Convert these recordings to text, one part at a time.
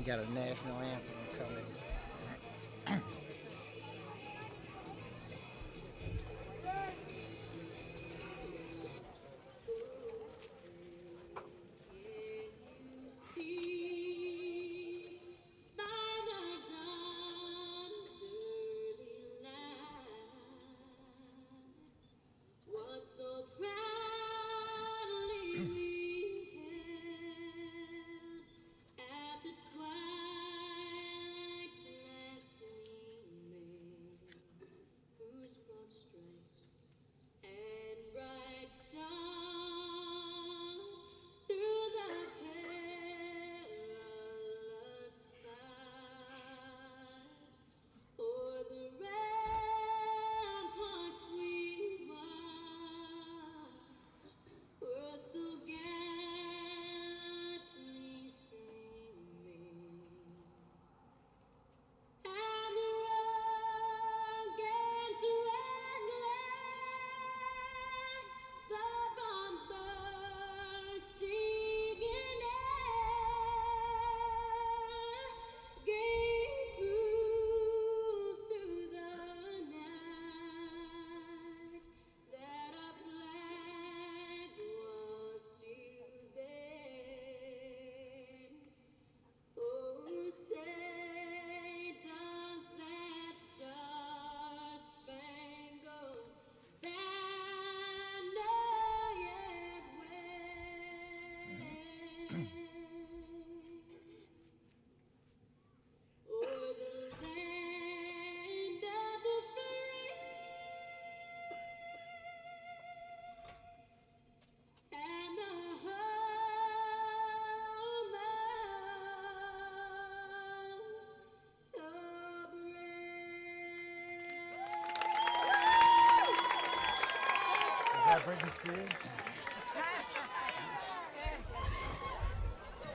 We got a national anthem coming.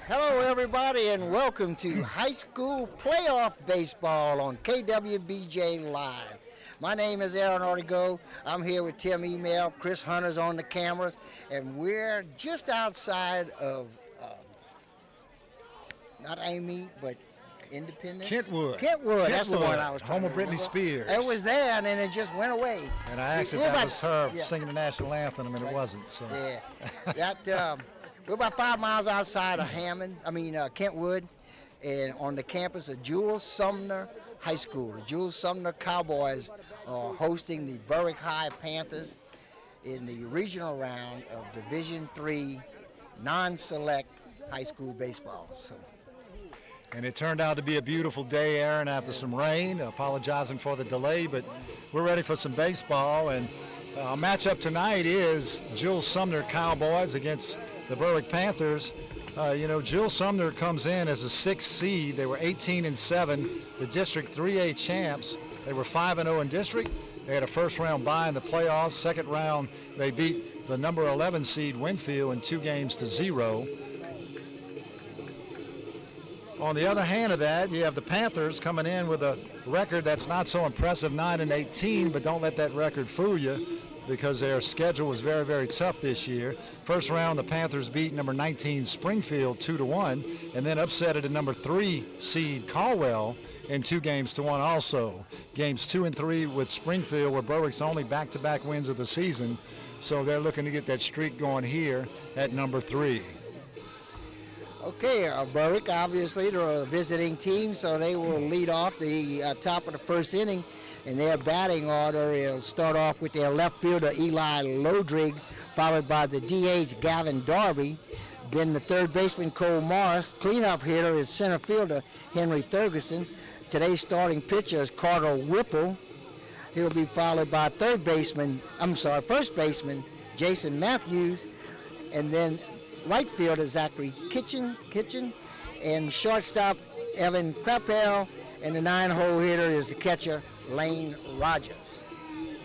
Hello, everybody, and welcome to high school playoff baseball on KWBJ Live. My name is Aaron Ortego. I'm here with Tim Email. Chris Hunter's on the cameras, and we're just outside of, not Amy, but Independence? Kentwood. That's the one I was trying home of to Britney Spears. It was there, and then it just went away. And I asked if that was her singing the national anthem, and it wasn't. So. Yeah. We're about 5 miles outside of Kentwood, and on the campus of Jewel Sumner High School. The Jewel Sumner Cowboys are hosting the Berwick Panthers in the regional round of Division III non-select high school baseball. And it turned out to be a beautiful day, Aaron, after some rain. Apologizing for the delay, but we're ready for some baseball. And our matchup tonight is Jewel Sumner Cowboys against the Berwick Panthers. Jewel Sumner comes in as a 6th seed. They were 18-7, the District 3A champs. They were 5-0 in district. They had a first-round bye in the playoffs. Second round, they beat the number 11 seed Winfield in 2-0. On the other hand of that, you have the Panthers coming in with a record that's not so impressive, 9-18, but don't let that record fool you because their schedule was very, very tough this year. First round, the Panthers beat number 19 Springfield 2-1, and then upsetted a number 3 seed Caldwell in 2-1 also. Games 2 and 3 with Springfield were Berwick's only back-to-back wins of the season, so they're looking to get that streak going here at number 3. Okay, Berwick, obviously, they're a visiting team, so they will lead off the top of the first inning. In their batting order, it'll start off with their left fielder, Eli Lodrig, followed by the DH, Gavin Darby. Then the third baseman, Cole Morris. Cleanup hitter is center fielder, Henry Thurgerson. Today's starting pitcher is Carter Whipple. He'll be followed by first baseman, Jason Matthews. And then right fielder Zachary Kitchen, and shortstop Evan Crapel, and the 9-hole hitter is the catcher Lane Rogers.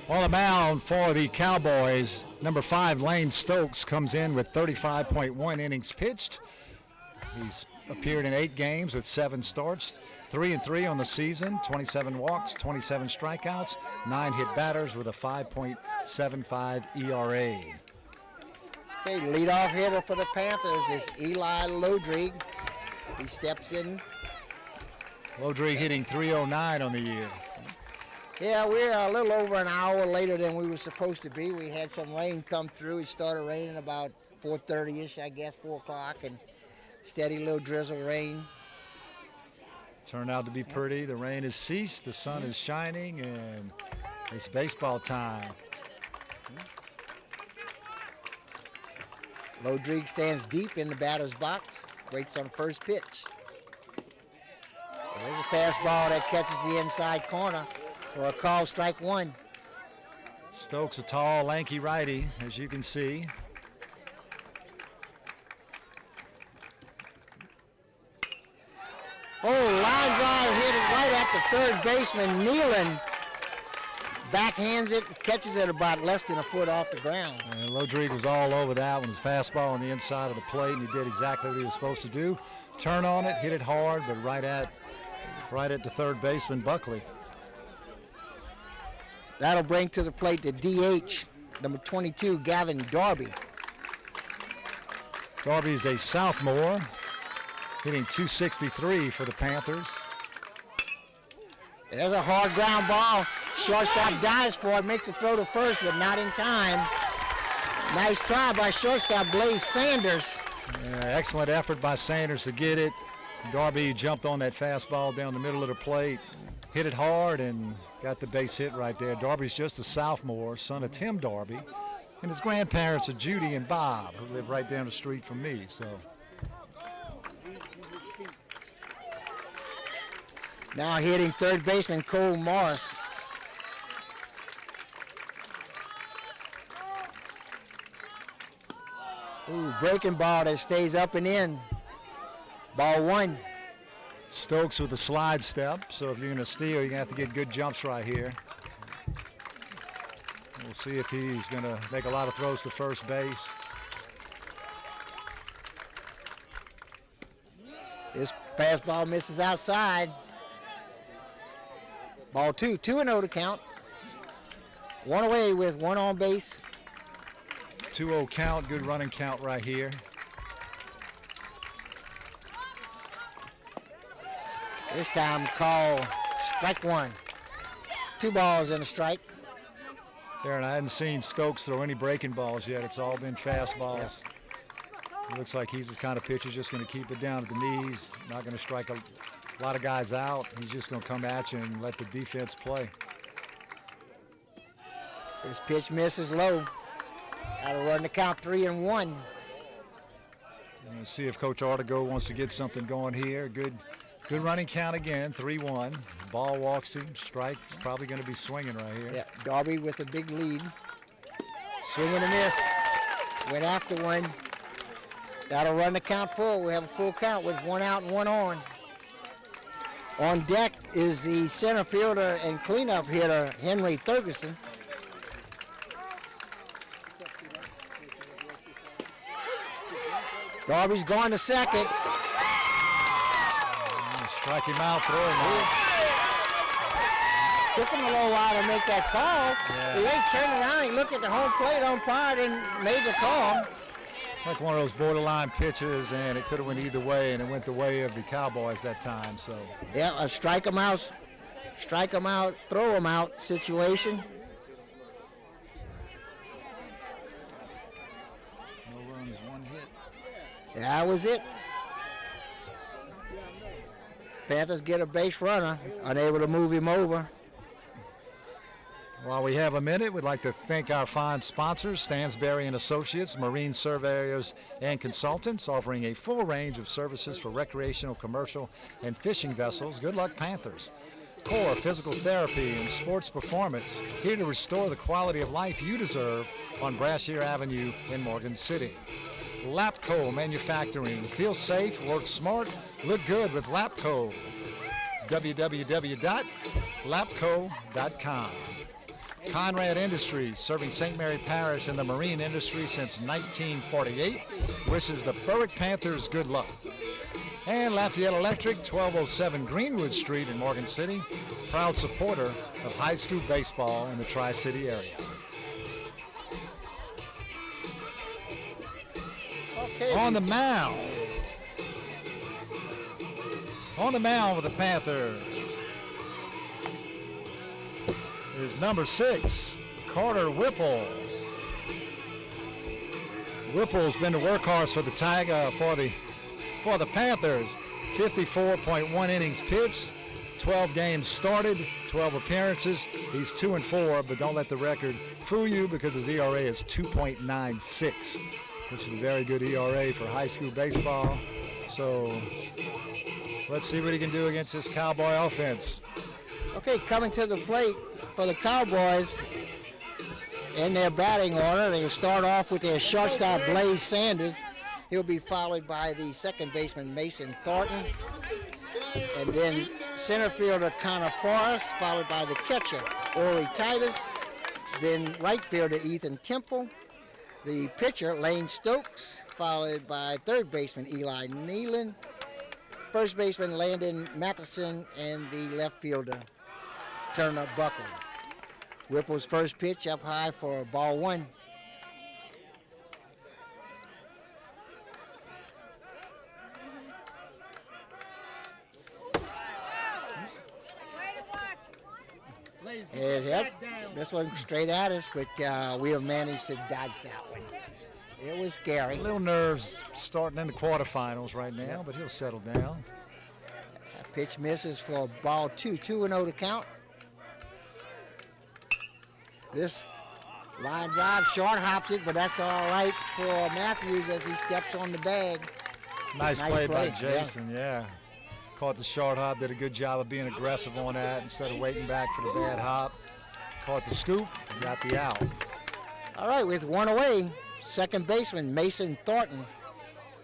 On the mound for the Cowboys, number 5 Lane Stokes comes in with 35.1 innings pitched. He's appeared in 8 games with 7 starts, 3-3 on the season, 27 walks, 27 strikeouts, 9 hit batters with a 5.75 ERA. Okay, leadoff hitter for the Panthers is Eli Lodrig. He steps in Lodrig hitting 309 on the year. Yeah, we're a little over an hour later than we were supposed to be. We had some rain come through. It started raining about 4:30-ish, I guess, 4 o'clock, and steady little drizzle rain. Turned out to be pretty. The rain has ceased, the sun is shining, and it's baseball time. Lodrig stands deep in the batter's box, waits on the first pitch. There's a fastball that catches the inside corner for a call, strike one. Stokes, a tall, lanky righty, as you can see. Oh, line drive hit it right at the third baseman, kneeling. Backhands it, catches it about less than a foot off the ground. And Lodrig was all over that one. His fastball on the inside of the plate, and he did exactly what he was supposed to do. Turn on it, hit it hard, but right at the third baseman, Buckley. That'll bring to the plate the DH, number 22, Gavin Darby. Darby's a sophomore, hitting 263 for the Panthers. There's a hard ground ball. Shortstop dives for it, makes the throw to first, but not in time. Nice try by shortstop Blaze Sanders. Excellent effort by Sanders to get it. Darby jumped on that fastball down the middle of the plate, hit it hard, and got the base hit right there. Darby's just a sophomore, son of Tim Darby, and his grandparents are Judy and Bob, who live right down the street from me. So now hitting third baseman Cole Morris. Ooh, breaking ball that stays up and in. Ball one. Stokes with a slide step, so if you're going to steal, you're going to have to get good jumps right here. We'll see if he's going to make a lot of throws to first base. This fastball misses outside. Ball two, 2-0 to count. One away with one on base. 2-0 count, good running count right here. This time call strike one. 2 balls and a strike. Aaron, I hadn't seen Stokes throw any breaking balls yet. It's all been fastballs. Yep. It looks like he's the kind of pitcher just going to keep it down at the knees, not going to strike a lot of guys out. He's just going to come at you and let the defense play. This pitch misses low. That'll run the count 3-1. We'll see if Coach Artigo wants to get something going here. Good running count again, 3-1. Ball walks him, strike. It's probably going to be swinging right here. Yeah, Darby with a big lead. Swing and a miss. Went after one. That'll run the count full. We have a full count with 1 out and 1 on. On deck is the center fielder and cleanup hitter, Henry Ferguson. Darby's going to second. Strike him out, throw him out. Took him a little while to make that call. Yeah. He turned around, he looked at the home plate umpire and made the call. Like one of those borderline pitches, and it could have went either way, and it went the way of the Cowboys that time. So yeah, a strike him out, throw him out situation. No runs, 1 hit. That was it. Panthers get a base runner, unable to move him over. While we have a minute, we'd like to thank our fine sponsors, Stansberry and Associates, marine surveyors and consultants, offering a full range of services for recreational, commercial, and fishing vessels. Good luck, Panthers. Core Physical Therapy and Sports Performance, here to restore the quality of life you deserve on Brashear Avenue in Morgan City. Lapco Manufacturing. Feel safe, work smart, look good with Lapco. www.lapco.com. Conrad Industries, serving St. Mary Parish and the marine industry since 1948, wishes the Berwick Panthers good luck. And Lafayette Electric, 1207 Greenwood Street in Morgan City, proud supporter of high school baseball in the Tri-City area. Okay. On the mound, On the mound with the Panthers is number 6, Carter Whipple. Whipple's been the workhorse for the for the Panthers. 54.1 innings pitched, 12 games started, 12 appearances. He's 2-4, but don't let the record fool you because his ERA is 2.96, which is a very good ERA for high school baseball. So let's see what he can do against this Cowboy offense. Okay, coming to the plate for the Cowboys in their batting order. They'll start off with their shortstop, Blaze Sanders. He'll be followed by the second baseman, Mason Thornton. And then center fielder, Connor Forrest, followed by the catcher, Ori Titus. Then right fielder, Ethan Temple. The pitcher, Lane Stokes, followed by third baseman, Eli Nealon. First baseman, Landon Matheson, and the left fielder, Turner Buckley. Whipple's first pitch up high for ball 1. It hit. This one straight at us, but we have managed to dodge that one. It was scary. Little nerves starting in the quarterfinals right now, but he'll settle down. Pitch misses for ball 2. 2-0 to count. This line drive short hops it, but that's all right for Matthews as he steps on the bag. Nice play by Jason, yeah. Caught the short hop, did a good job of being aggressive on that instead of waiting back for the bad hop. Caught the scoop, got the out. All right, with one away, second baseman Mason Thornton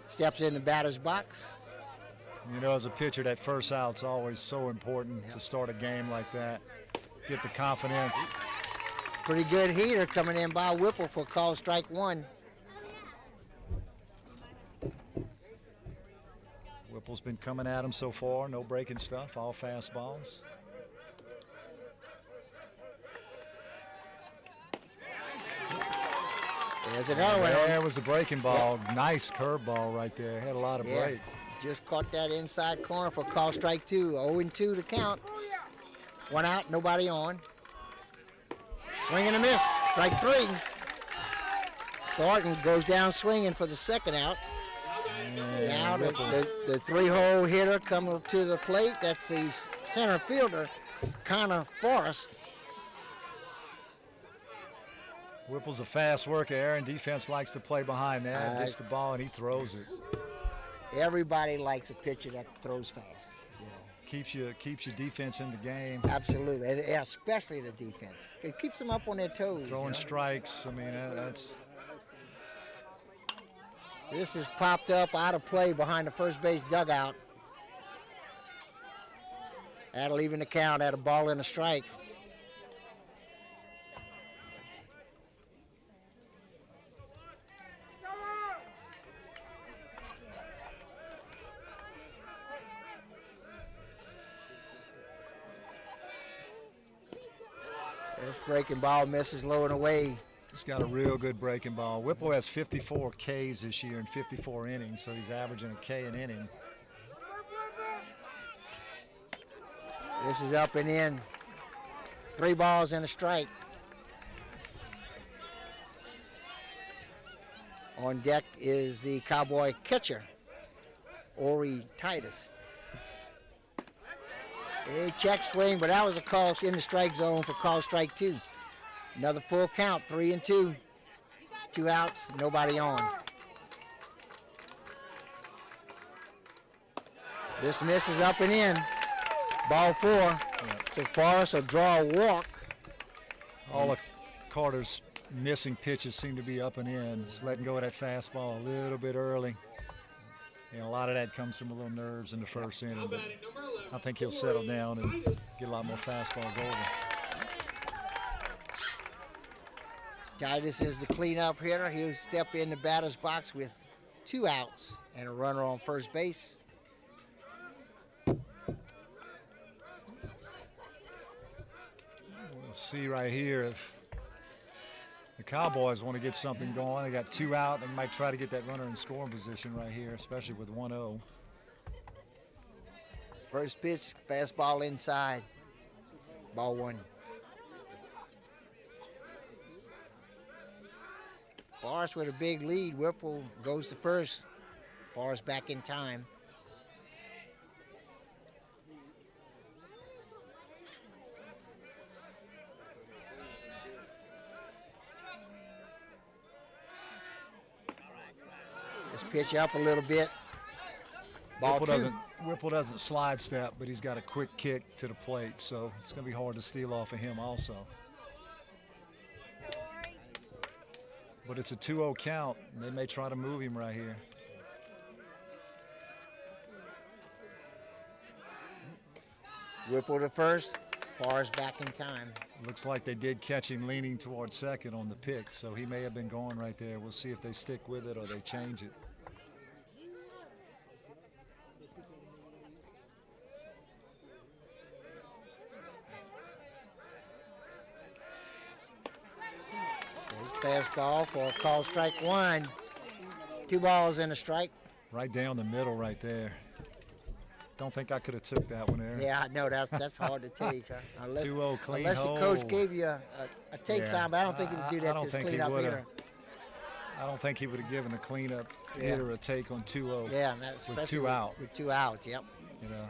steps in the batter's box. You know, as a pitcher, that first out's always so important to start a game like that. Get the confidence. Pretty good heater coming in by Whipple for call strike 1. Whipple's been coming at him so far, no breaking stuff, all fastballs. There's another one. There was the breaking ball. Yeah. Nice curveball right there. Had a lot of break. Just caught that inside corner for call strike 2. 0-2 to count. One out, nobody on. Swing and a miss. Strike 3. Thornton goes down swinging for the second out. Now the 3-hole hitter coming to the plate. That's the center fielder, Connor Forrest. Whipple's a fast worker, Aaron. Defense likes to play behind that. Gets the ball and he throws it. Everybody likes a pitcher that throws fast. Keeps your defense in the game. Absolutely, and especially the defense. It keeps them up on their toes. Throwing strikes. I mean, that's. This is popped up out of play behind the first base dugout. That'll even the count at a ball and a strike. This breaking ball misses low and away. He's got a real good breaking ball. Whipple has 54 Ks this year in 54 innings, so he's averaging a K an inning. This is up and in. 3 balls and a strike. On deck is the Cowboy catcher, Ori Titus. A check swing, but that was a call in the strike zone for call strike 2. Another full count, 3-2. 2 outs, nobody on. This misses up and in. Ball 4. So Forrest will draw a walk. All of Carter's missing pitches seem to be up and in. Just letting go of that fastball a little bit early. And a lot of that comes from a little nerves in the first inning. But I think he'll settle down and get a lot more fastballs over. Titus is the cleanup hitter. He'll step in the batter's box with 2 outs and a runner on first base. We'll see right here if the Cowboys want to get something going. They got 2 out. They might try to get that runner in scoring position right here, especially with 1-0. First pitch, fastball inside. Ball 1. Forrest with a big lead. Whipple goes to first. Forrest back in time. Just pitch up a little bit. Ball 2. Whipple doesn't slide step, but he's got a quick kick to the plate, so it's going to be hard to steal off of him also. But it's a 2-0 count, and they may try to move him right here. Whipple to first. Forrest back in time. Looks like they did catch him leaning towards second on the pick, so he may have been going right there. We'll see if they stick with it or they change it. Fastball for a call strike 1. 2 balls and a strike. Right down the middle right there. Don't think I could have took that one there. Yeah, no, that's hard to take. Unless, 2-0 clean unless hold. the coach gave you a take sign, but I don't think he would do that to his cleanup hitter. I don't think he would have given a cleanup hitter a take on 2-0. Yeah, with 2 out. With 2 outs, yep. You know,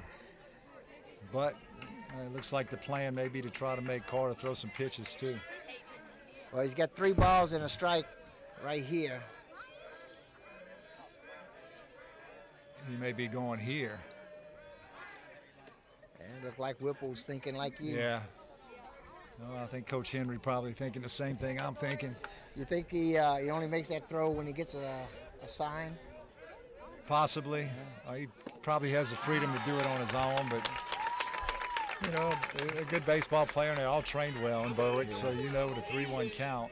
but it looks like the plan may be to try to make Carter throw some pitches too. Well, he's got 3 balls and a strike right here. He may be going here. And it looks like Whipple's thinking like you. Yeah. Well, I think Coach Henry probably thinking the same thing I'm thinking. You think he only makes that throw when he gets a sign? Possibly. He probably has the freedom to do it on his own, but you know, a good baseball player, and they all trained well in Berwick, so you know the 3-1 count,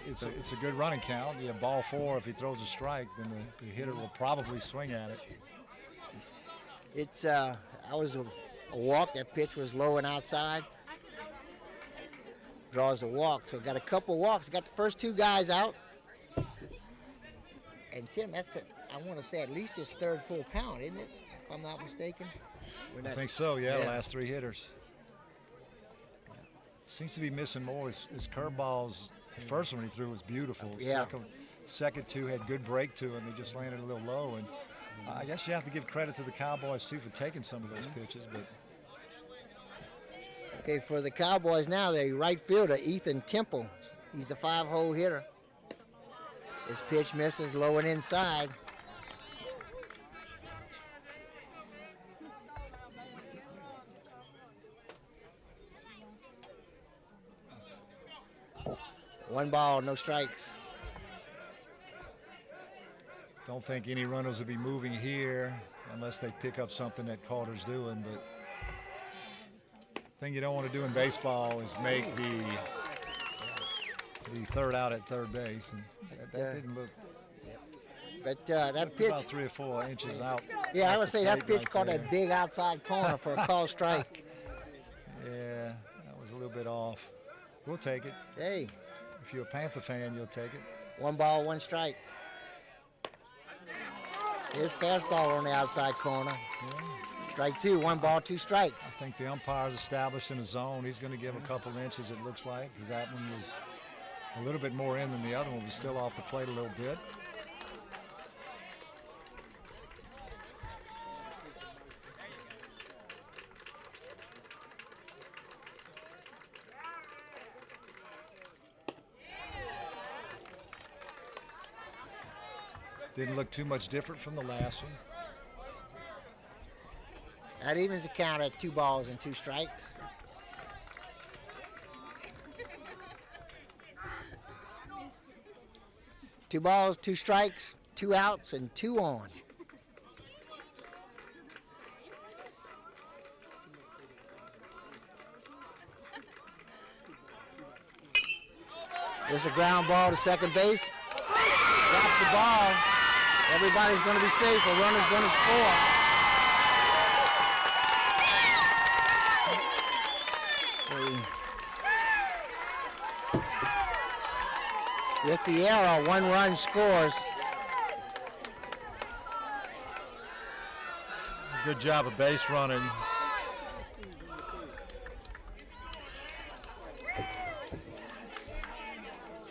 it's a good running count. You have ball 4. If he throws a strike, then the hitter will probably swing at it. It's I was a walk. That pitch was low and outside. Draws the walk, so got a couple walks. Got the first 2 guys out. And Tim, that's it. I want to say at least his 3rd full count, isn't it? If I'm not mistaken. I think so, yeah, the last 3 hitters. Seems to be missing more. His curveballs, the first one he threw was beautiful. Yeah. Second 2 had good break to him. He just landed a little low. And I guess you have to give credit to the Cowboys, too, for taking some of those pitches. But okay, for the Cowboys now, the right fielder, Ethan Temple. He's the 5-hole hitter. His pitch misses low and inside. One ball, no strikes. don't think any runners will be moving here unless they pick up something that Carter's doing. But the thing you don't want to do in baseball is make the third out at third base, and that didn't look. But that pitch, about 3 or 4 inches out. Yeah, I would say that pitch right caught there. that big outside corner for a call strike. Yeah, that was a little bit off. We'll take it. Hey, If you're a Panther fan, you'll take it. 1 ball, 1 strike. Here's fastball on the outside corner. Strike 2, 1 ball, 2 strikes. I think the umpire's established in a zone. He's going to give a couple inches, it looks like, because that one was a little bit more in than the other one. Was still off the plate a little bit. Didn't look too much different from the last one. That evens the count at 2 balls and 2 strikes. Two balls, 2 strikes, 2 outs, and 2 on. There's a ground ball to second base. Drops the ball. Everybody's going to be safe. A runner's going to score. With the arrow, 1 run scores. Good job of base running.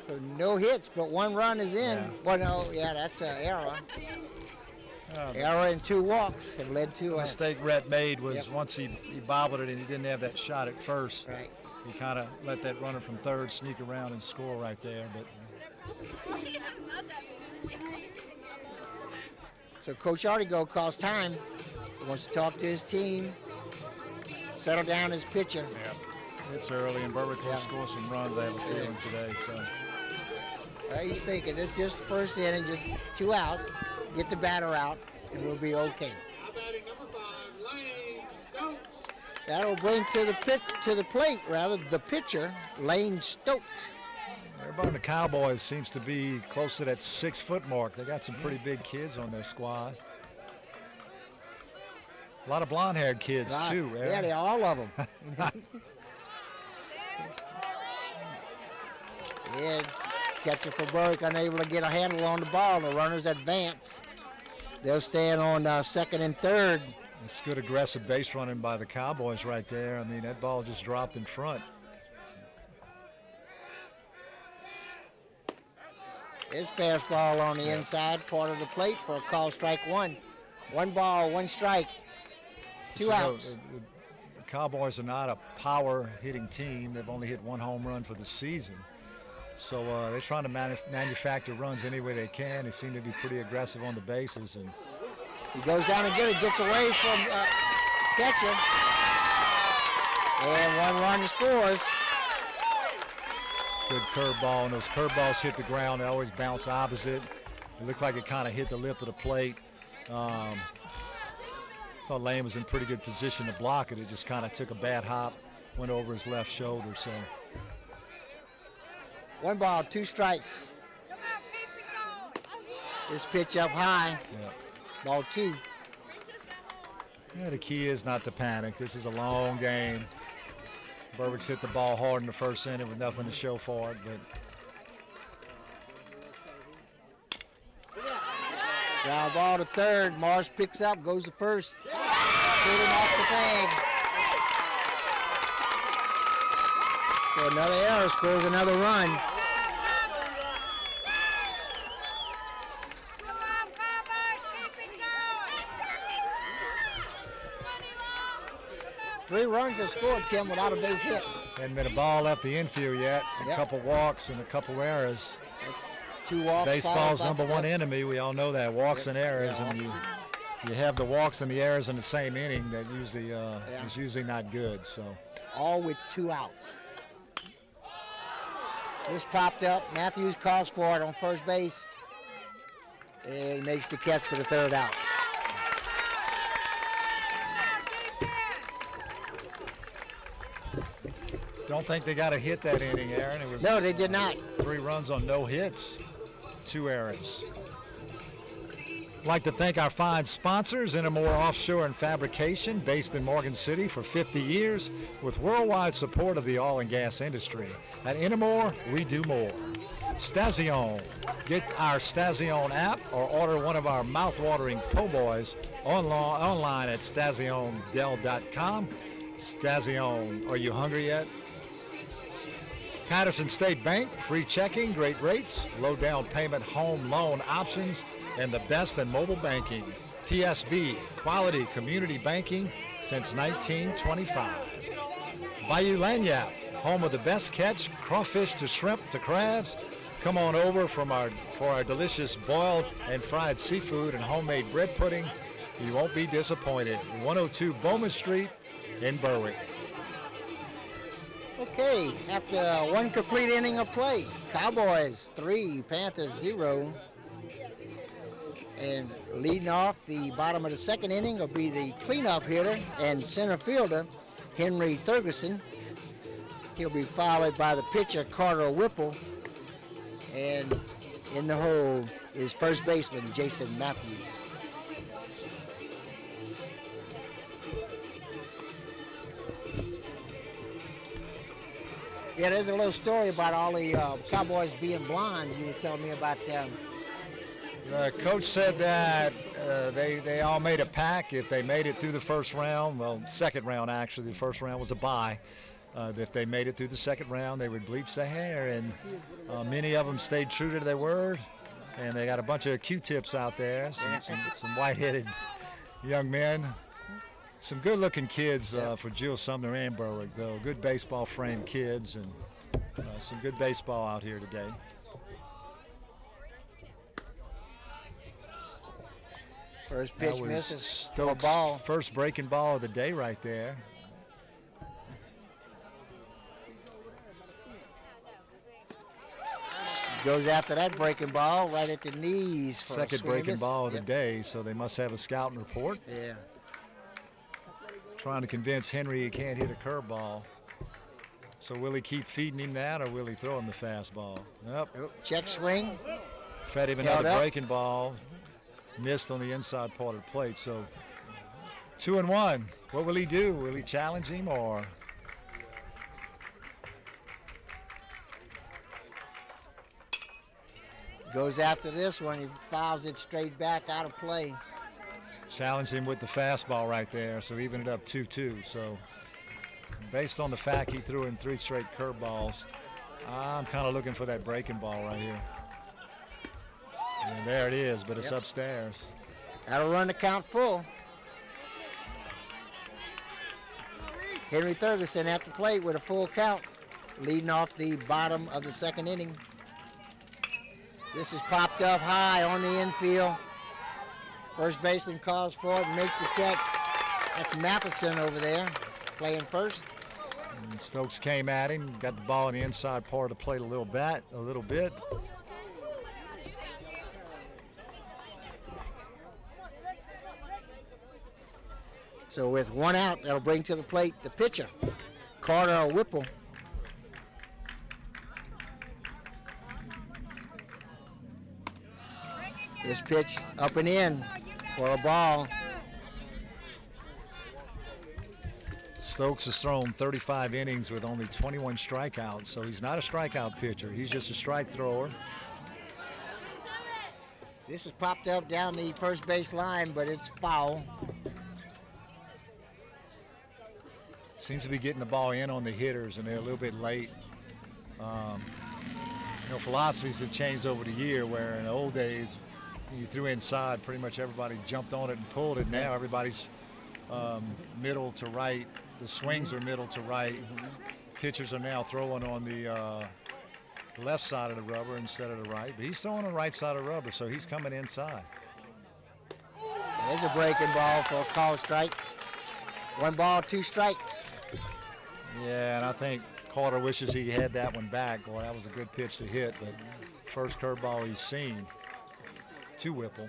So no hits, but 1 run is in. Yeah. Well, no, yeah, that's an error. Error and 2 walks have led to The a mistake Rhett made was Yep. once he bobbled it and he didn't have that shot at first. right. He kind of let that runner from third sneak around and score right there. But So Coach Artigo calls time. He wants to talk to his team, settle down his pitcher. it's early, and Berwick will Yeah. score some runs, I have a feeling, today. So He's thinking it's just first inning, just 2 outs, get the batter out, and we'll be okay. That'll bring to the plate, the pitcher, Lane Stokes. everybody in the Cowboys seems to be close to that 6-foot mark. They got some pretty big kids on their squad. A lot of blonde-haired kids, Right. too, Aaron. Yeah, they're all of them. Yeah, catcher for Berwick unable to get a handle on the ball. The runners advance. They'll stand on second and third. It's good aggressive base running by the Cowboys right there. I mean, that ball just dropped in front. It's fastball on the inside part of the plate for a call strike 1. 1 ball, 1 strike, 2 You know, outs. the Cowboys are not a power hitting team. They've only hit 1 home run for the season. So they're trying to manufacture runs any way they can. They seem to be pretty aggressive on the bases. And He goes down and gets away from catcher. And 1 run scores. good curveball, and those curveballs hit the ground. They always bounce opposite. It looked like it kind of hit the lip of the plate. Thought Lane was in pretty good position to block it. It just kind of took a bad hop, went over his left shoulder. So 1 ball, 2 strikes. This pitch up high. yeah. Ball 2. Yeah, the key is not to panic. This is a long game. Berwick's hit the ball hard in the first inning with nothing to show for it, but Ground ball to third. Morris picks up, goes to first. Shooting off the bag. So another error scores another run. Three runs have scored, Tim, without a base hit. hadn't been a ball left the infield yet. A Yep. couple walks and a couple errors. 2 walks. Baseball's followed by- number 1 enemy. We all know that. Walks Yep. and errors, Yeah. and you have the walks and the errors in the same inning. That usually is usually not good. So all with 2 outs. This popped up. Matthews calls for it on first base. And makes the catch for the 3rd out. don't think they got a hit that inning, Aaron. It was No, they did not. 3 runs on no hits, 2 errors. I'd like to thank our fine sponsors, Innomore Offshore and Fabrication, based in Morgan City for 50 years, with worldwide support of the oil and gas industry. At Innomore, we do more. Stazione. Get our Stazione app or order one of our mouth-watering po' boys online at stazionedel.com. Stazione, are you hungry yet? Patterson State Bank, free checking, great rates, low down payment home loan options, and the best in mobile banking. PSB, quality community banking since 1925. Bayou Lanyap, home of the best catch, crawfish to shrimp to crabs. Come on over for our delicious boiled and fried seafood and homemade bread pudding. You won't be disappointed. 102 Bowman Street in Berwick. Okay, after 1 complete inning of play, Cowboys 3, Panthers 0. And leading off the bottom of the 2nd inning will be the cleanup hitter and center fielder, Henry Ferguson. He'll be followed by the pitcher, Carter Whipple. And in the hole is first baseman, Jason Matthews. Yeah, there's a little story about all the Cowboys being blonde. You were telling me about The coach said that they all made a pact if they made it through the first round. Well, second round actually. The first round was a bye. If they made it through the second round, they would bleach their hair, and many of them stayed true to their word. And they got a bunch of Q-tips out there, some white-headed young men. Some good-looking kids for Jewel Sumner and Berwick, though. Good baseball-framed kids, and some good baseball out here today. First pitch misses. Stokes' ball. First breaking ball of the day right there. Goes after that breaking ball right at the knees. For Second breaking ball of the day, so they must have a scouting report. Yeah. Trying to convince Henry he can't hit a curveball. So will he keep feeding him that, or will he throw him the fastball? Yep. Check swing. Fed him another breaking ball. Missed on the inside part of the plate. So 2-1. What will he do? Will he challenge him, or? Goes after this one. He fouls it straight back out of play. Challenged him with the fastball right there, so even it up 2-2. So based on the fact he threw him 3 straight curveballs, I'm kind of looking for that breaking ball right here. And there it is, but it's upstairs. That'll run the count full. Henry Thurgerson at the plate with a full count, leading off the bottom of the second inning. This is popped up high on the infield. First baseman calls for it and makes the catch. That's Matheson over there playing first. And Stokes came at him, got the ball in the inside part of the plate a little bit. So with one out, that'll bring to the plate the pitcher, Carter Whipple. This pitch up and in for a ball. Stokes has thrown 35 innings with only 21 strikeouts, so he's not a strikeout pitcher. He's just a strike thrower. This is popped up down the first base line, but it's foul. Seems to be getting the ball in on the hitters, and they're a little bit late. Philosophies have changed over the year, where in the old days, you threw inside, pretty much everybody jumped on it and pulled it. Now everybody's middle to right. The swings are middle to right. Pitchers are now throwing on the left side of the rubber instead of the right. But he's throwing on the right side of the rubber, so he's coming inside. There's a breaking ball for a call strike. 1 ball, 2 strikes. Yeah, and I think Carter wishes he had that one back. Boy, that was a good pitch to hit, but first curveball he's seen to Whipple.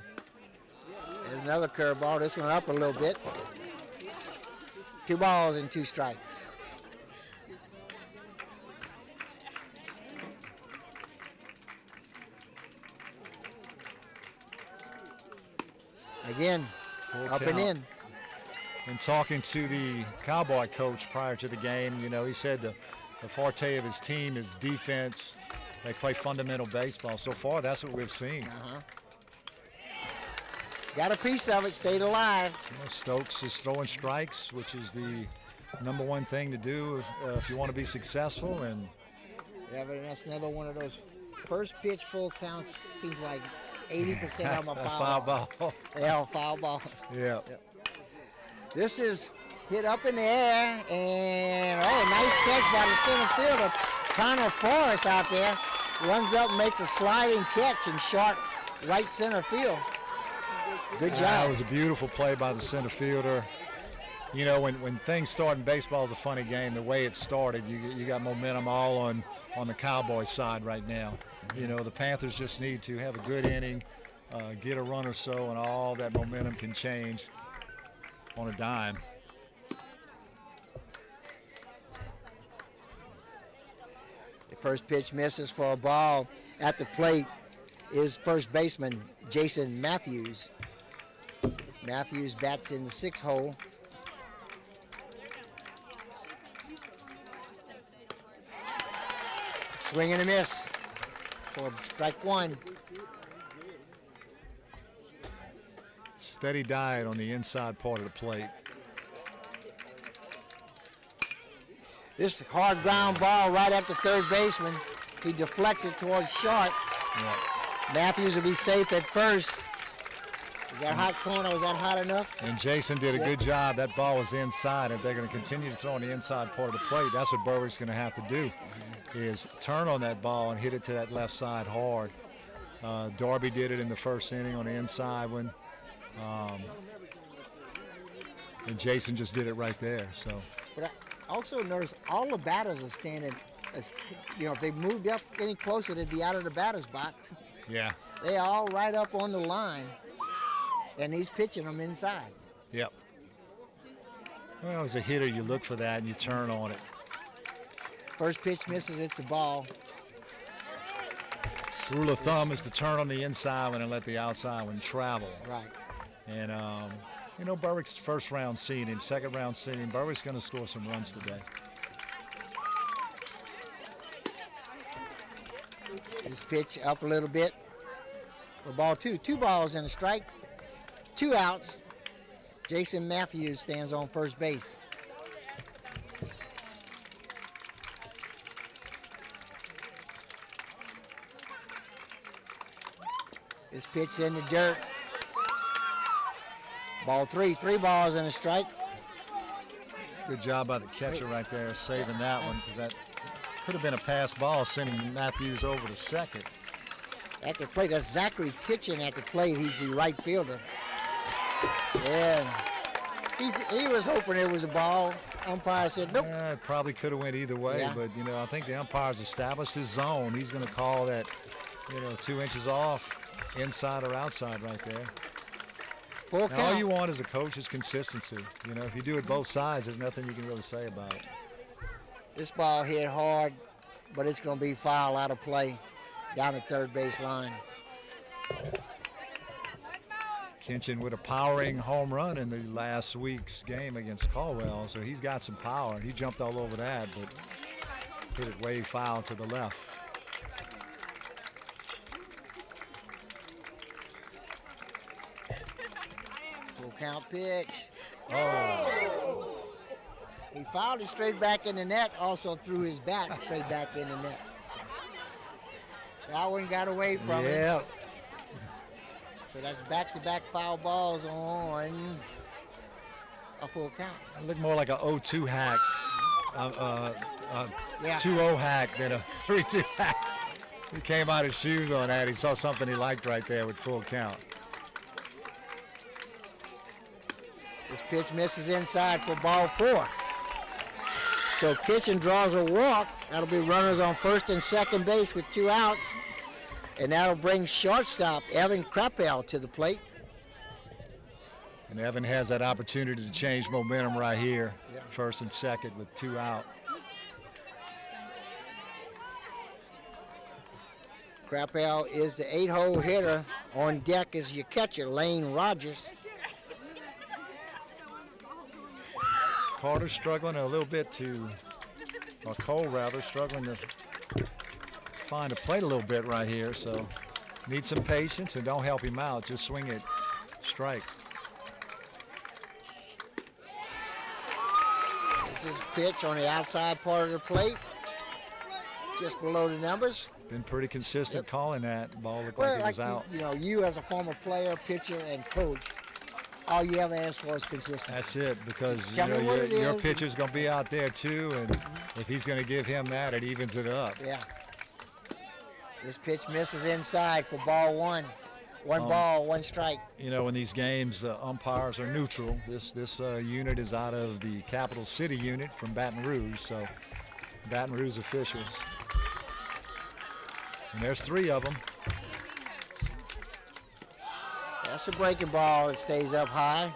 There's another curveball. This one up a little bit. 2 balls and 2 strikes. Again, up and in. And talking to the Cowboy coach prior to the game, he said the forte of his team is defense. They play fundamental baseball. So far, that's what we've seen. Got a piece of it, stayed alive. Stokes is throwing strikes, which is the #1 thing to do if you want to be successful. And yeah, but that's another one of those first pitch full counts. Seems like 80% of them are foul ball. Yeah, foul ball. Yeah. Yep. This is hit up in the air, and nice catch by the center fielder. Connor Forrest out there runs up and makes a sliding catch in short right center field. Good job. That was a beautiful play by the center fielder. When things start in baseball, is a funny game. The way it started, you got momentum all on the Cowboys side right now. The Panthers just need to have a good inning, get a run or so, and all that momentum can change on a dime. The first pitch misses for a ball. At the plate is first baseman Jason Matthews. Matthews bats in the 6th hole. Swing and a miss for strike 1. Steady diet on the inside part of the plate. This hard ground ball right at the third baseman. He deflects it towards short. Yeah. Matthews will be safe at first. Is that hot corner? Was that hot enough? And Jason did a good job. That ball was inside. If they're going to continue to throw on the inside part of the plate, that's what Berwick's going to have to do, is turn on that ball and hit it to that left side hard. Darby did it in the first inning on the inside one. And Jason just did it right there. So. But I also noticed all the batters are standing, if they moved up any closer, they'd be out of the batter's box. Yeah. They all right up on the line, and he's pitching them inside. Yep. Well, as a hitter, you look for that and you turn on it. First pitch misses, it's a ball. Rule of thumb is to turn on the inside one and let the outside one travel. Right. And, Berwick's first round seeding, second round seeding. Berwick's going to score some runs today. His pitch up a little bit. For ball two. 2 balls and a strike. 2 outs. Jason Matthews stands on first base. This pitch in the dirt. Ball 3. 3 balls and a strike. Good job by the catcher right there, saving that one, because that could have been a pass ball, sending Matthews over to second. At the plate, that's Zachary pitching at the plate. He's the right fielder. And he was hoping it was a ball. Umpire said nope. Yeah, it probably could have went either way, but I think the umpire's established his zone. He's going to call that, 2 inches off, inside or outside right there. Full Now, count. all you want as a coach is consistency. If you do it both sides, there's nothing you can really say about it. This ball hit hard, but it's going to be foul out of play down the third base line. Kinchin with a powering home run in the last week's game against Caldwell, so he's got some power. He jumped all over that, but hit it way foul to the left. Full count pitch. Oh, He fouled it straight back in the net, also threw his bat straight back in the net. That one got away from him. yeah. So that's back-to-back foul balls on a full count. It looked more like a 0-2 hack, Yeah. 2-0 hack than a 3-2 hack. He came out his shoes on that. He saw something he liked right there with full count. This pitch misses inside for ball 4. So Kitchen draws a walk. That'll be runners on first and second base with 2 outs. And that'll bring shortstop Evan Krappel to the plate. And Evan has that opportunity to change momentum right here, first and second with 2 out. Krappel is the 8-hole hitter. On deck is your catcher, Lane Rogers. Carter's struggling a little bit or Cole rather, struggling to find a plate a little bit right here, so need some patience and don't help him out. Just swing it, strikes. This is a pitch on the outside part of the plate, just below the numbers. Been pretty consistent calling that. Ball looked Well, like it was out. You as a former player, pitcher, and coach, all you ever ask for is consistency. That's it, because Tell me what it your is. pitcher's going to be out there too, and if he's going to give him that, it evens it up. Yeah. This pitch misses inside for ball 1. One ball, 1 strike. In these games, the umpires are neutral. This unit is out of the Capital City unit from Baton Rouge, so Baton Rouge officials. And there's 3 of them. That's a breaking ball. It stays up high.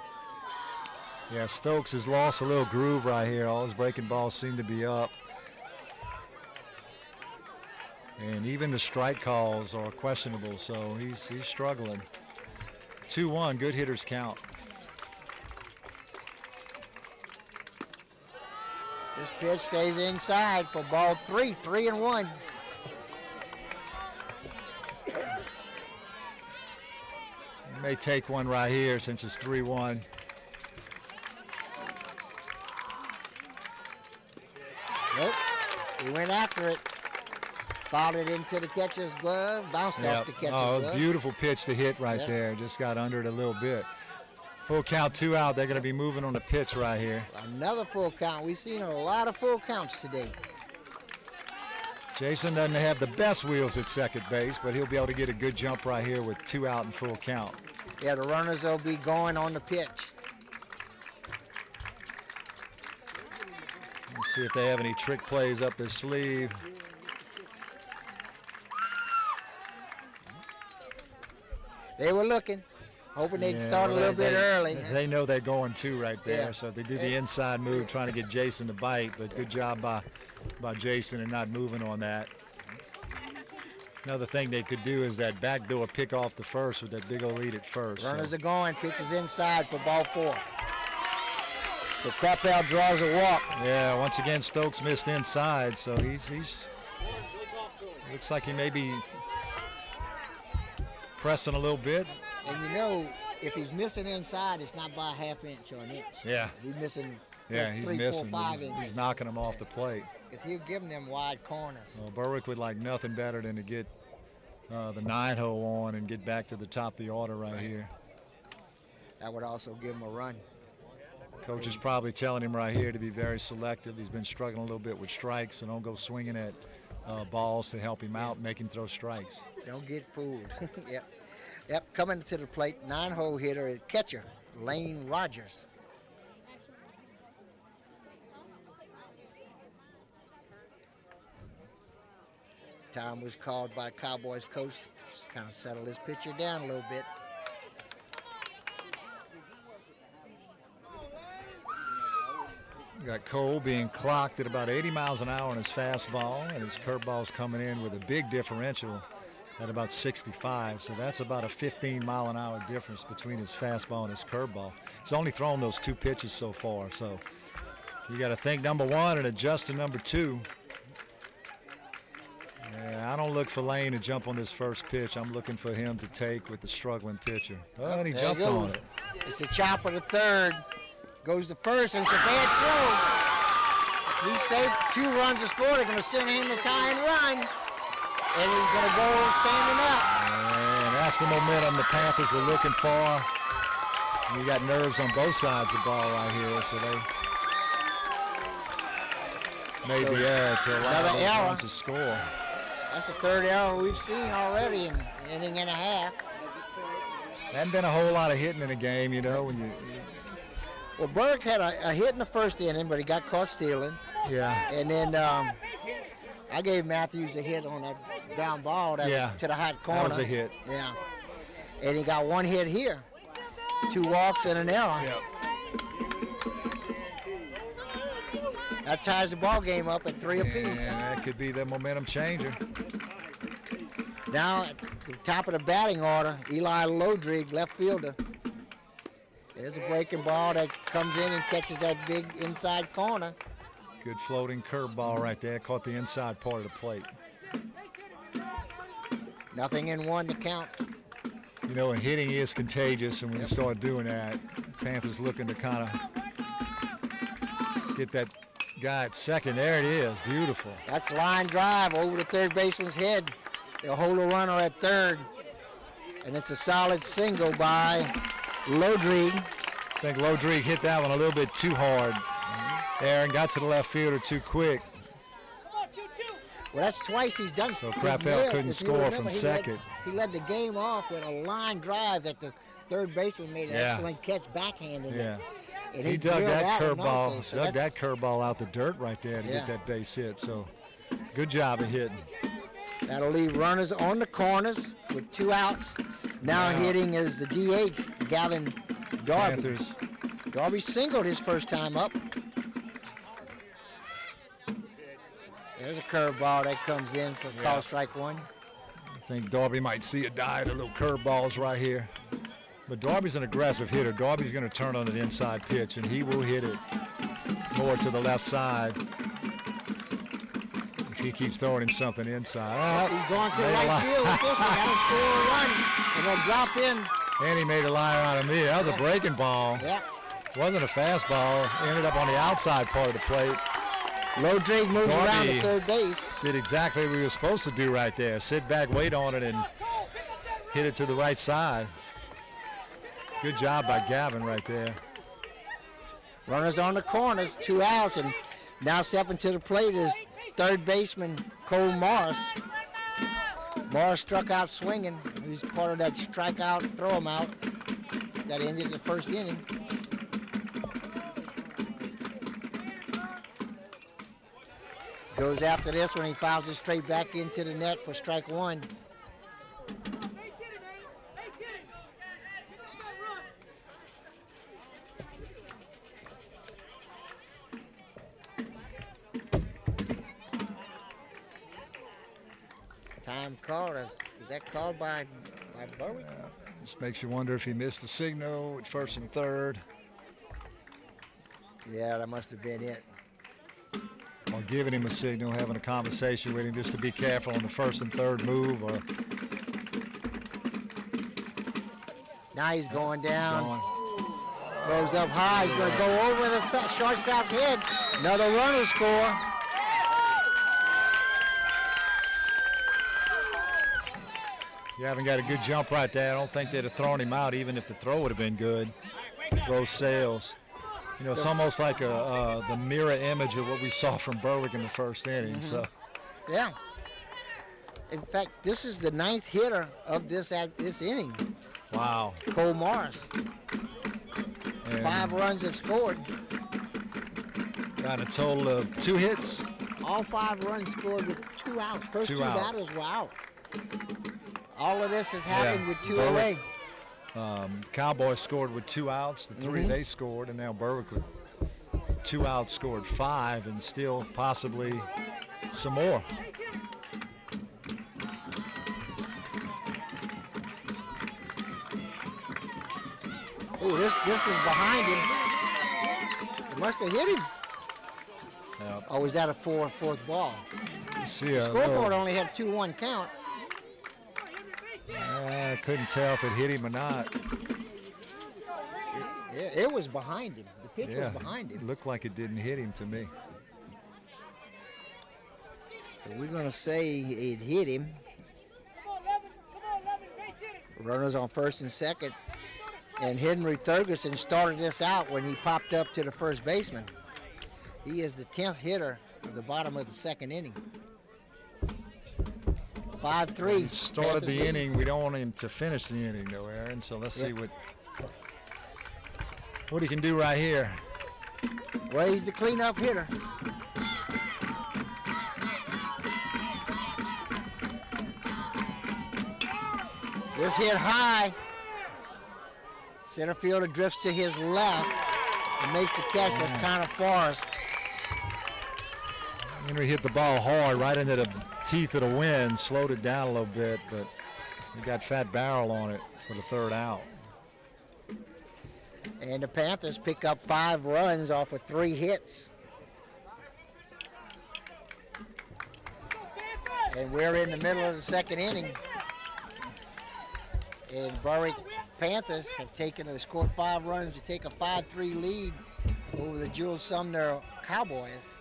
Yeah, Stokes has lost a little groove right here. All his breaking balls seem to be up. And even the strike calls are questionable, so he's struggling. 2-1, good hitters count. This pitch stays inside for ball 3, 3-1. May take one right here since it's 3-1. Nope. He went after it. Fouled it into the catcher's glove. Bounced off the catcher's glove. It was a beautiful pitch to hit right there. Just got under it a little bit. Full count, 2 out. They're going to be moving on the pitch right here. Another full count. We've seen a lot of full counts today. Jason doesn't have the best wheels at second base, but he'll be able to get a good jump right here with 2 out and full count. Yeah, the runners will be going on the pitch. Let's see if they have any trick plays up their sleeve. They were looking, hoping they'd start a little bit early. They know they're going to right there, Yeah. so they did the inside move trying to get Jason to bite, but good job by Jason and not moving on that. Another thing they could do is that backdoor pick off the first with that big old lead at first. Runners are going, pitches inside for ball 4. So Crappell draws a walk. Yeah, once again Stokes missed inside, so he's looks like he may be pressing a little bit. And you know, if he's missing inside, it's not by a half inch or an inch. Yeah. He's missing. Yeah, he's 3, 4, missing. 5 He's inches. knocking him off the plate. Because he'll give them wide corners. Well, Berwick would like nothing better than to get the 9-hole on and get back to the top of the order right here. That would also give him a run. Coach is probably telling him right here to be very selective. He's been struggling a little bit with strikes, so don't go swinging at balls to help him out, make him throw strikes. Don't get fooled. Yep, coming to the plate, 9-hole hitter is catcher, Lane Rogers. Time was called by Cowboys coach, just kind of settle his pitcher down a little bit. Got Cole being clocked at about 80 miles an hour on his fastball, and his curveball's coming in with a big differential at about 65. So that's about a 15-mile-an-hour difference between his fastball and his curveball. He's only thrown those 2 pitches so far. So you got to think number 1 and adjust to number 2. Yeah, I don't look for Lane to jump on this first pitch. I'm looking for him to take with the struggling pitcher. Oh, and he jumped on it. It's a chopper to third. Goes to first, and it's a bad throw. He saved 2 runs to score. They're going to send him the tying run. And he's going to go standing up. And that's the momentum the Panthers were looking for. And you got nerves on both sides of the ball right here, so they made the error to allow those runs to score. That's the 3rd error we've seen already in an inning and a half. Hadn't been a whole lot of hitting in the game, you know, when you. Well, Berwick had a hit in the first inning, but he got caught stealing. Yeah. And then I gave Matthews a hit on that ground ball to the hot corner. That was a hit. Yeah. And he got 1 hit here. 2 walks and an error. Yep. That ties the ball game up at 3 apiece. And that could be the momentum changer. Now at the top of the batting order, Eli Lodrig, left fielder. There's a breaking ball that comes in and catches that big inside corner. Good floating curveball right there. Caught the inside part of the plate. 0-1 to count. You know, and hitting is contagious, and when you start doing that, Panthers looking to kind of get that guy at second. There it is. Beautiful. That's line drive over the third baseman's head. They'll hold a runner at third. And it's a solid single by Lodrig. I think Lodrig hit that one a little bit too hard. Aaron got to the left fielder too quick. Well, that's twice he's done. So Crappell couldn't score from second. He led the game off with a line drive that the third baseman made an excellent catch backhanded. Yeah. And he dug that curveball, curveball out the dirt right there to get that base hit. So good job of hitting. That'll leave runners on the corners with 2 outs. Now hitting is the DH, Gavin Darby. Panthers. Darby singled his first time up. There's a curveball that comes in for call strike 1. I think Darby might see a diet of little curveballs right here. But Darby's an aggressive hitter. Darby's going to turn on an inside pitch, and he will hit it more to the left side if he keeps throwing him something inside. He's going to right field with this one. That'll score a run, and they'll drop in And he made a liar out of me. That was a breaking ball. Yeah. Wasn't a fastball. Ended up on the outside part of the plate. Lodrig moves around to third base. Did exactly what he was supposed to do right there. Sit back, wait on it, and hit it to the right side. Good job by Gavin right there. Runners on the corners, 2 outs, and now stepping to the plate is third baseman Cole Morris. Morris struck out swinging. He's part of that strikeout, throw him out that ended the first inning. Goes after this when he fouls it straight back into the net for strike one. Time called. Is that called by Berwick? This makes you wonder if he missed the signal at first and third. Yeah, that must have been it. Or giving him a signal, having a conversation with him just to be careful on the first and third move. Or now he's going down. Throws up high. He's going to go over the shortstop's head. Another run will score. You haven't got a good jump right there. I don't think they'd have thrown him out even if the throw would have been good. Throw sails. You know, it's almost like the mirror image of what we saw from Berwick in the first inning. So, yeah. In fact, this is the 9th hitter of this inning. Wow. Cole Morris. And 5 runs have scored. Got a total of 2 hits. All 5 runs scored with 2 outs. First 2 batters were out. All of this has happened with 2 away. Cowboys scored with 2 outs, the 3 they scored, and now Berwick with 2 outs scored 5, and still possibly some more. Oh, this is behind him. It must have hit him. Yep. Oh, was that a fourth ball? You see the scoreboard only had 2-1 count. I couldn't tell if it hit him or not. It was behind him. The pitch was behind him. It looked like it didn't hit him to me. So we're going to say it hit him. Runners on first and second. And Henry Thurgerson started this out when he popped up to the first baseman. He is the 10th hitter at the bottom of the second inning. 5-3. He started the inning. We don't want him to finish the inning, though, Aaron. So let's see what he can do right here. Well, he's the cleanup hitter. This hit high. Center fielder drifts to his left and makes the catch. That's Connor Forrest. Henry hit the ball hard right into the teeth of the wind, slowed it down a little bit, but he got fat barrel on it for the third out. And the Panthers pick up 5 runs off of 3 hits. And we're in the middle of the second inning. And Berwick Panthers have scored 5 runs to take a 5-3 lead over the Jewel Sumner Cowboys.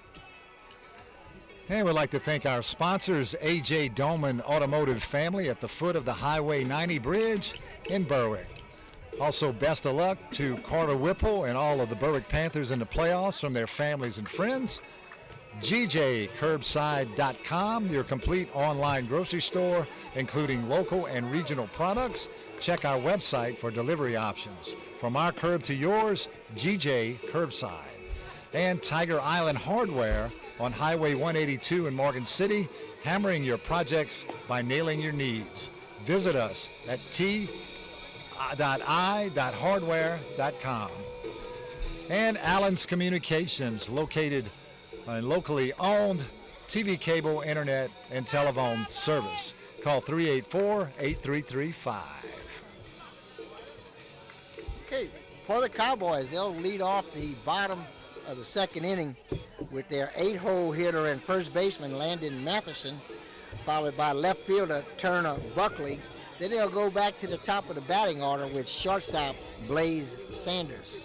And we'd like to thank our sponsors, A.J. Doman Automotive Family at the foot of the Highway 90 Bridge in Berwick. Also, best of luck to Carter Whipple and all of the Berwick Panthers in the playoffs from their families and friends. GJCurbside.com, your complete online grocery store, including local and regional products. Check our website for delivery options. From our curb to yours, GJ Curbside. And Tiger Island Hardware on Highway 182 in Morgan City, hammering your projects by nailing your needs. Visit us at t.i.hardware.com. And Allen's Communications, located and locally owned TV, cable, internet, and telephone service. Call 384-8335. Okay, for the Cowboys, they'll lead off the bottom of the second inning with their 8-hole hitter and first baseman Landon Matheson, followed by left fielder Turner Buckley. Then they'll go back to the top of the batting order with shortstop Blaze Sanders.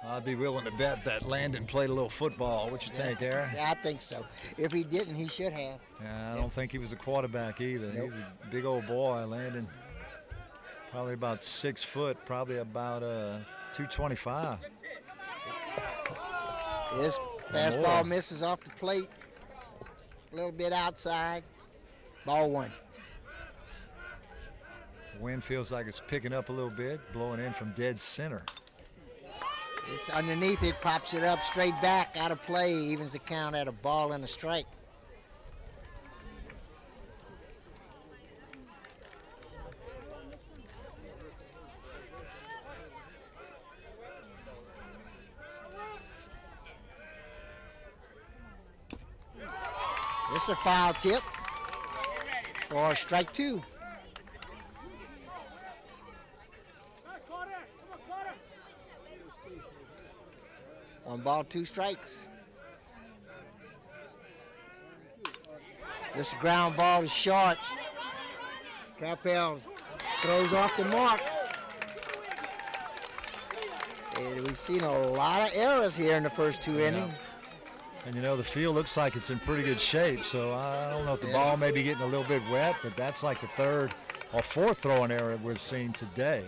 I'd be willing to bet that Landon played a little football. What you think, Aaron? Yeah, I think so. If he didn't, he should have. Yeah, I don't think he was a quarterback either. Nope. He's a big old boy, Landon. Probably about 6 foot, probably about 225. This fastball misses off the plate. A little bit outside. Ball 1. Wind feels like it's picking up a little bit, blowing in from dead center. It's underneath it, pops it up straight back, out of play, evens the count at a ball and a strike. It's a foul tip for strike 2. One ball, 2 strikes. This ground ball is short. Capel throws off the mark. And we've seen a lot of errors here in the first 2 innings. And you know, the field looks like it's in pretty good shape, so I don't know if the ball may be getting a little bit wet, but that's like the 3rd or 4th throwing error we've seen today.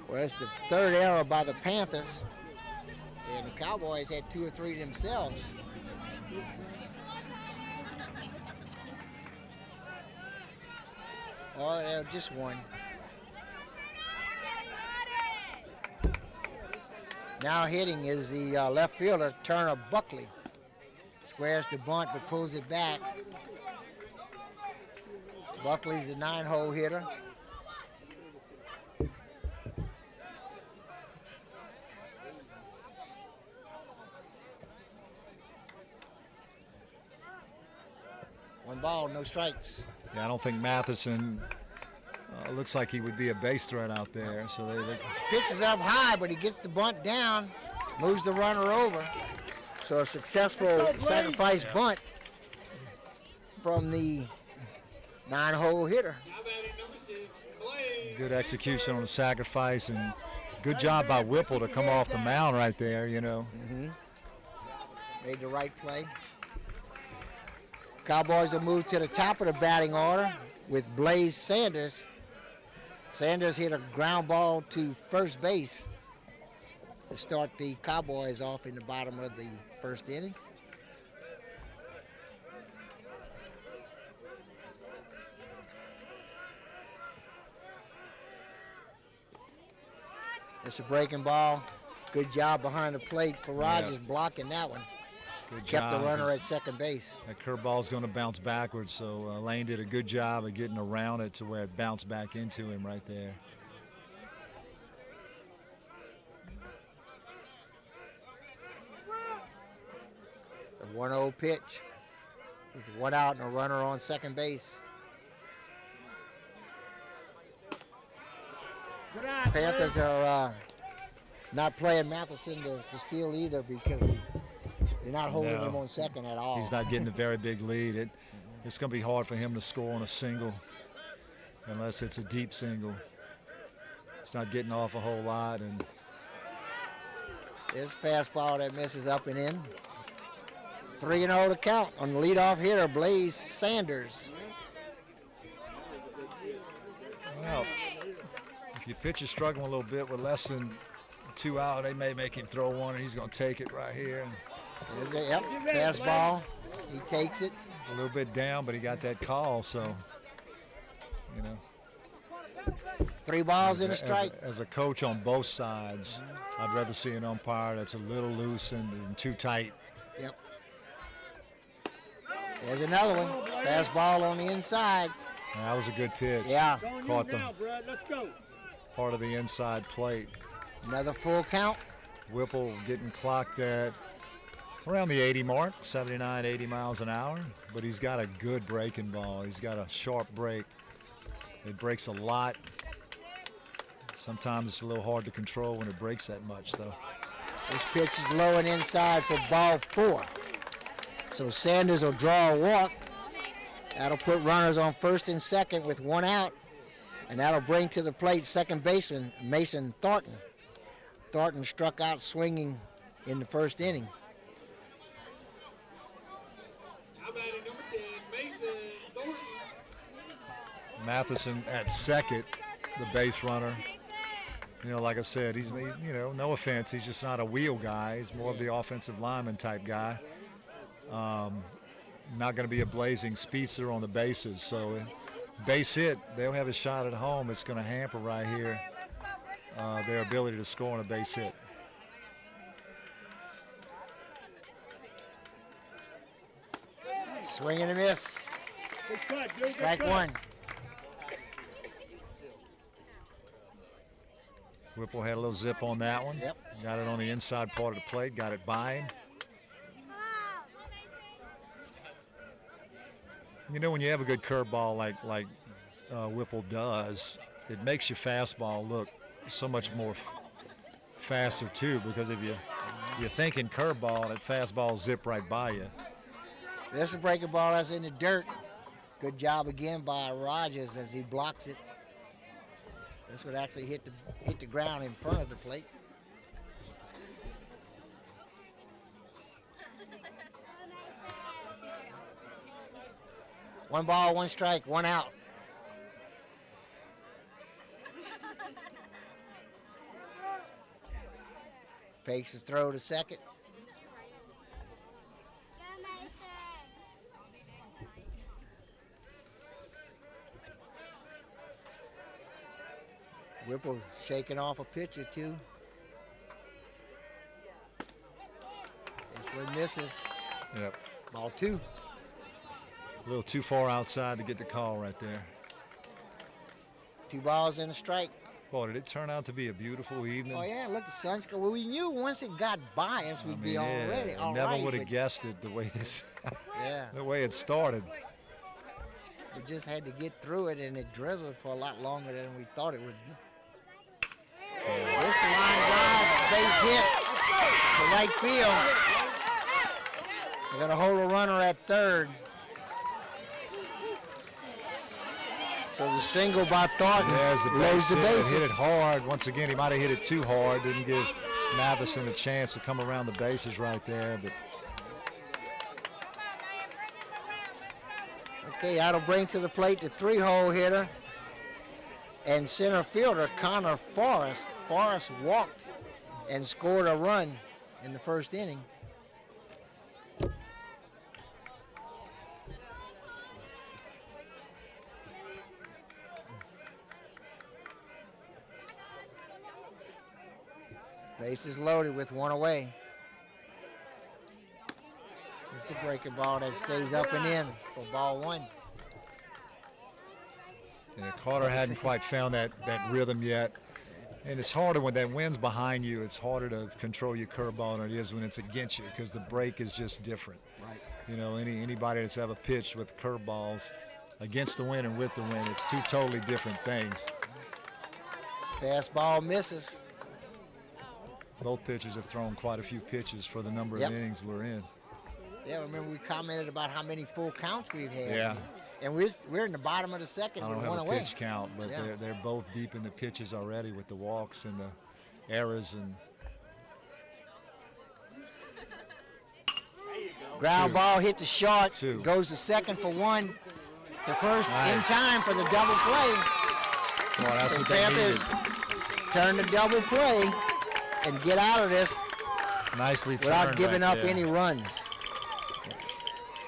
Well, it's the 3rd error by the Panthers. And the Cowboys had 2 or 3 themselves. Or just 1. Now hitting is the left fielder, Turner Buckley. Squares the bunt but pulls it back. Buckley's the 9-hole hitter. One ball, no strikes. Yeah, I don't think Matheson looks like he would be a base threat out there. So they Pitches up high, but he gets the bunt down, moves the runner over. So a successful sacrifice bunt from the 9-hole hitter. good execution on the sacrifice and good job by Whipple to come off the mound right there, you know. Made the right play. Cowboys will move to the top of the batting order with Blaze Sanders. Sanders hit a ground ball to first base to start the Cowboys off in the bottom of the first inning. It's a breaking ball. Good job behind the plate for Rogers blocking that one. Good Kept job. the runner at second base. That curveball's going to bounce backwards, so Lane did a good job of getting around it to where it bounced back into him right there. The 1-0 pitch with one out and a runner on second base. Panthers are not playing Matheson to steal either because they're not holding him on second at all. He's not getting a very big lead. It's going to be hard for him to score on a single unless it's a deep single. It's not getting off a whole lot. And this fastball that misses up and in. 3-0 to count on the leadoff hitter, Blaze Sanders. Well, if your pitcher's struggling a little bit with less than 2 out, they may make him throw one, and he's going to take it right here. There's a fastball. He takes it. It's a little bit down, but he got that call, so, you know. 3 balls and a strike. As a coach on both sides, I'd rather see an umpire that's a little loose and too tight. Yep. There's another one. Fastball on the inside. That was a good pitch. Yeah. Caught the part of the inside plate. Another full count. Whipple getting clocked at around the 80 mark, 79, 80 miles an hour. But he's got a good breaking ball. He's got a sharp break. It breaks a lot. Sometimes it's a little hard to control when it breaks that much, though. This pitch is low and inside for ball 4. So Sanders will draw a walk. That'll put runners on first and second with 1 out. And that'll bring to the plate second baseman Mason Thornton. Thornton struck out swinging in the first inning. Matheson at second, the base runner. You know, like I said, he's you know, no offense, he's just not a wheel guy. He's more of the offensive lineman type guy. Not going to be a blazing speedster on the bases. So base hit, they'll have a shot at home. It's going to hamper right here their ability to score on a base hit. Swing and a miss. Strike 1. Whipple had a little zip on that one. Yep. Got it on the inside part of the plate, got it by him. You know, when you have a good curveball like Whipple does, it makes your fastball look so much more faster too, because if you're thinking curveball, that fastball zip right by you. This is a breaking ball that's in the dirt. Good job again by Rogers as he blocks it. This would actually hit the ground in front of the plate. One ball, 1 strike, 1 out. Fakes the throw to second. Whipple shaking off a pitch or two. This one misses. Yep. Ball 2. A little too far outside to get the call right there. 2 balls and a strike. Boy, did it turn out to be a beautiful evening. Oh yeah, look, the sun's going. Well, we knew once it got by us, we'd be already. I never would have guessed it the way this, the way it started. We just had to get through it, and it drizzled for a lot longer than we thought it would. This line drive, base hit to right field. They're going to hold a runner at third. So the single by Thornton lays the bases. Hit it hard. Once again, he might have hit it too hard. Didn't give Matheson a chance to come around the bases right there. But okay, that'll bring to the plate the 3-hole hitter and center fielder Connor Forrest. Forrest walked and scored a run in the first inning. Bases loaded with 1 away. It's a breaking ball that stays up and in for ball 1. Yeah, Carter hadn't quite found that rhythm yet. And it's harder when that wind's behind you. It's harder to control your curveball than it is when it's against you, because the break is just different. Right. You know, anybody that's ever pitched with curveballs against the wind and with the wind, it's 2 totally different things. Fastball misses. Both pitchers have thrown quite a few pitches for the number of innings we're in. Yeah, remember we commented about how many full counts we've had. Yeah. And we're in the bottom of the second. I don't have 1 a away. pitch count, but they're both deep in the pitches already with the walks and the errors. And ground 2. ball hit the short. 2. Goes to second for 1. The first in time for the double play. Well, that's what they Panthers needed. turn the double play and get out of this Nicely without turned giving right up there. any runs.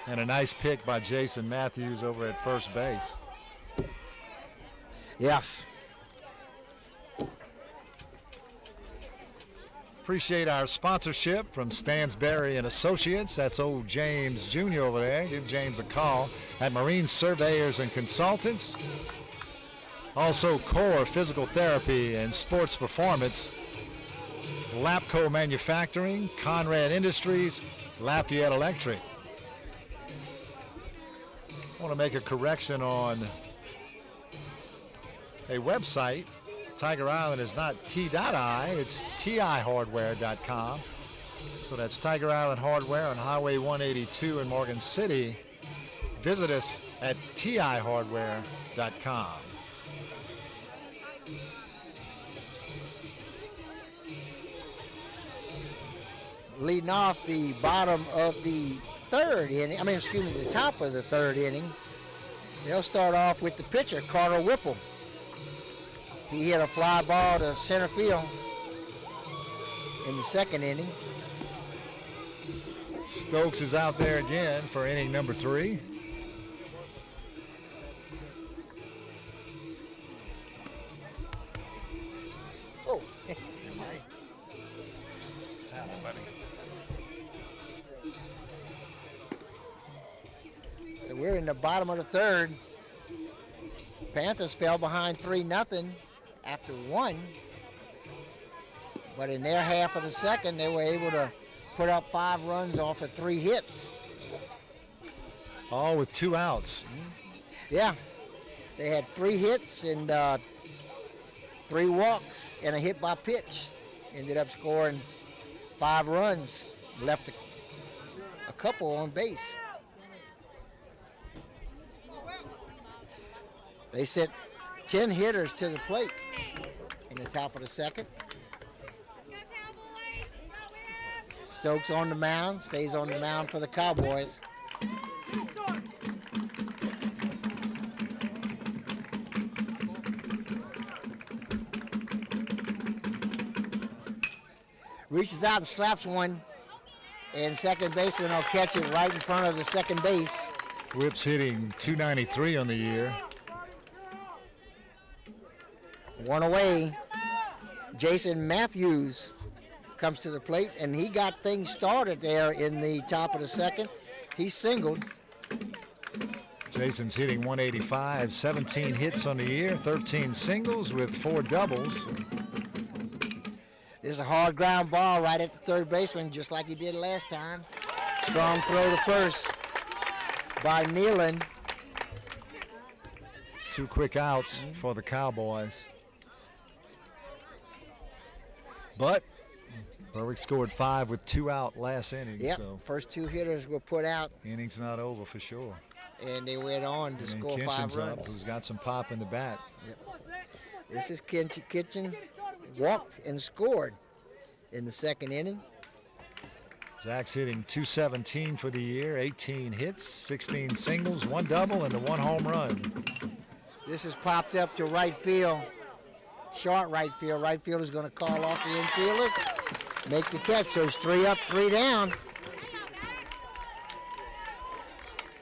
And a nice pick by Jason Matthews over at first base. Yes. Appreciate our sponsorship from Stansberry and Associates. That's old James Jr. over there. Give James a call at Marine Surveyors and Consultants. Also Core Physical Therapy and Sports Performance. Lapco Manufacturing, Conrad Industries, Lafayette Electric. I want to make a correction on a website Tiger Island is not T.I, it's TIHardware.com. So that's Tiger Island Hardware on Highway 182 in Morgan City. Visit us at TIHardware.com. Leading off the bottom of the third inning, the top of the third inning, they'll start off with the pitcher, Carter Whipple. He hit a fly ball to center field in the second inning. Stokes is out there again for inning number 3. Oh. What's happening, buddy? So we're in the bottom of the third. Panthers fell behind 3-0 after 1. But in their half of the second, they were able to put up 5 runs off of 3 hits. All with 2 outs. Yeah. They had 3 hits and 3 walks and a hit by pitch. Ended up scoring 5 runs. Left a couple on base. They sent 10 hitters to the plate in the top of the second. Stokes on the mound, stays on the mound for the Cowboys. Reaches out and slaps one, and second baseman will catch it right in front of the second base. Whip's hitting .293 on the year. 1 away. Jason Matthews comes to the plate, and he got things started there in the top of the second. He singled. Jason's hitting .185, 17 hits on the year, 13 singles with 4 doubles. There's a hard ground ball right at the third baseman, just like he did last time. Strong throw to first by Nealon. 2 quick outs for the Cowboys. But Berwick scored 5 with 2 out last inning. Yep, So first 2 hitters were put out. Inning's not over for sure. And they went on to score 5 Kitchen's runs. up, who's got some pop in the bat. Yep. This is Kitchen. Walked and scored in the second inning. Zach's hitting .217 for the year, 18 hits, 16 singles, 1 double, and 1 home run. This is popped up to right field. Short right field. Right field is going to call off the infielders. Make the catch. So it's 3 up, 3 down.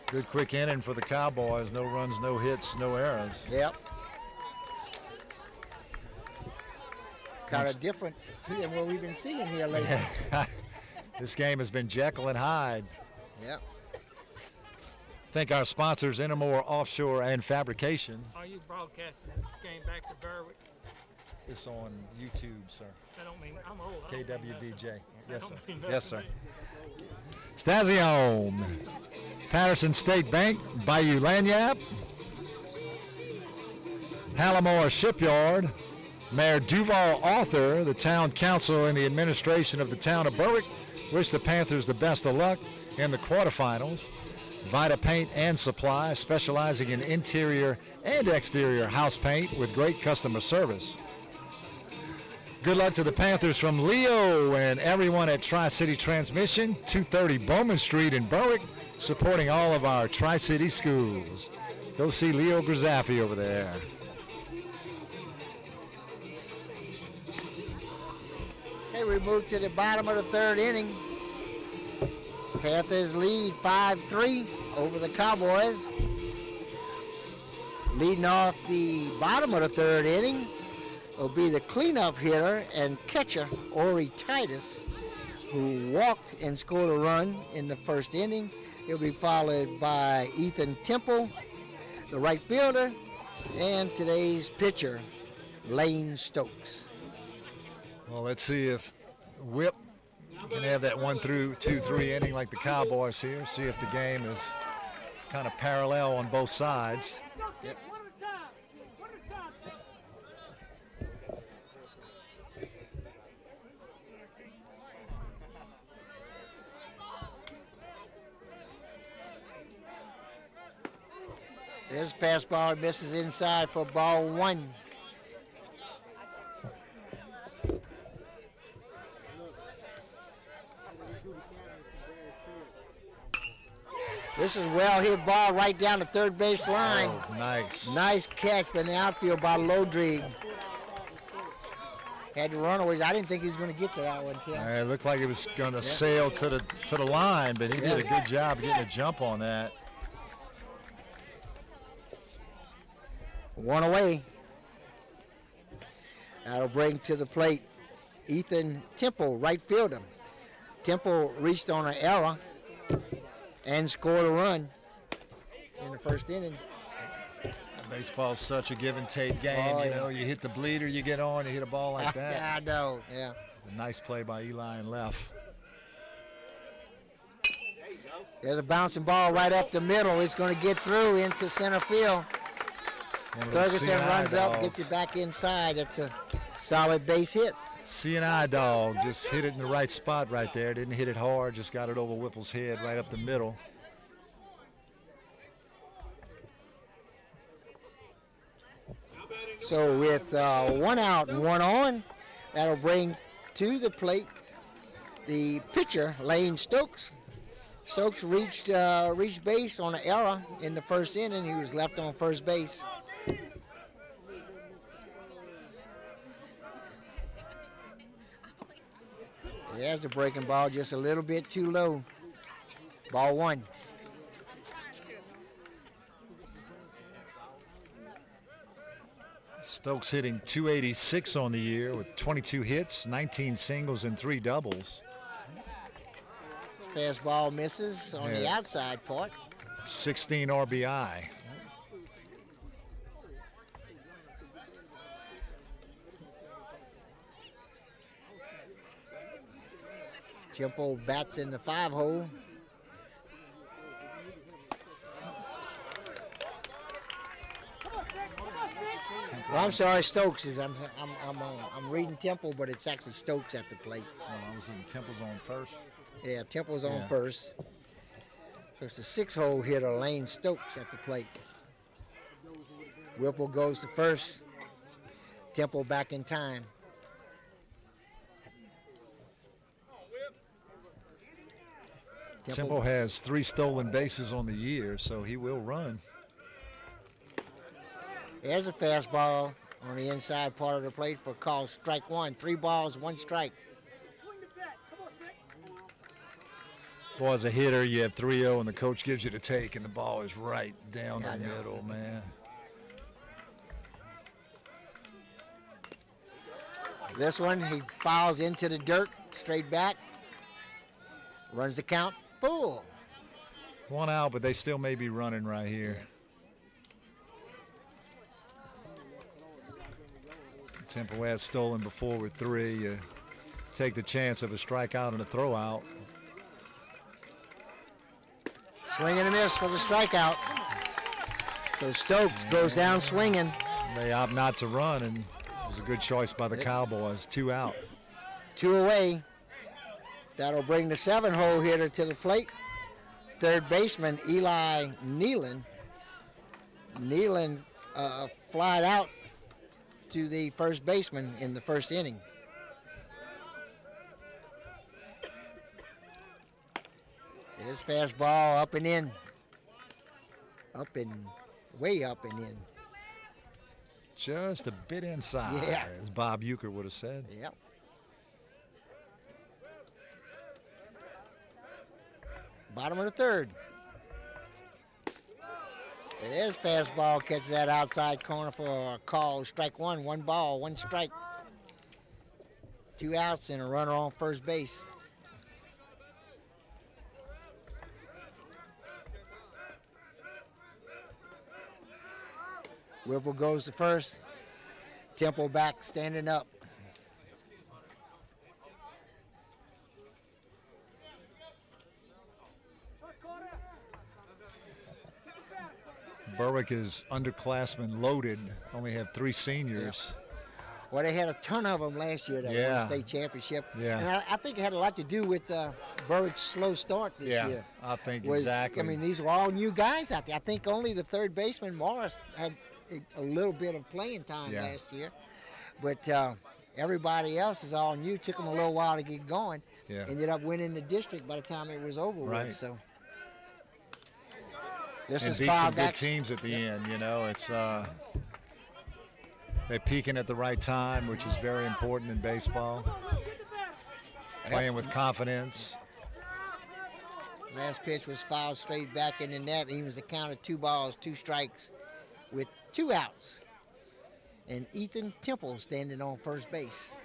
Good quick inning for the Cowboys. No runs, no hits, no errors. Yep. Kind of different than what we've been seeing here lately. This game has been Jekyll and Hyde. Yep. Thank our sponsors, Innermore Offshore and Fabrication. Are you broadcasting this game back to Berwick? It's on YouTube, sir. I don't mean, I'm old. KWBJ. Yes, sir. mean Yes, sir. Station, Patterson State Bank, Bayou Lanyap, Hallamore Shipyard, Mayor Duval Arthur, the town council and the administration of the town of Berwick wish the Panthers the best of luck in the quarterfinals. Vita Paint and Supply, specializing in interior and exterior house paint with great customer service. Good luck to the Panthers from Leo and everyone at Tri-City Transmission, 230 Bowman Street in Berwick, supporting all of our Tri-City schools. Go see Leo Grzaffi over there. Okay, we move to the bottom of the third inning. Panthers lead 5-3 over the Cowboys. Leading off the bottom of the third inning will be the cleanup hitter and catcher, Ori Titus, who walked and scored a run in the first inning. He'll be followed by Ethan Temple, the right fielder, and today's pitcher, Lane Stokes. Well, let's see if Whip can have that 1 through 2, 3 inning like the Cowboys here. See if the game is kind of parallel on both sides. Yep. There's a fastball, misses inside for ball 1. This is well hit ball right down the third base line. Oh, nice. Nice catch by the outfield by Lodrig. Had the runaways. I didn't think he was going to get to that one, Tim. It looked like it was going to sail to the line, but he did a good job getting a jump on that. 1 away. That'll bring to the plate Ethan Temple, right fielder. Temple reached on an error and scored a run in the first inning. Baseball's such a give and take game. You know, you hit the bleeder, you get on, you hit a ball like that. I know, yeah. A nice play by Eli in left. There's a bouncing ball right up the middle. It's going to get through into center field. Ferguson runs up, gets it back inside. It's a solid base hit. C&I dog just hit it in the right spot right there. Didn't hit it hard, just got it over Whipple's head right up the middle. So with 1 out and 1 on, that'll bring to the plate the pitcher, Lane Stokes. Stokes reached base on an error in the first inning. He was left on first base. There's a breaking ball, just a little bit too low. Ball 1. Stokes hitting .286 on the year with 22 hits, 19 singles, and 3 doubles. Fastball misses on the outside part. 16 RBI. Temple bats in the 5-hole. Well, I'm sorry, Stokes. I'm reading Temple, but it's actually Stokes at the plate. Well, I was in Temple's on first. Yeah, Temple's on first. So it's a 6-hole hitter, Lane Stokes at the plate. Whipple goes to first. Temple back in time. Temple has 3 stolen bases on the year, so he will run. There's a fastball on the inside part of the plate for call strike 1. 3 balls, 1 strike. Boy, as a hitter, you have 3-0, and the coach gives you the take, and the ball is right down the middle, man. This one, he fouls into the dirt, straight back. Runs the count full. 1 out, but they still may be running right here. Temple has stolen before with 3. You take the chance of a strikeout and a throwout. Swing and a miss for the strikeout. So Stokes goes down swinging. They opt not to run, and it was a good choice by the Cowboys. 2 out. 2 away. That'll bring the 7-hole hitter to the plate. Third baseman, Eli Nealon. Nealon flied out to the first baseman in the first inning. His fastball up and in. Way up and in. Just a bit inside, as Bob Euchre would have said. Yep. Bottom of the 3rd. His fastball catches that outside corner for a call. Strike 1, 1 ball, 1 strike. 2 outs and a runner on first base. Whipple goes to first. Temple back, standing up. Berwick is underclassmen loaded, only have 3 seniors. Well, they had a ton of them last year that won the state championship. Yeah. And I think it had a lot to do with Berwick's slow start this year. I think Was, exactly. I mean, these were all new guys out there. I think only the third baseman, Morris, had a little bit of playing time last year. But everybody else is all new. Took them a little while to get going. Yeah. Ended up winning the district by the time it was over Right. with. So this and is beat far some back. good teams at the end. You know, it's they're peaking at the right time, which is very important in baseball. Playing with confidence. Last pitch was fouled straight back in the net. He was the count of 2 balls, 2 strikes with 2 outs. And Ethan Temple standing on first base.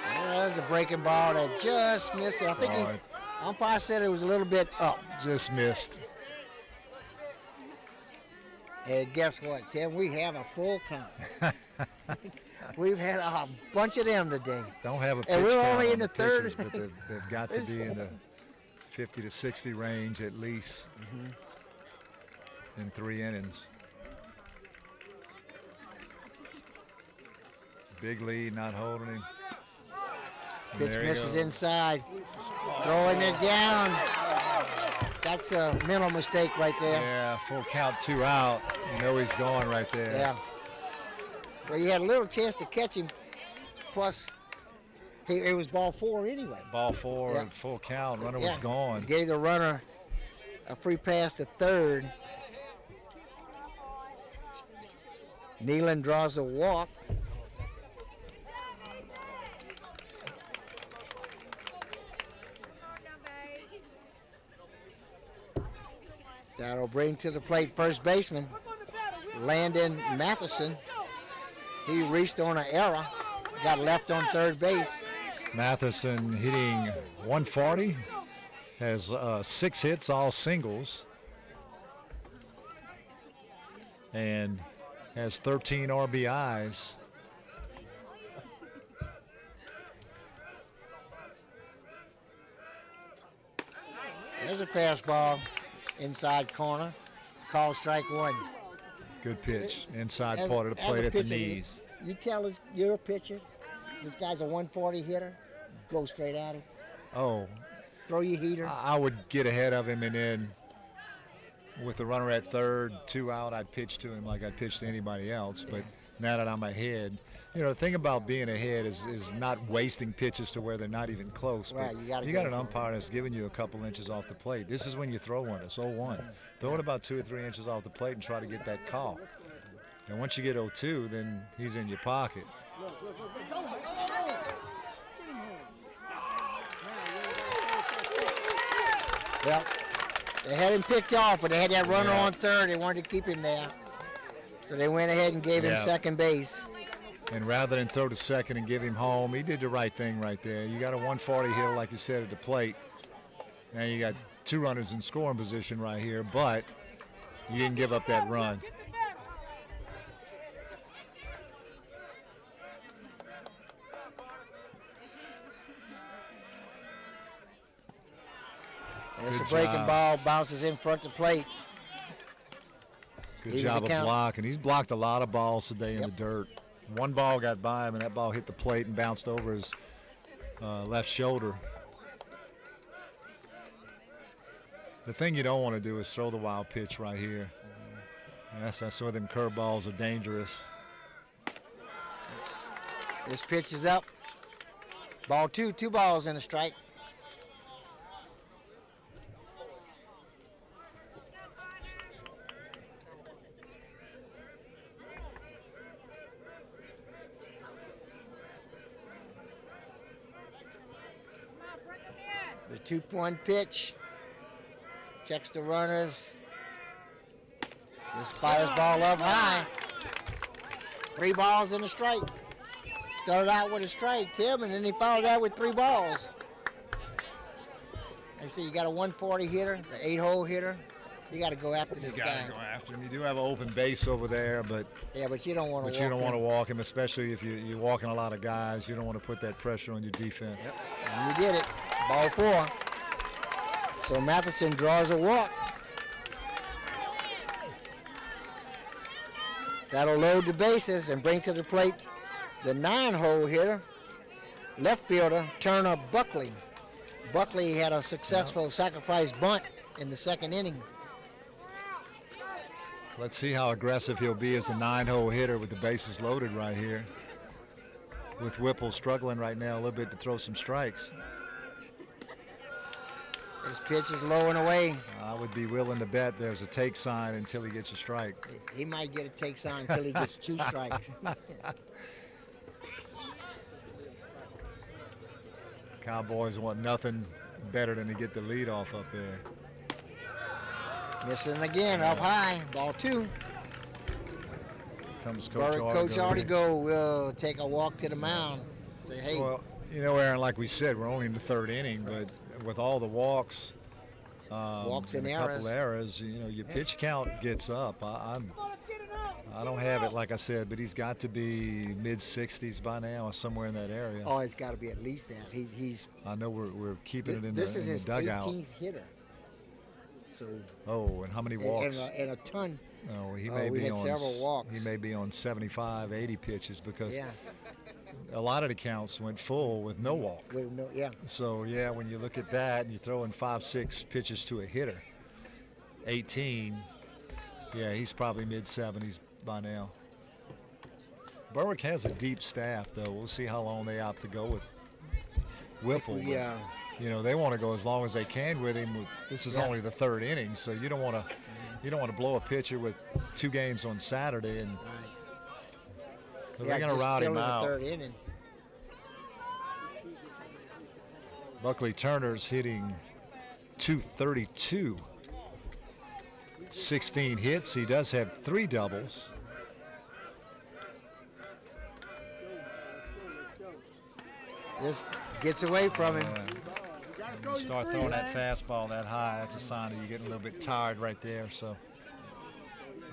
That was a breaking ball that just missed it. I think umpire said it was a little bit up. Just missed. And guess what, Tim? We have a full count. We've had a bunch of them today. Don't have a pitch And we're count only on in the third. pitchers, but they've got to be in the 50 to 60 range at least in 3 innings. Big lead, not holding him. And Pitch there he misses goes. inside. Throwing it down. That's a mental mistake right there. Yeah, full count, 2 out. You know he's going right there. Yeah. Well, you had a little chance to catch him. Plus, it was ball 4 anyway. Ball 4, Yeah. full count. Runner was gone. Gave the runner a free pass to third. Nealon draws the walk. That'll bring to the plate first baseman, Landon Matheson. He reached on an error, got left on third base. Matheson hitting 140, has 6 hits, all singles, and has 13 RBIs. There's a fastball, inside corner, call strike 1. Good pitch, inside As- part of the as a plate at the pitcher, knees. You tell us you're a pitcher, this guy's a 140 hitter, go straight at him, Oh, throw your heater. I would get ahead of him, and then with the runner at third, 2 out, I'd pitch to him like I'd pitch to anybody else. But now that I'm ahead, you know, the thing about being ahead is not wasting pitches to where they're not even close. Right, But you gotta you go got an for it. umpire that's giving you a couple inches off the plate. This is when you throw one. It's 0-1. Throw it about 2 or 3 inches off the plate and try to get that call. And once you get 0-2, then he's in your pocket. Well, they had him picked off, but they had that runner Yeah. on third. They wanted to keep him there. So they went ahead and gave him Yeah. second base. And rather than throw to second and give him home, he did the right thing right there. You got a 140 hitter, like you said, at the plate. Now you got 2 runners in scoring position right here, but you didn't give up that run. It's a Good breaking job. ball, bounces in front of the plate. Good He was job of account- blocking. He's blocked a lot of balls today in the dirt. One ball got by him, and that ball hit the plate and bounced over his left shoulder. The thing you don't want to do is throw the wild pitch right here. That's where them curveballs are dangerous. This pitch is up. Ball 2, 2 balls and a strike. The 2-1 pitch. Checks the runners. This fires ball up high. 3 balls and a strike. Started out with a strike, Tim, and then he followed that with 3 balls. They say you got a 140 hitter, the 8-hole hitter. You got to go after this You guy. got to go after him. You do have an open base over there, but Yeah, but you don't want to. you don't want to walk him, especially if you're walking a lot of guys. You don't want to put that pressure on your defense. Yep. And you did it. Ball 4. So Matheson draws a walk. That'll load the bases and bring to the plate the 9-hole hitter, left fielder Turner Buckley. Buckley had a successful sacrifice bunt in the second inning. Let's see how aggressive he'll be as a 9-hole hitter with the bases loaded right here. With Whipple struggling right now a little bit to throw some strikes. His pitch is low and away. I would be willing to bet there's a take sign until he gets a strike. He might get a take sign until he gets 2 strikes. Cowboys want nothing better than to get the lead off up there. Missing again, up high, ball 2. Comes Coach Artigo will take a walk to the mound. Say, hey. Well, you know, Aaron, like we said, we're only in the 3rd inning, but with all the walks, and a couple errors, you know, your pitch count gets up. I don't have it, like I said, but he's got to be mid-60s by now or somewhere in that area. Oh, it's got to be at least that. He's. I know we're keeping it in this the is his dugout. 18th hitter. So. Oh, and how many walks? And a ton. Oh, he may be had on several walks. He may be on 75, 80 pitches because a lot of the counts went full with no walk. So yeah, when you look at that and you throw in 5, 6 pitches to a hitter, 18. Yeah, he's probably mid-70s by now. Berwick has a deep staff, though. We'll see how long they opt to go with Whipple. Yeah. You know, they want to go as long as they can with him. This is only the 3rd inning, so you don't want to blow a pitcher with 2 games on Saturday, and they're going to rout him out. 3rd inning. Buckley Turner's hitting .232. 16 hits. He does have 3 doubles. This gets away from him. You start throwing that fastball that high, that's a sign that you're getting a little bit tired right there. So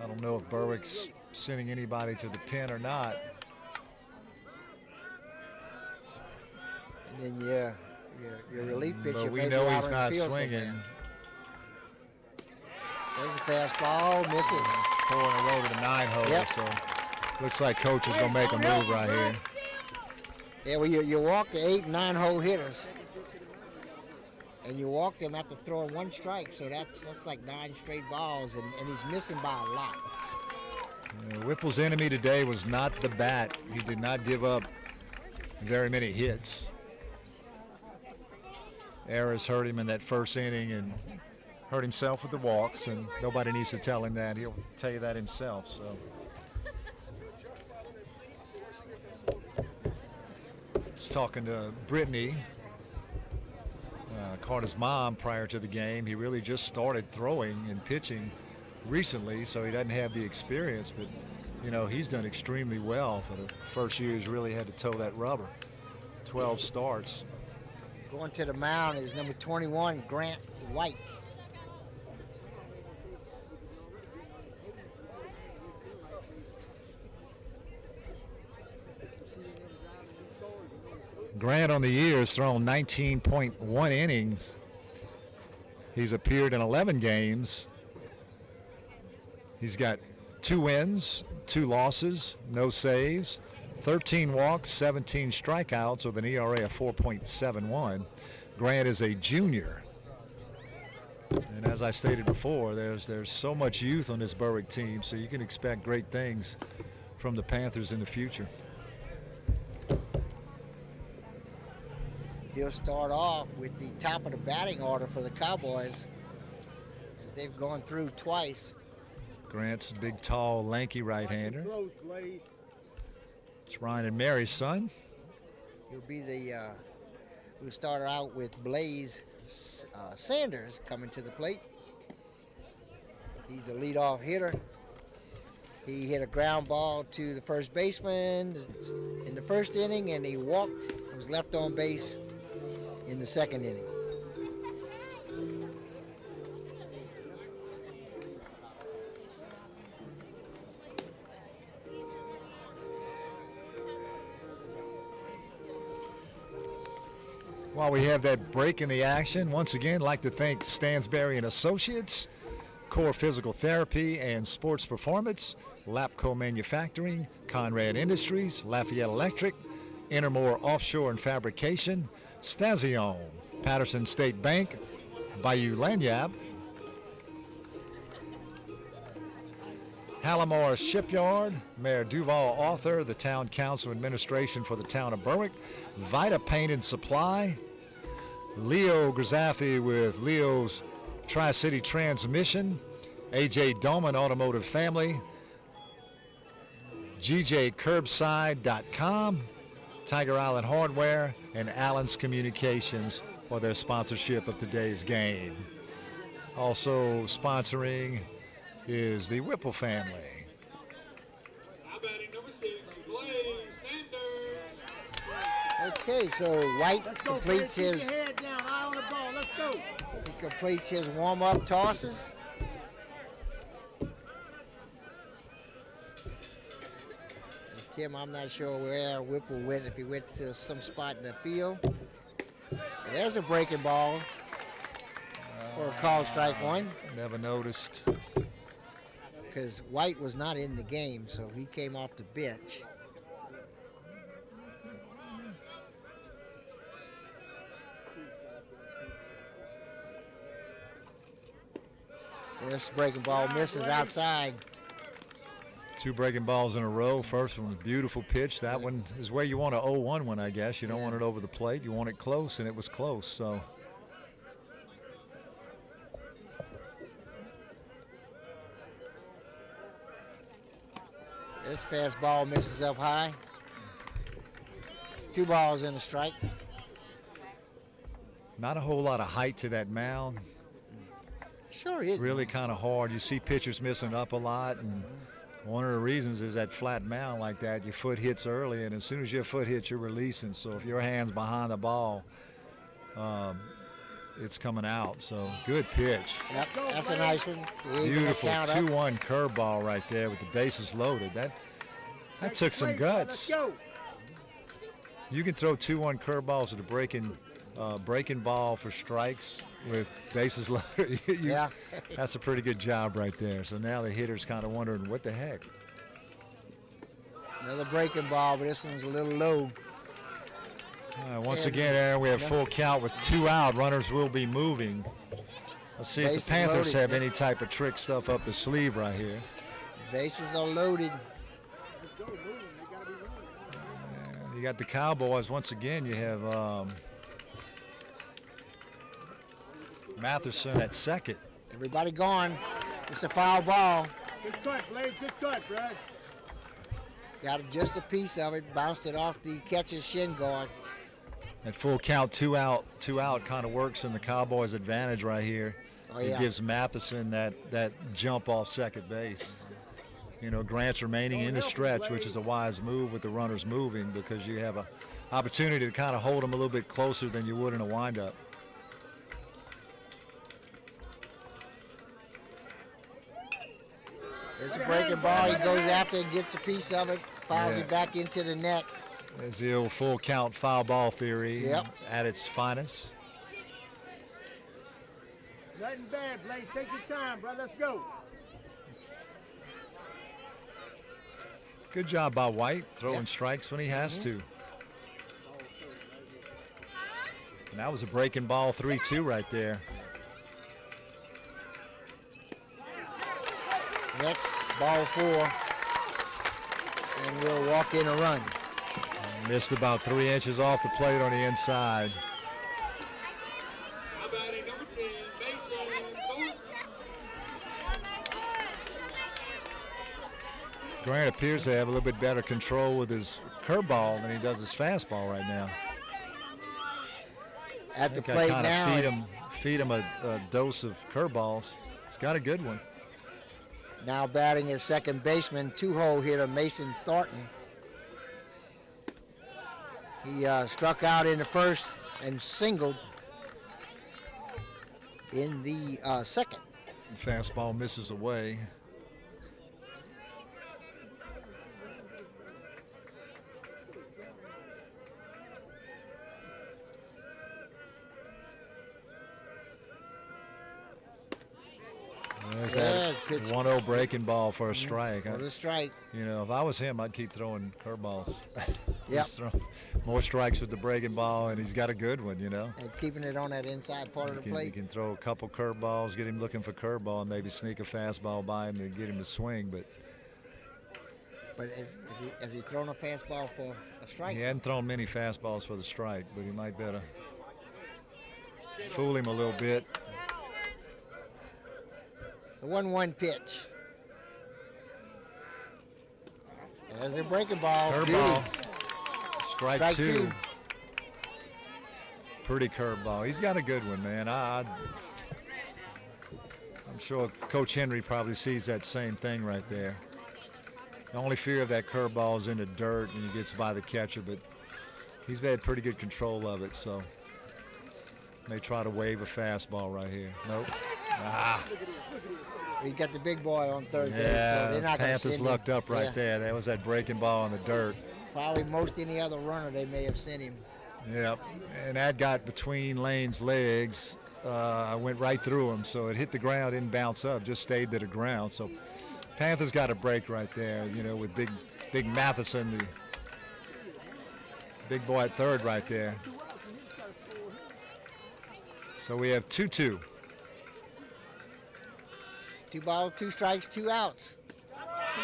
I don't know if Berwick's sending anybody to the pen or not. And then your relief pitcher. But we know he's not swinging. There's a fastball, misses. 4 in a row to the 9-hole, so looks like Coach is going to make a move right here. Yeah, well, you walk the 8 and 9-hole hitters, and you walk them after throwing 1 strike, so that's like 9 straight balls, and he's missing by a lot. Whipple's enemy today was not the bat. He did not give up very many hits. Errors hurt him in that 1st inning and hurt himself with the walks, and nobody needs to tell him that. He'll tell you that himself. So just talking to Brittany, Carter's mom, prior to the game. He really just started throwing and pitching recently, so he doesn't have the experience, but you know, he's done extremely well for the first year. He's really had to toe that rubber. 12 starts. Going to the mound is number 21, Grant White. Grant on the year has thrown 19.1 innings. He's appeared in 11 games. He's got 2 wins, 2 losses, no saves, 13 walks, 17 strikeouts with an ERA of 4.71. Grant is a junior. And as I stated before, there's so much youth on this Berwick team, so you can expect great things from the Panthers in the future. He'll start off with the top of the batting order for the Cowboys, as they've gone through twice. Grant's a big, tall, lanky right-hander. It's Ryan and Mary's son. He'll be we'll start out with Blaze Sanders coming to the plate. He's a leadoff hitter. He hit a ground ball to the first baseman in the 1st inning, and he walked, was left on base in the 2nd inning. While we have that break in the action, once again, I'd like to thank Stansberry and Associates, Core Physical Therapy and Sports Performance, Lapco Manufacturing, Conrad Industries, Lafayette Electric, Intermore Offshore and Fabrication, Stazione, Patterson State Bank, Bayou Lanyap, Hallamore Shipyard, Mayor Duval Author, the Town Council Administration for the Town of Berwick, Vita Paint and Supply, Leo Grzaffi with Leo's Tri-City Transmission, A.J. Doman Automotive Family, GJCurbside.com, Tiger Island Hardware, and Allen's Communications for their sponsorship of today's game. Also sponsoring is the Whipple family. Okay, so White completes his. He completes his warm-up tosses. Tim, I'm not sure where Whipple went, if he went to some spot in the field. And there's a breaking ball for a call strike one. Never noticed. Because White was not in the game, so he came off the bench. This breaking ball misses outside. Two breaking balls in a row. First one, beautiful pitch. That one is where you want a 0-1 one, I guess. You don't want it over the plate. You want it close, and it was close. So this fastball misses up high. 2 balls and a strike. not a whole lot of height to that mound. Sure is. Really kind of hard. You see pitchers missing up a lot, and one of the reasons is that flat mound like that, your foot hits early, and as soon as your foot hits, you're releasing. So if your hand's behind the ball, it's coming out. So good pitch. Yep, that's a nice one. Beautiful 2-1 curveball right there with the bases loaded. That took some guts. You can throw 2-1 curveballs at a breaking ball for strikes with bases loaded. Yeah. That's a pretty good job right there. So now the hitter's kind of wondering, what the heck? Another breaking ball, but this one's a little low. Once again, Aaron, we have full count with 2 out. Runners will be moving. Let's see if the Panthers have any type of trick stuff up the sleeve right here. Bases are loaded. You got the Cowboys. Once again, you have Matherson at second. Everybody gone. It's a foul ball. Good cut, Blake. Good cut, Brad. Got just a piece of it. Bounced it off the catcher's shin guard. At full count, 2 out kind of works in the Cowboys' advantage right here. It gives Matheson that jump off second base. You know, Grant's remaining in the stretch, which is a wise move with the runners moving, because you have an opportunity to kind of hold them a little bit closer than you would in a windup. It's a breaking ball. He goes after it, gets a piece of it, fouls it back into the net. There's the old full count foul ball theory at its finest. Nothing bad, Blaze. Take your time, bro. Let's go. Good job by White, throwing strikes when he has to. And that was a breaking ball, 3-2 right there. Next, ball 4. And we'll walk in a run. Missed about 3 inches off the plate on the inside. Grant appears to have a little bit better control with his curveball than he does his fastball right now. At the plate now, feed him a dose of curveballs. He's got a good one. Now batting his second baseman, 2-hole hitter Mason Thornton. He struck out in the first and singled in the second. The fastball misses away. There's that 1-0 breaking ball for a strike. For the strike. You know, if I was him, I'd keep throwing curveballs. Yep. More strikes with the breaking ball, and he's got a good one, you know. And keeping it on that inside part of the plate. You can throw a couple curveballs, get him looking for curveball, and maybe sneak a fastball by him to get him to swing. But has he thrown a fastball for a strike? He hadn't thrown many fastballs for the strike, but he might better fool him a little bit. The 1-1 pitch. There's a breaking ball. Curveball. Strike two. 2. Pretty curveball. He's got a good one, man. I'm sure Coach Henry probably sees that same thing right there. The only fear of that curveball is in the dirt and he gets by the catcher, but he's had pretty good control of it, so may try to wave a fastball right here. Nope. He got the big boy on third base, Yeah, so they're not going to Panthers send lucked him. up right there. That was that breaking ball in the dirt. Probably most any other runner they may have sent him. Yep, and that got between Lane's legs. Went right through him, so it hit the ground, didn't bounce up, just stayed to the ground. So Panthers got a break right there, you know, with Big Matheson, the big boy at third right there. So we have 2-2. 2 balls, 2 strikes, 2 outs.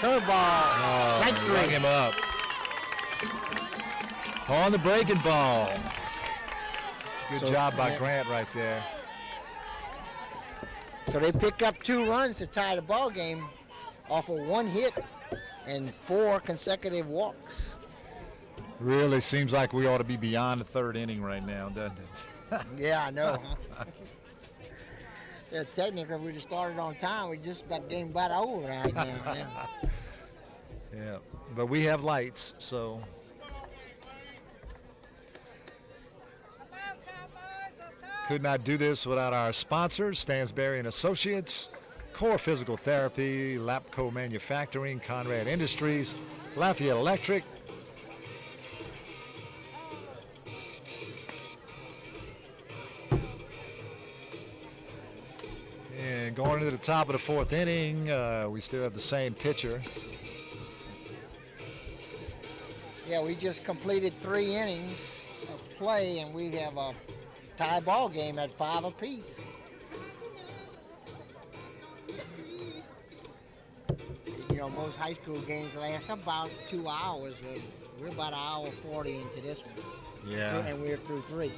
Curveball. Strike 3. Rung him up. On the breaking ball. Good job by Grant right there. So they pick up 2 runs to tie the ball game off of 1 hit and 4 consecutive walks. Really seems like we ought to be beyond the 3rd inning right now, doesn't it? Yeah, I know. Yeah, technically, if we just started on time, we just about game about over right now. Yeah. Yeah, but we have lights, so. Could not do this without our sponsors, Stansberry and Associates, Core Physical Therapy, Lapco Manufacturing, Conrad Industries, Lafayette Electric. And going into the top of the 4th inning, we still have the same pitcher. Yeah, we just completed 3 innings of play, and we have a tie ball game at 5 apiece. You know, most high school games last about 2 hours. We're about 1 hour 40 into this one. Yeah. And we're through 3.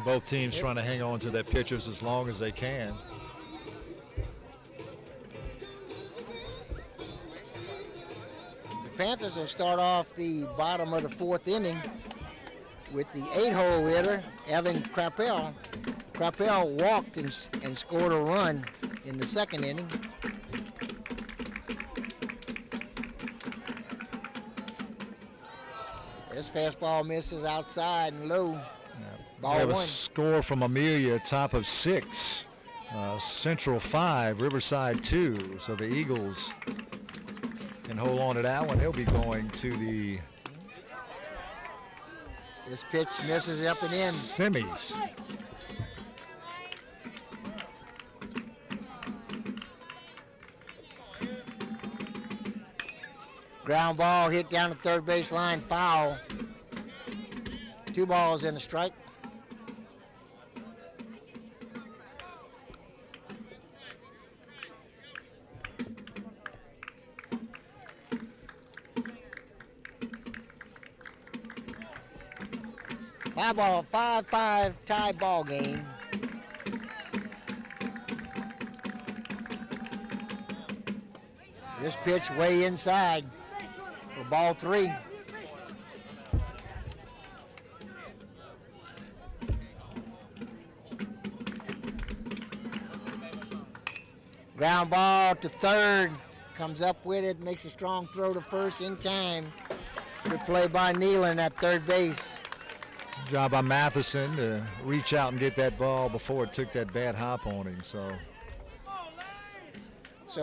Both teams trying to hang on to their pitchers as long as they can. The Panthers will start off the bottom of the 4th inning with the 8-hole hitter, Evan Krappel. Krappel walked and scored a run in the 2nd inning. This fastball misses outside and low. Ball We have 1. a score from Amelia, top of 6, Central 5, Riverside 2. So the Eagles can hold on to that one. They'll be going to the This pitch misses up and in. semis. Ground ball hit down the 3rd base line, foul. 2 balls and a strike. Five ball, 5-5 tie ball game. This pitch way inside for ball 3. Ground ball to 3rd, comes up with it, makes a strong throw to 1st in time. Good play by Nealon at 3rd base. Good job by Matheson to reach out and get that ball before it took that bad hop on him. So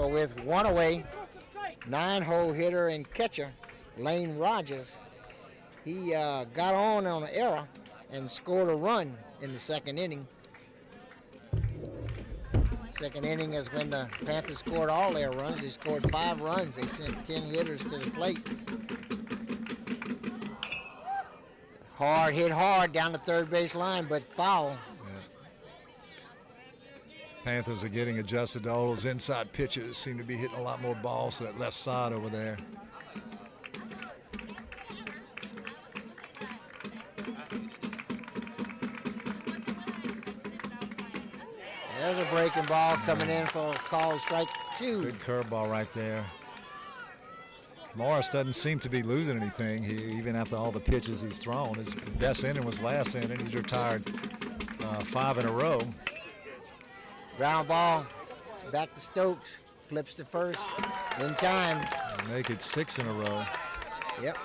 with 1 away, 9-hole hitter and catcher, Lane Rogers, He got on an error and scored a run in the second inning. Second inning is when the Panthers scored all their runs. They scored 5 runs. They sent 10 hitters to the plate. Hit hard down the third base line, but foul. Panthers are getting adjusted to all those inside pitches. Seem to be hitting a lot more balls to that left side over there. There's a breaking ball coming in for a call strike 2. Good curveball right there. Morris doesn't seem to be losing anything here, even after all the pitches he's thrown. His best inning was last inning. He's retired 5 in a row. Ground ball, back to Stokes, flips to first, in time. Make it 6 in a row. Yep.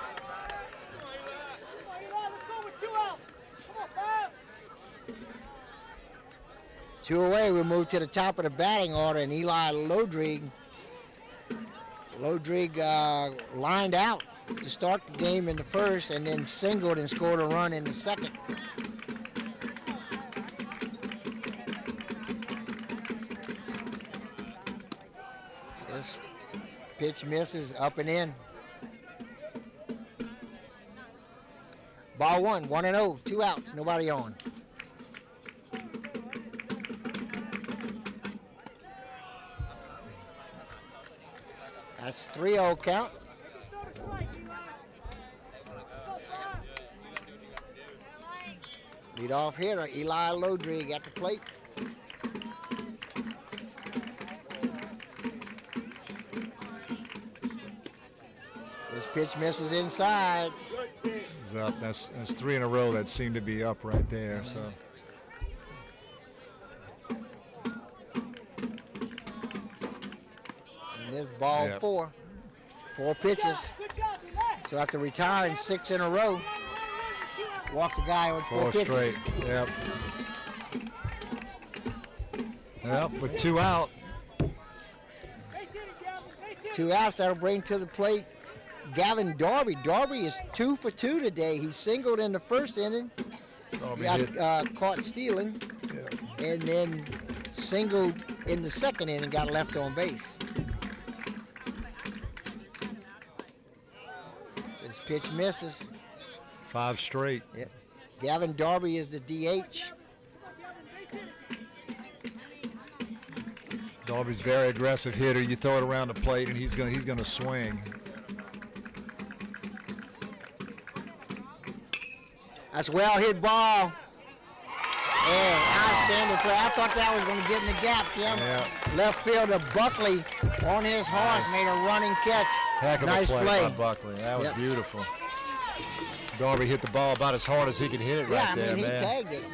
Two away, we move to the top of the batting order, and Eli Lodrig lined out to start the game in the first and then singled and scored a run in the second. This pitch misses, up and in. Ball 1, 1-0, 2 outs, nobody on. That's 3-0 count. Leadoff hitter, Eli Lodrig at the plate. This pitch misses inside. He's up. That's 3 in a row that seemed to be up right there. So. This ball 4 pitches. So after retiring 6 in a row, walks a guy with 4 pitches. Straight. Yep. Yep. With 2 out. 2 outs. That'll bring to the plate Gavin Darby. Darby is 2 for 2 today. He singled in the first inning. Got caught stealing, and then singled in the second inning. Got left on base. Pitch misses. 5 straight. Yep. Gavin Darby is the DH. Darby's very aggressive hitter. You throw it around the plate, and he's gonna swing. That's a well hit ball. Yeah, outstanding play. I thought that was going to get in the gap, Tim. Yeah. Left fielder Buckley on his horse made a running catch. Heck of nice a play by play. Buckley. That was beautiful. Darby hit the ball about as hard as he could hit it right there, he man. tagged it.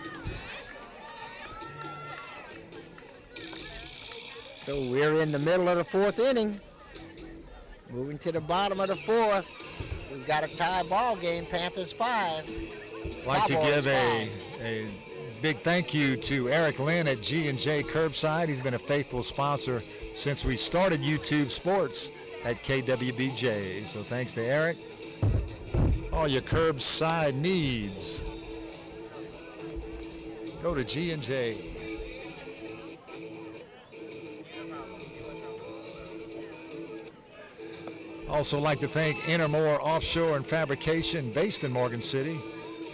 So we're in the middle of the 4th inning. Moving to the bottom of the 4th. We've got a tie ball game. Panthers 5. I'd like to Cowboys give 5. a big thank you to Eric Lynn at G&J Curbside. He's been a faithful sponsor since we started YouTube Sports at KWBJ. So thanks to Eric. All your curbside needs, go to G&J. Also like to thank Intermore Offshore and Fabrication based in Morgan City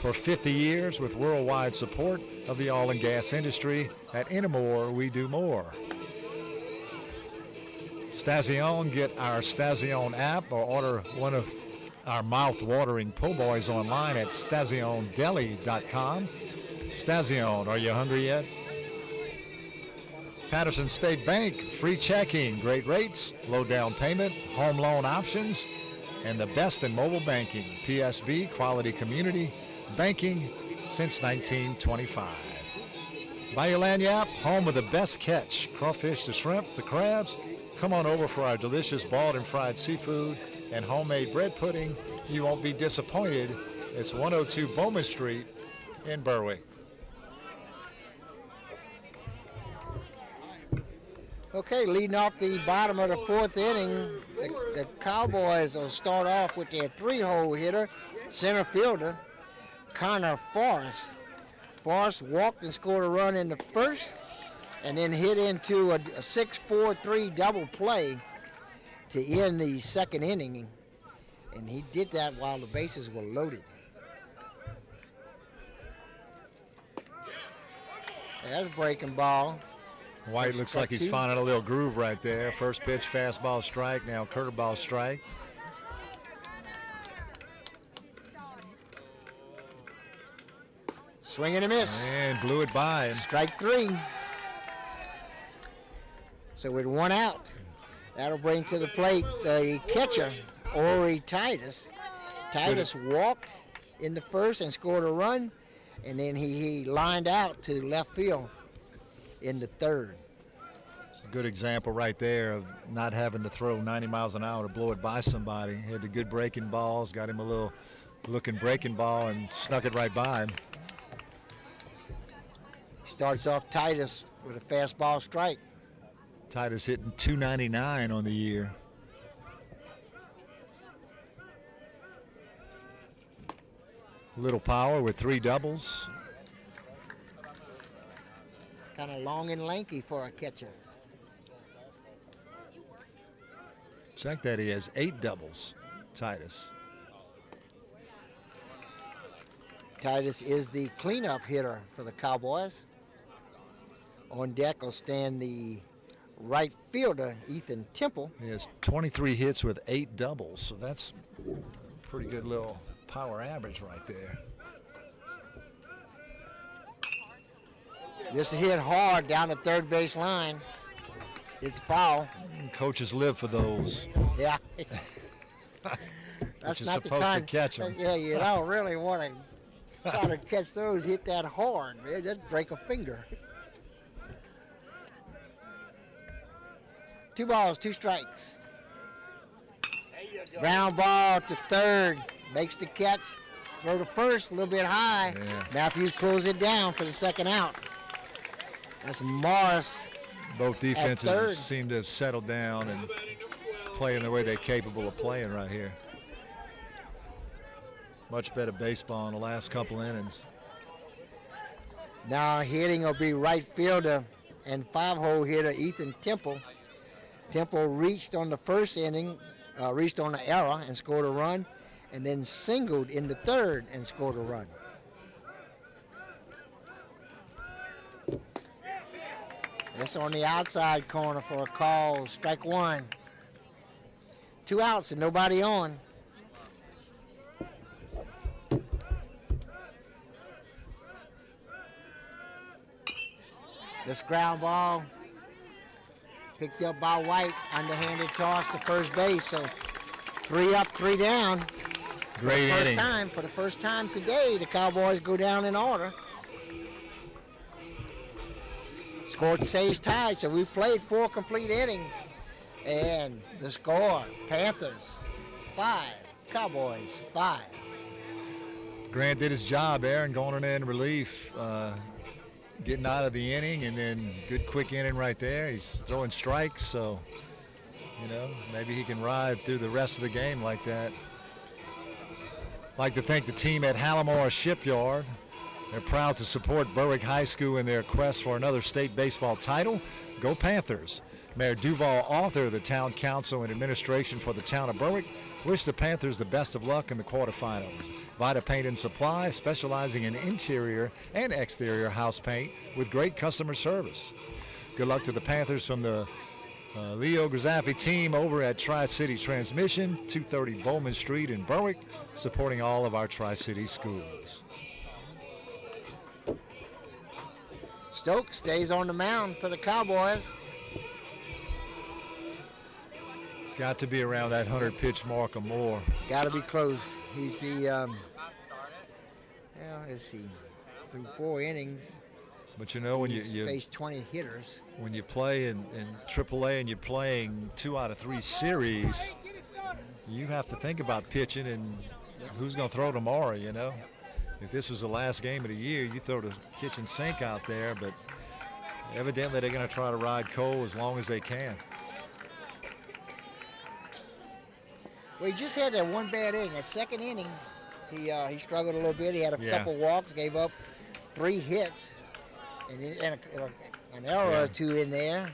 for 50 years with worldwide support of the oil and gas industry. At Intermore, we do more. Stazione, get our Stazione app or order one of our mouth-watering po' boys online at stazionedeli.com. Stazione, are you hungry yet? Patterson State Bank, free checking, great rates, low down payment, home loan options, and the best in mobile banking. PSB, quality community banking since 1925. Bayou Lanyap, home of the best catch, crawfish to shrimp to crabs. Come on over for our delicious boiled and fried seafood and homemade bread pudding. You won't be disappointed. It's 102 Bowman Street in Berwick. Okay, leading off the bottom of the 4th inning, the Cowboys will start off with their 3-hole hitter, center fielder, Connor Forrest. Forrest walked and scored a run in the first, and then hit into a 6-4-3 double play to end the second inning, and he did that while the bases were loaded. That's a breaking ball. White looks like he's finding a little groove right there. First pitch, fastball strike, now curveball strike. Swing and a miss. And blew it by him. Strike 3. So with 1 out, that'll bring to the plate the catcher, Ori Titus. Titus walked in the first and scored a run, and then he lined out to left field in the third. It's a good example right there of not having to throw 90 miles an hour to blow it by somebody. He had the good breaking balls, got him a little looking breaking ball, and snuck it right by him. Starts off Titus with a fastball strike. Titus hitting .299 on the year. Little power with 3 doubles. Kind of long and lanky for a catcher. Check that, he has 8 doubles, Titus. Titus is the cleanup hitter for the Cowboys. On deck will stand the right fielder, Ethan Temple. He has 23 hits with 8 doubles, so that's a pretty good little power average right there. This hit hard down the third base line. It's foul. Coaches live for those. Yeah. Which is supposed to catch them. Yeah, you don't really want to try to catch those hit that hard. Man, just break a finger. 2 balls, 2 strikes. Ground ball to third. Makes the catch. Throw to first, a little bit high. Yeah. Matthews pulls it down for the second out. That's Morris. Both defenses seem to have settled down and playing the way they're capable of playing right here. Much better baseball in the last couple innings. Now hitting will be right fielder and 5-hole hitter Ethan Temple. Temple reached on the first inning, reached on the error and scored a run, and then singled in the third and scored a run. That's on the outside corner for a call, strike 1. 2 outs and nobody on. This ground ball picked up by White, underhanded toss to first base. So 3 up, 3 down. Great inning. For the first time today, the Cowboys go down in order. Score stays tied, so we've played 4 complete innings. And the score, Panthers 5, Cowboys 5. Grant did his job, Aaron, going in relief, getting out of the inning, and then good quick inning right there. He's throwing strikes, so, you know, maybe he can ride through the rest of the game like that. I'd like to thank the team at Hallamore Shipyard. They're proud to support Berwick High School in their quest for another state baseball title. Go Panthers. Mayor Duval, author of the Town Council and Administration for the town of Berwick, wish the Panthers the best of luck in the quarterfinals. Vita Paint and Supply, specializing in interior and exterior house paint with great customer service. Good luck to the Panthers from the Leo Grazaffi team over at Tri-City Transmission, 230 Bowman Street in Berwick, supporting all of our Tri-City schools. Stokes stays on the mound for the Cowboys. It's got to be around that 100-pitch mark or more. Got to be close. He's the, let's see, through 4 innings. But you know, when you faced 20 hitters. When you play in AAA and you're playing 2 out of 3 series, you have to think about pitching and who's going to throw tomorrow, you know. If this was the last game of the year, you throw the kitchen sink out there, but evidently they're going to try to ride Cole as long as they can. Well, he just had that one bad inning. That second inning, He struggled a little bit. He had a couple walks, gave up 3 hits, and an error or 2 in there.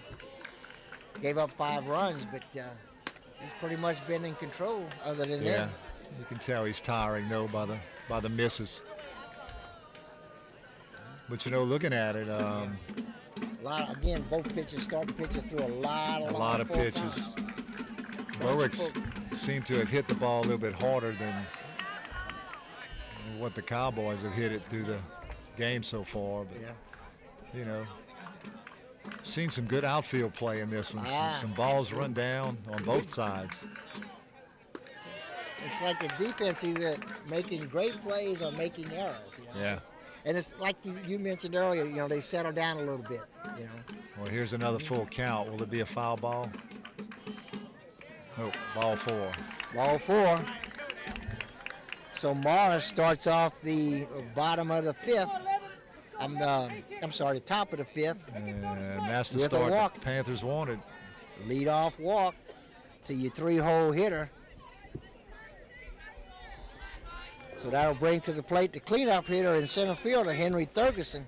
Gave up 5 runs, but he's pretty much been in control other than that. You can tell he's tiring though by the misses. But looking at it, both pitchers starting pitches through a lot of pitches. Berwick's seemed to have hit the ball a little bit harder than what the Cowboys have hit it through the game so far. But seen some good outfield play in this one. Some balls run down on both sides. It's like the defense either making great plays or making errors. Yeah. And it's like you mentioned earlier, they settle down a little bit, Well, here's another full count. Will it be a foul ball? Nope, ball 4. Ball 4. So Morris starts off the bottom of the 5th. The top of the 5th. And that's the start the Panthers wanted. Lead-off walk to your 3-hole hitter. So that'll bring to the plate the cleanup hitter and center fielder, Henry Thurgeson.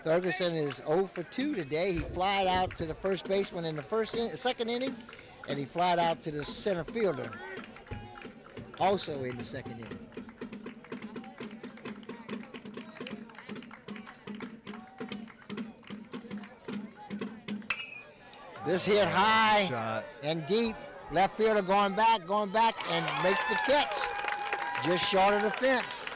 Thurgeson is 0 for 2 today. He flied out to the first baseman in the second inning, and he flied out to the center fielder, also in the second inning. This hit high and deep. Left fielder going back, and makes the catch. Just short of the fence.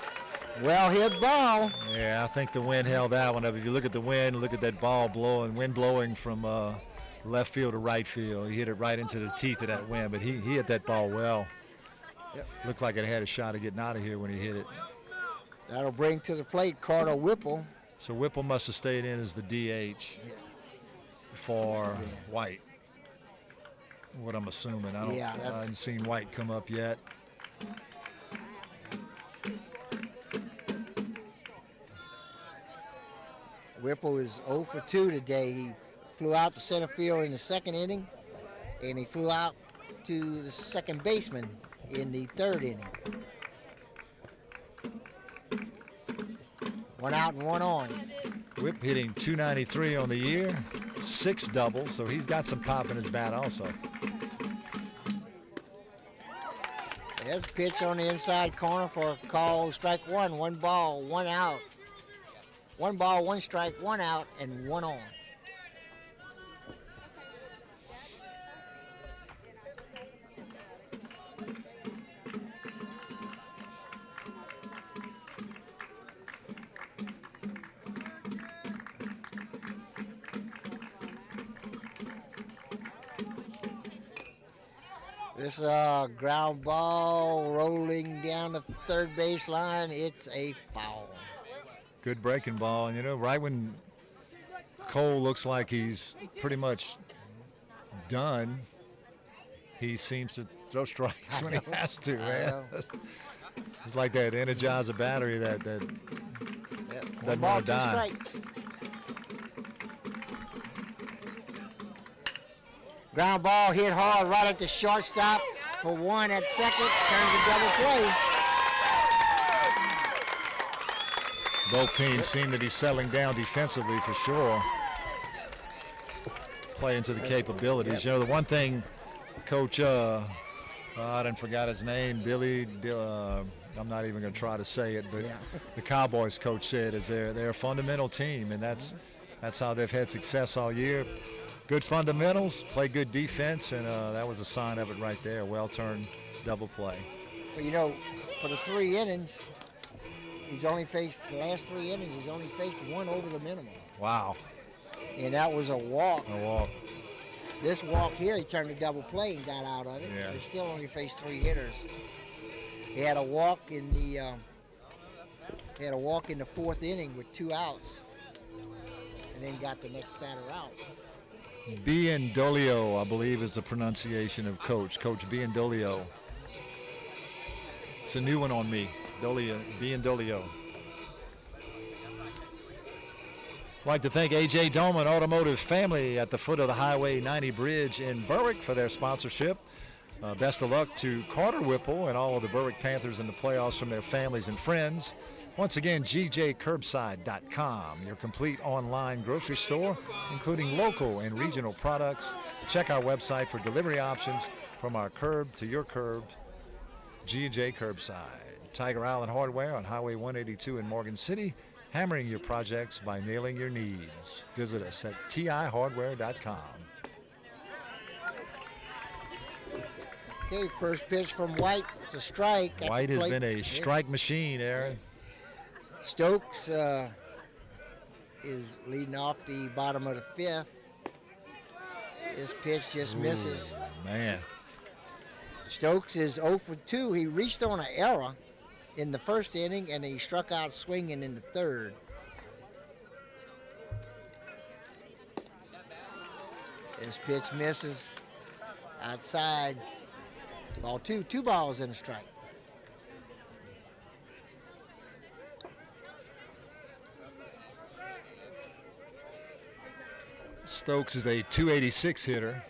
Well hit ball. Yeah, I think the wind held that one up. If you look at the wind, look at that ball wind blowing from left field to right field. He hit it right into the teeth of that wind, but he hit that ball well. Yep. Looked like it had a shot of getting out of here when he hit it. That'll bring to the plate Carter Whipple. So Whipple must have stayed in as the DH for White. What I'm assuming. I haven't seen White come up yet. Whipple is 0 for 2 today. He flew out to center field in the second inning, and he flew out to the second baseman in the third inning. 1 out and 1 on. Whip hitting .293 on the year, 6 doubles, so he's got some pop in his bat also. There's a pitch on the inside corner for a call, strike 1. 1 ball, 1 out. 1 ball, 1 strike, 1 out, and 1 on. This ground ball rolling down the third baseline. It's a foul. Good breaking ball. Right when Cole looks like he's pretty much done, he seems to throw strikes when he has to, man. It's like that Energizer battery that doesn't want to die. Strikes. Ground ball hit hard right at the shortstop for 1 at second. Turns a double play. Both teams seem to be settling down defensively for sure. Playing to the capabilities. The one thing Coach, I didn't forgot his name, I'm not even going to try to say it, but the Cowboys coach said is they're a fundamental team, and that's how they've had success all year. Good fundamentals, play good defense, and that was a sign of it right there. Well-turned double play. Well, for the 3 innings, the last 3 innings, he's only faced 1 over the minimum. Wow. And that was a walk. A walk. This walk here, he turned a double play and got out of it. Yeah. He still only faced 3 hitters. He had a walk in the 4th inning with 2 outs, and then got the next batter out. Biandolio, I believe, is the pronunciation of Coach Biandolio. It's a new one on me. Biandolio. I'd like to thank A.J. Doman Automotive Family at the foot of the Highway 90 Bridge in Berwick for their sponsorship Best of luck to Carter Whipple and all of the Berwick Panthers in the playoffs from their families and friends. Once again, gjcurbside.com, your complete online grocery store, including local and regional products. Check our website for delivery options from our curb to your curb, GJ Curbside. Tiger Island Hardware on Highway 182 in Morgan City, hammering your projects by nailing your needs. Visit us at tihardware.com. Okay, first pitch from White. It's a strike. White has been a strike machine, Aaron. Stokes is leading off the bottom of the fifth. This pitch just misses. Man. Stokes is 0 for 2. He reached on an error in the first inning, and he struck out swinging in the third. This pitch misses outside. Ball two. 2 balls and a strike. Stokes is a 286 hitter.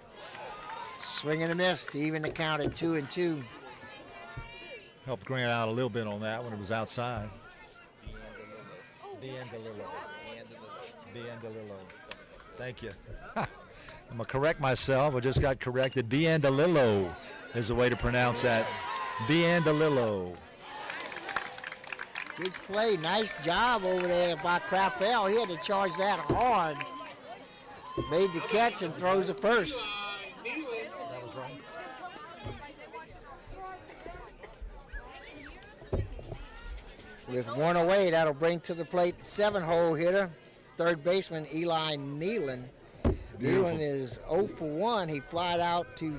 Swing and a miss to even the count at 2-2. Helped Grant out a little bit on that when it was outside. Biandalillo. Thank you. I'm going to correct myself. I just got corrected. Biandalillo is the way to pronounce that. Biandalillo. Good play. Nice job over there by Crappell. He had to charge that hard. Made the catch and throws the first. That was wrong. With 1 away, that'll bring to the plate the 7-hole hitter, third baseman Eli Nealon. Nealon is 0 for 1. He flied out to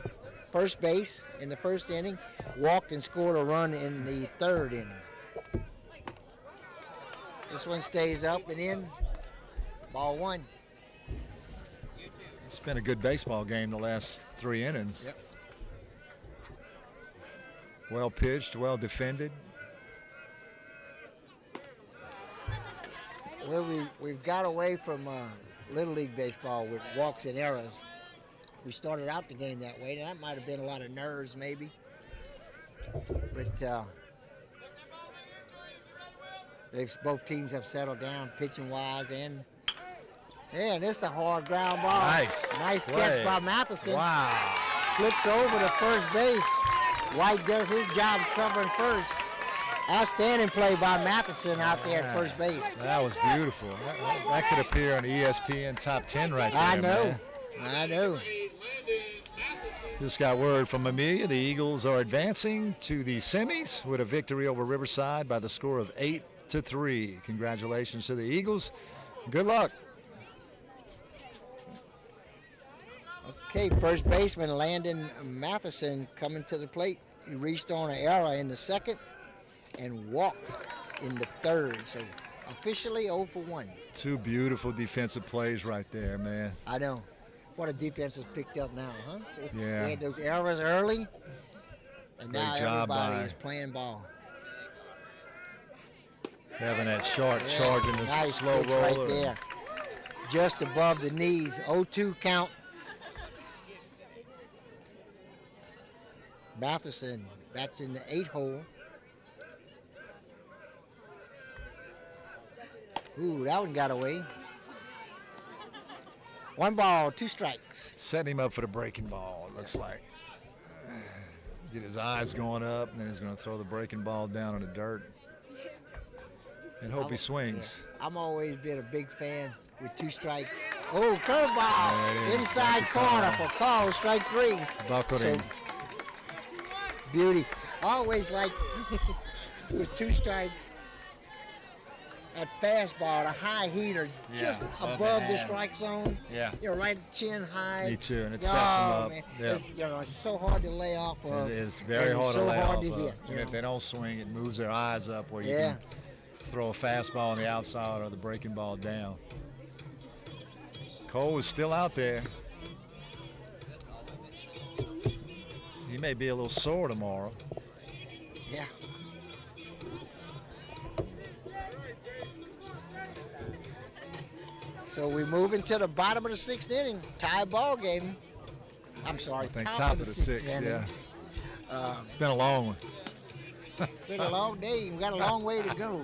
first base in the first inning, walked and scored a run in the third inning. This one stays up and in. Ball 1. It's been a good baseball game the last 3 innings. Yep. Well pitched, well defended. Well, we've got away from Little League baseball with walks and errors. We started out the game that way. That might have been a lot of nerves maybe. But both teams have settled down pitching-wise and this is a hard ground ball. Nice catch by Matheson. Wow. Flips over to first base. White does his job covering first. Outstanding play by Matheson out there at first base. That was beautiful. That could appear on the ESPN top 10 right there. I know. Just got word from Amelia. The Eagles are advancing to the semis with a victory over Riverside by the score of 8-3. Congratulations to the Eagles. Good luck. Okay, first baseman Landon Matheson coming to the plate. He reached on an error in the second and walked in the third. So officially 0 for 1. 2 beautiful defensive plays right there, man. I know. What a defense has picked up now, huh? Yeah. They had those errors early, and Great now job everybody by is playing ball. Having that short charge in the nice slow pitch roller. right there. Just above the knees. 0-2 count. Matheson, that's in the 8-hole. Ooh, that one got away. 1 ball, 2 strikes. Setting him up for the breaking ball, it looks like. Get his eyes going up, and then he's going to throw the breaking ball down in the dirt. And hope he swings. Yeah. I'm always been a big fan with 2 strikes. Oh, curveball. Inside corner for Carl, strike 3. Buckled him. Beauty. Always like with 2 strikes. That fastball, the high heater, just above the strike zone. Yeah. You're right chin high. Me too, and it sets him up. Man. Yeah. It's so hard to lay off of. It is very hard to so lay hard off to of. hit, And if they don't swing, it moves their eyes up where you can throw a fastball on the outside or the breaking ball down. Cole is still out there. He may be a little sore tomorrow. Yeah. So we move into the bottom of the 6th inning. Tie ball game. I'm sorry. I think top of the 6th, yeah. It's been a long one. It's been a long day. We've got a long way to go.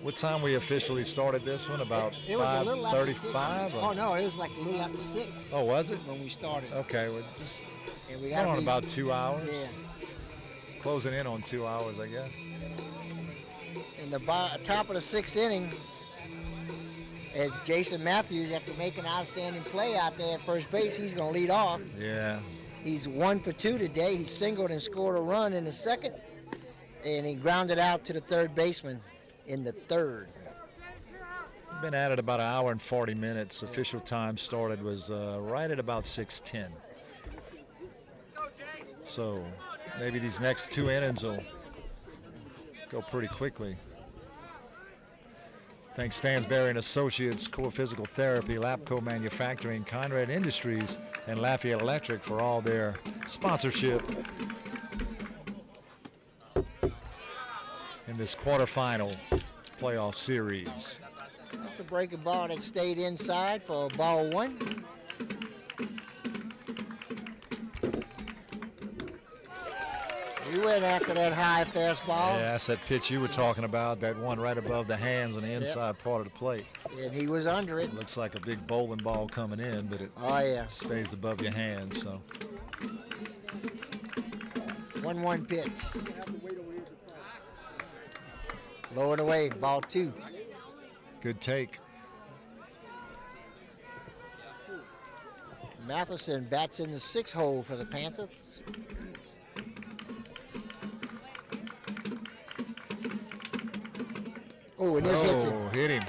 What time we officially started this one? About It was a little after 5:35? 6. Oh, no, it was like a little after 6 Oh, was it? when we started. Okay, we're just And we going got on about 2 hours. Yeah. Closing in on 2 hours, I guess. In the top of the 6th inning, and Jason Matthews, after making an outstanding play out there at first base, he's going to lead off. Yeah. He's 1 for 2 today. He singled and scored a run in the 2nd, and he grounded out to the 3rd baseman in the 3rd. Been at it about an hour and 40 minutes. Official time started was right at about 6:10. So maybe these next 2 innings will go pretty quickly. Thanks Stansberry and Associates, Core Physical Therapy, Lapco Manufacturing, Conrad Industries, and Lafayette Electric for all their sponsorship in this quarterfinal playoff series. That's a breaking ball that stayed inside for ball 1. He went after that high fastball. Yeah, that's that pitch you were talking about, that one right above the hands on the inside part of the plate. And he was under it. Looks like a big bowling ball coming in, but it stays above your hands. So 1-1 pitch. Lowered away, ball 2. good take. Matheson bats in the 6th hole for the Panthers. Oh, and this hits him. Hit him.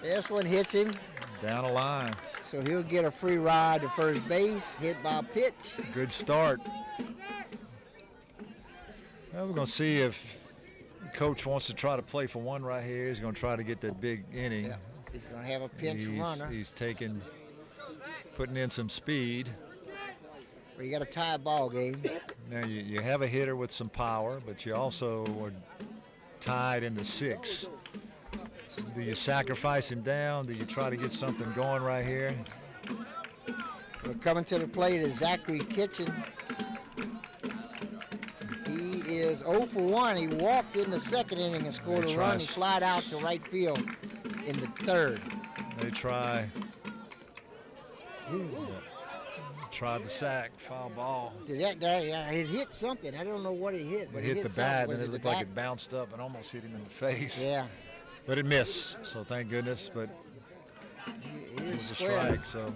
This one hits him. Down the line. So he'll get a free ride to first base, hit by a pitch. Good start. Well, we're going to see if Coach wants to try to play for one right here. He's going to try to get that big inning. Yeah. He's going to have a pinch runner. He's putting in some speed. Well, you got a tie ball game. Now you have a hitter with some power, but you also are tied in the 6th. Do you sacrifice him down? Do you try to get something going right here? We're coming to the plate is Zachary Kitchen. He is 0 for 1. He walked in the 2nd inning and scored a run. He flied out to right field in the 3rd. They try. Tried the sack, foul ball. Yeah, it hit something. I don't know what it hit. But it hit the bat, and it it looked like it bounced up and almost hit him in the face. Yeah. But it missed, so thank goodness. But it was a strike, so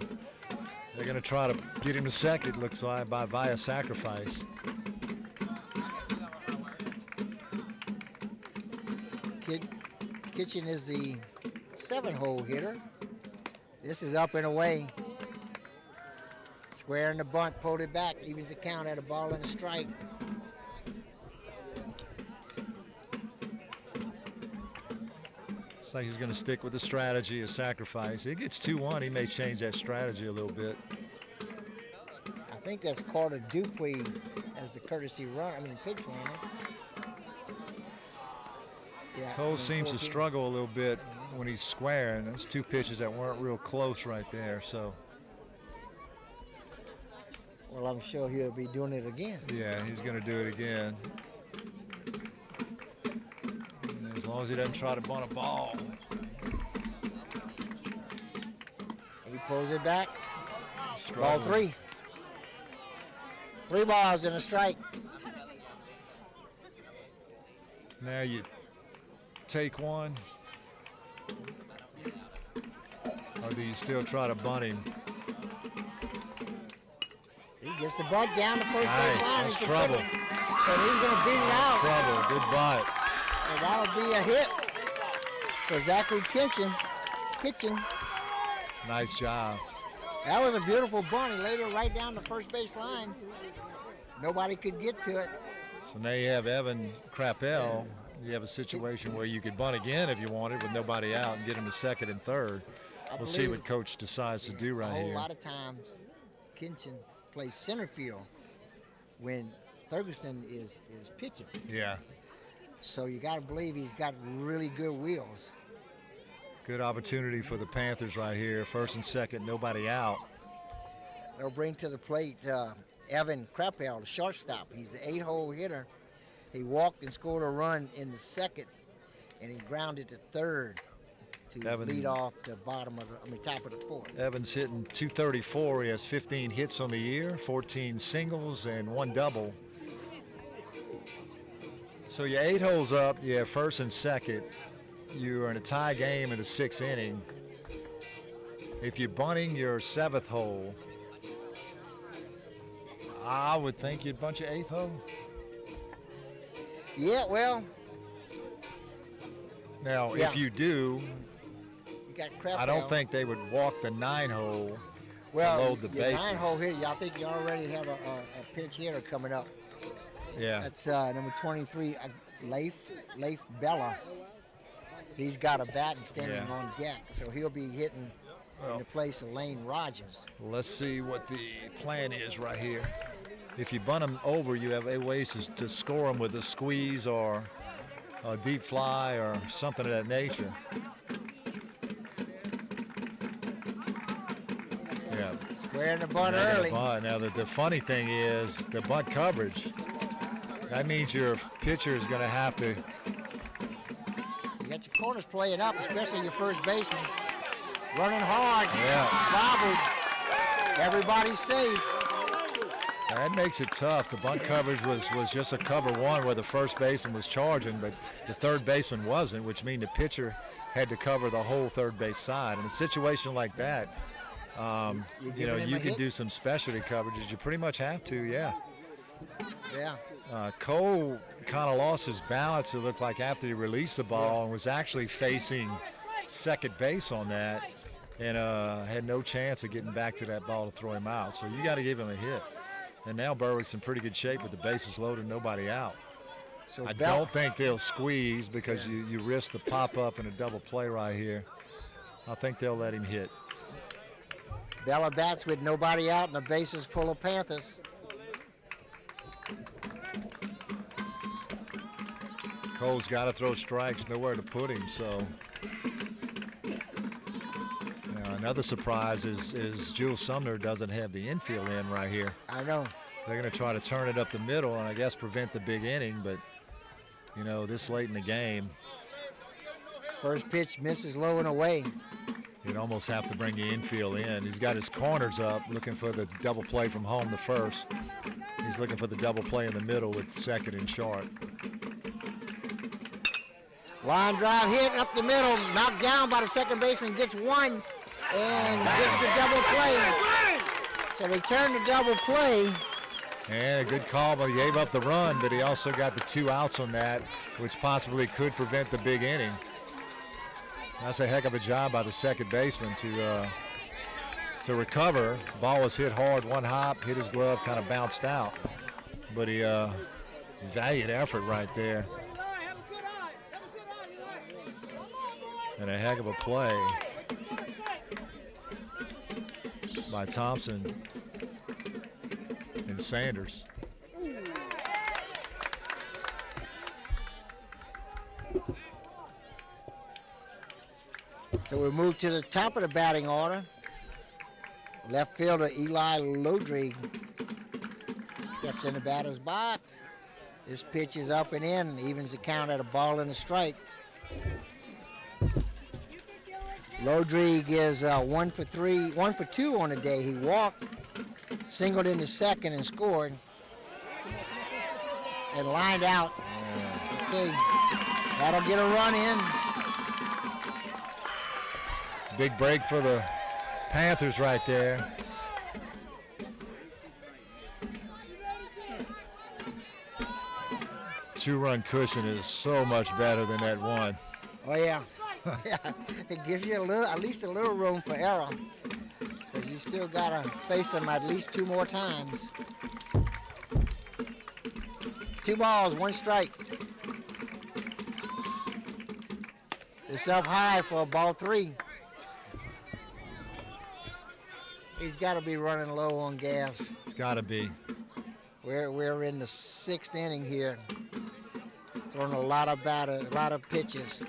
they're going to try to get him to second, looks like, via sacrifice. Kitchen is the 7-hole hitter. This is up and away. Square in the bunt, pulled it back, evens the count at a ball and a strike. Looks like he's going to stick with the strategy of sacrifice. He gets 2-1, he may change that strategy a little bit. I think that's Carter Dupuy as the courtesy pitch runner. Yeah, Cole seems to struggle a little bit when he's squaring. Those 2 pitches that weren't real close right there, so. Well, I'm sure he'll be doing it again. Yeah, he's going to do it again. And as long as he doesn't try to bunt a ball. He pulls it back. Struggling. Ball 3. 3 balls and a strike. Now you take one. Or do you still try to bunt him? He gets the bunt down the first Nice, base line. that's trouble. So he's going to beat it out. Trouble, good bunt. And that'll be a hit for Zachary Kitchen. Nice job. That was a beautiful bunt. He laid it right down the first base line. Nobody could get to it. So now you have Evan Crappell. You have a situation where you could bunt again if you wanted with nobody out and get him to 2nd and 3rd. We'll see what Coach decides to do right here. A whole lot of times, Kitchen plays center field when Ferguson is pitching. Yeah. So you got to believe he's got really good wheels. Good opportunity for the Panthers right here. 1st and 2nd, nobody out. They'll bring to the plate Evan Krappel, the shortstop. He's the 8-hole hitter. He walked and scored a run in the second, and he grounded to third to lead off the top of the fourth. Evans hitting .234. He has 15 hits on the year, 14 singles, and 1 double. So you're 8 holes up. You have first and second. You're in a tie game in the 6th inning. If you're bunting your 7th hole, I would think you'd bunch your 8th hole. Yeah, well. Now, if you do, you got Krappel. I don't think they would walk the 9-hole to load the bases. 9-hole hitter, I think you already have a pinch hitter coming up. Yeah. That's number 23, Leif Bella. He's got a bat and standing on deck, so he'll be hitting in the place of Lane Rogers. Let's see what the plan is right here. If you bunt them over, you have 8 ways to score them with a squeeze or a deep fly or something of that nature. Yeah. Squaring the bunt early. Now, the funny thing is the bunt coverage. That means your pitcher is going to have to. You got your corners playing up, especially your first baseman. Running hard. Yeah. Bobbled. Everybody's safe. That makes it tough. The bunt coverage was just a cover one where the first baseman was charging, but the third baseman wasn't, which means the pitcher had to cover the whole third base side. In a situation like that, you can do some specialty coverages. You pretty much have to, yeah. Cole kind of lost his balance, it looked like, after he released the ball and was actually facing second base on that and had no chance of getting back to that ball to throw him out. So you got to give him a hit. And now Berwick's in pretty good shape with the bases loaded, nobody out. So I don't think they'll squeeze because you risk the pop-up and a double play right here. I think they'll let him hit. Bella bats with nobody out and the bases full of Panthers. Cole's got to throw strikes, nowhere to put him, so. Now, another surprise is Jewel Sumner doesn't have the infield in right here. I know. They're going to try to turn it up the middle and I guess prevent the big inning, but, this late in the game. First pitch misses low and away. You'd almost have to bring the infield in. He's got his corners up, looking for the double play from home to first. He's looking for the double play in the middle with second and short. Line drive hit up the middle, knocked down by the second baseman, gets one, and gets the double play. So they turn the double play. And a good call, but he gave up the run, but he also got the 2 outs on that, which possibly could prevent the big inning. That's a heck of a job by the second baseman to recover. Ball was hit hard, one hop, hit his glove, kind of bounced out. But he valiant effort right there. And a heck of a play by Thompson and Sanders. So we move to the top of the batting order. Left fielder Eli Lodrig steps in the batter's box. This pitch is up and in, evens the count at a ball and a strike. Lodrig is 1 for 2 on the day. He walked, singled in the second and scored, and lined out. Okay, that'll get a run in. Big break for the Panthers right there. Two-run cushion is so much better than that one. Oh yeah. Yeah, it gives you at least a little room for error, because you still gotta face them at least 2 more times. 2 balls, 1 strike. It's up high for a ball 3. He's got to be running low on gas. It's got to be. We're in the 6th inning here. Throwing a lot of pitches.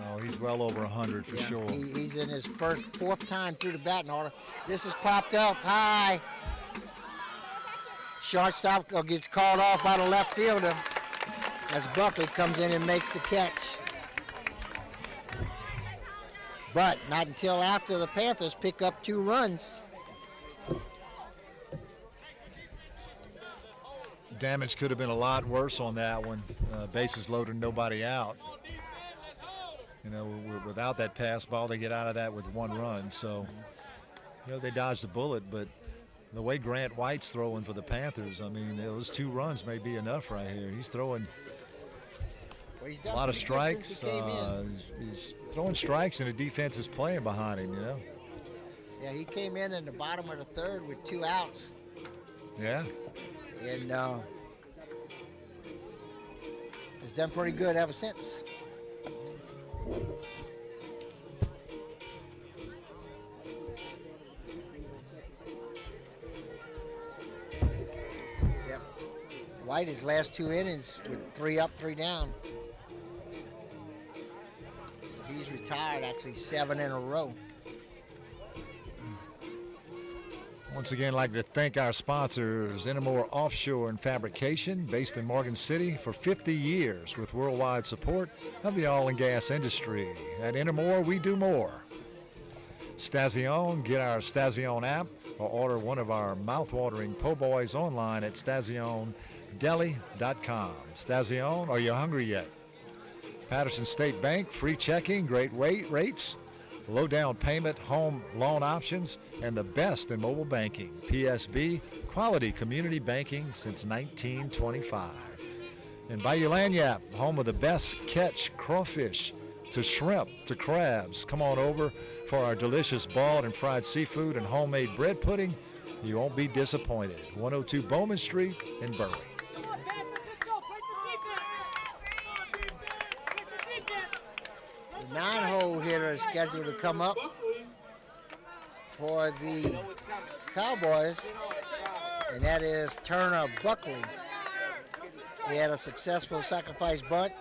Oh, he's well over 100 for sure. He's in his 4th time through the batting order. This is popped up high. Shortstop gets called off by the left fielder. As Buckley comes in and makes the catch. But not until after the Panthers pick up 2 runs. Damage could have been a lot worse on that one. Bases loaded, nobody out. You know, without that pass ball, they get out of that with 1 run. So, you know, they dodged the bullet, but the way Grant White's throwing for the Panthers, I mean, those 2 runs may be enough right here. He's throwing a lot of strikes. He's throwing strikes, and the defense is playing behind him, you know. Yeah, he came in the bottom of the 3rd with 2 outs. Yeah. And has done pretty good ever since. Yep. White his last 2 innings with 3 up, 3 down. So he's retired actually 7 in a row. Once again, I'd like to thank our sponsors, Innermore Offshore and Fabrication, based in Morgan City for 50 years with worldwide support of the oil and gas industry. At Innermore, we do more. Stazione, get our Stazione app or order one of our mouth-watering po' boys online at stazionedeli.com. Stazione, are you hungry yet? Patterson State Bank, free checking, great rates, low down payment, home loan options, and the best in mobile banking. PSB, quality community banking since 1925. And Bayou Lagniappe, home of the best catch crawfish to shrimp to crabs. Come on over for our delicious boiled and fried seafood and homemade bread pudding. You won't be disappointed. 102 Bowman Street in Berwick. The 9-hole hitter is scheduled to come up for the Cowboys, and that is Turner Buckley. He had a successful sacrifice bunt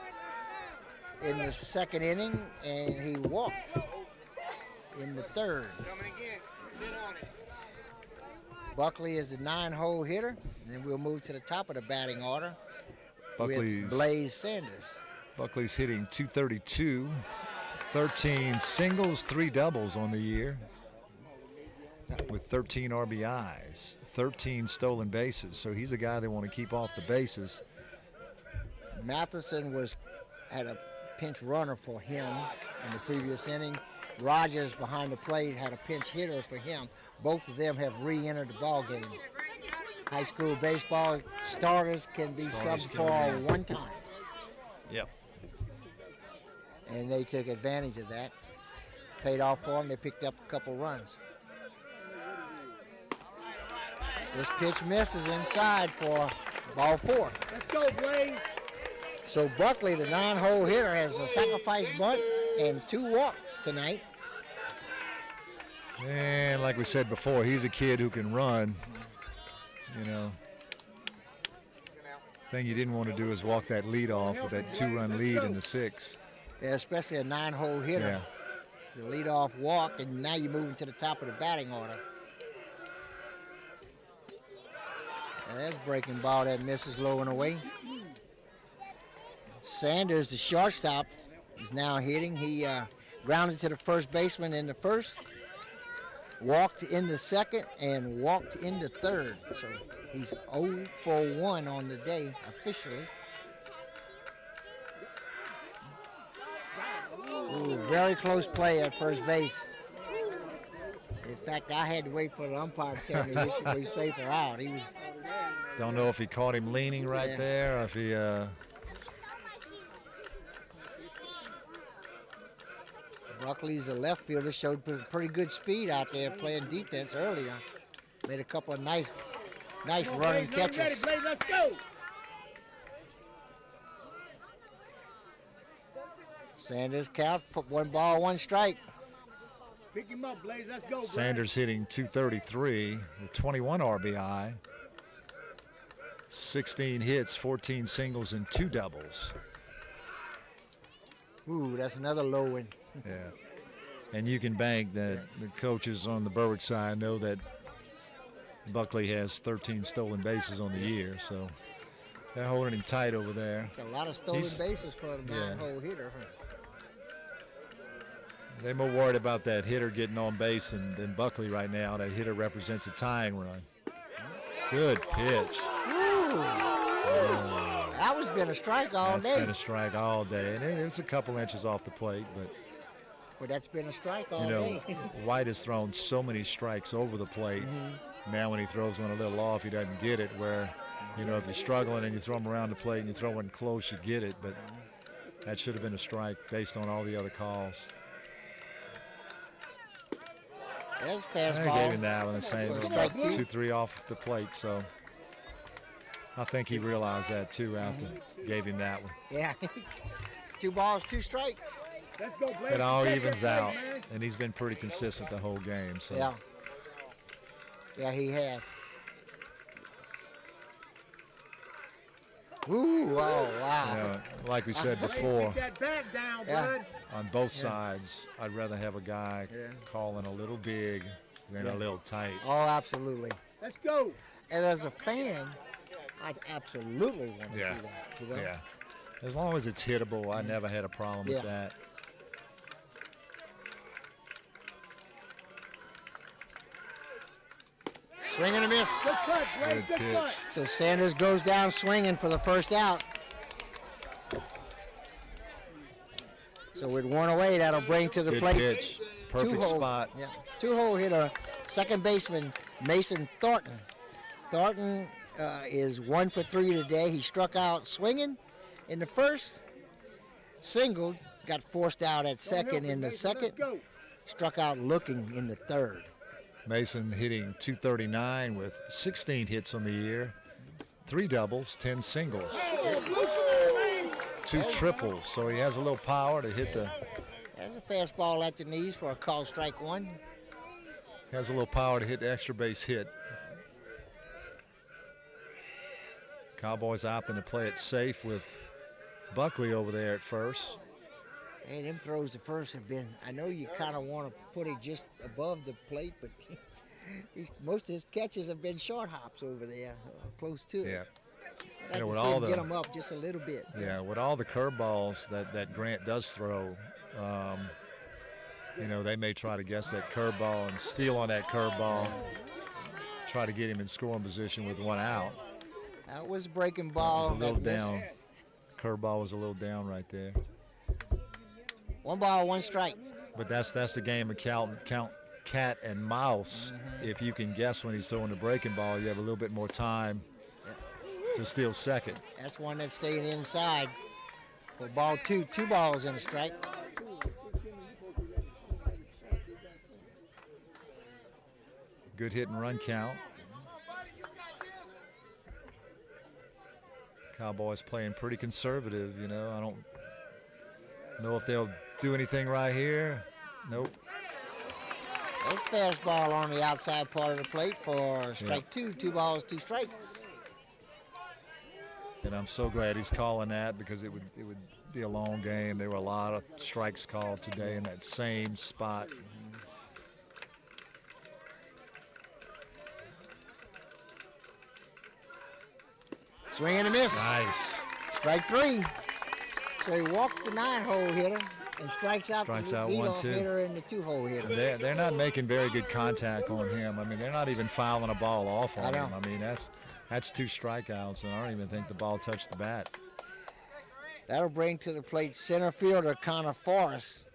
in the 2nd inning, and he walked in the 3rd. Buckley is the 9-hole hitter, and then we'll move to the top of the batting order with Blaze Sanders. Buckley's hitting .232. 13 singles, 3 doubles on the year with 13 RBIs, 13 stolen bases. So he's a guy they want to keep off the bases. Matheson had a pinch runner for him in the previous inning. Rogers behind the plate had a pinch hitter for him. Both of them have re-entered the ball game. High school baseball starters can be subbed for 1 time. Yep. And they took advantage of that. Paid off for them. They picked up a couple runs. This pitch misses inside for ball 4. Let's go, Blaze. So Buckley, the 9-hole hitter, has a sacrifice bunt and 2 walks tonight. And like we said before, he's a kid who can run. You know, thing you didn't want to do is walk that lead off with that 2-run lead in the 6th. Yeah, especially a 9-hole hitter. Yeah. The leadoff walk, and now you're moving to the top of the batting order. And that's breaking ball that misses low and away. Sanders, the shortstop, is now hitting. He grounded to the first baseman in the 1st, walked in the 2nd, and walked in the 3rd. So he's 0 for 1 on the day officially. Ooh, very close play at first base. In fact, I had to wait for the umpire to tell me which was safe or out. He was. Don't know if he caught him leaning right there, or if he. Buckley's a left fielder, showed pretty good speed out there playing defense earlier. Made a couple of nice running catches. Ready, Blaze, let's go. Sanders count, 1 ball, 1 strike. Pick him up, Blaze, let's go. Sanders hitting .233 with 21 RBI, 16 hits, 14 singles, and 2 doubles. Ooh, that's another low one. Yeah, and you can bank that the coaches on the Berwick side know that Buckley has 13 stolen bases on the year, so they're holding him tight over there. A lot of stolen bases for a 9-hole hitter. They're more worried about that hitter getting on base than Buckley right now. That hitter represents a tying run. Good pitch. That was been a strike all day. That's been a strike all day. And it was a couple inches off the plate, but that's been a strike all day. White has thrown so many strikes over the plate. Now when he throws one a little off, he doesn't get it. Where, if you're struggling and you throw him around the plate and you throw one close, you get it. But that should have been a strike based on all the other calls. That's fastball. I gave him that one the same. 2-3 off the plate, so I think he realized that too after gave him that one. Yeah. 2 balls, 2 strikes. Let's go, Blaze. It all evens out, and he's been pretty consistent the whole game. So. Yeah, he has. Ooh, oh, wow. Like we said before, Get that back down, bud. on both sides, I'd rather have a guy calling a little big than a little tight. Oh, absolutely. Let's go. And as a fan, I'd absolutely want to see that. Yeah. As long as it's hittable, I never had a problem with that. Swing and a miss. Good cut, Blaze. Good cut. So Sanders goes down swinging for the first out. So with 1 away, that'll bring to the Good plate. pitch. Perfect spot. 2-hole hitter, second baseman Mason Thornton. Thornton is 1 for 3 today. He struck out swinging in the first, singled, got forced out at second in the second, struck out looking in the third. Mason hitting .239 with 16 hits on the year, 3 doubles, 10 singles, 2 triples. So he has a little power to hit the. That's a fastball at the knees for a called strike 1. Has a little power to hit the extra base hit. Cowboys opting to play it safe with Buckley over there at first. Hey, them throws to first have been, I know you kind of want to put it just above the plate, but most of his catches have been short hops over there, close to it. Yeah. I'd like to see him get them up just a little bit. Yeah, with all the curveballs that Grant does throw, they may try to guess that curveball and steal on that curveball, try to get him in scoring position with 1 out. That was a breaking ball. It was a little down. Curveball was a little down right there. 1 ball, 1 strike. But that's the game of count cat and mouse. If you can guess when he's throwing the breaking ball, you have a little bit more time to steal second. That's one that's staying inside. For ball 2, 2 balls and a strike. Good hit and run count. Cowboys playing pretty conservative, I don't know if they'll do anything right here. Nope. That's fastball on the outside part of the plate for strike 2, 2 balls, 2 strikes. And I'm so glad he's calling that because it would be a long game. There were a lot of strikes called today in that same spot. Swing and a miss. Nice. Strike 3. So he walks the 9-hole hitter and strikes out the leadoff hitter and the 2-hole hitter. They're not making very good contact on him. I mean, they're not even fouling a ball off on him. I mean, that's 2 strikeouts, and I don't even think the ball touched the bat. That'll bring to the plate center fielder Connor Forrest.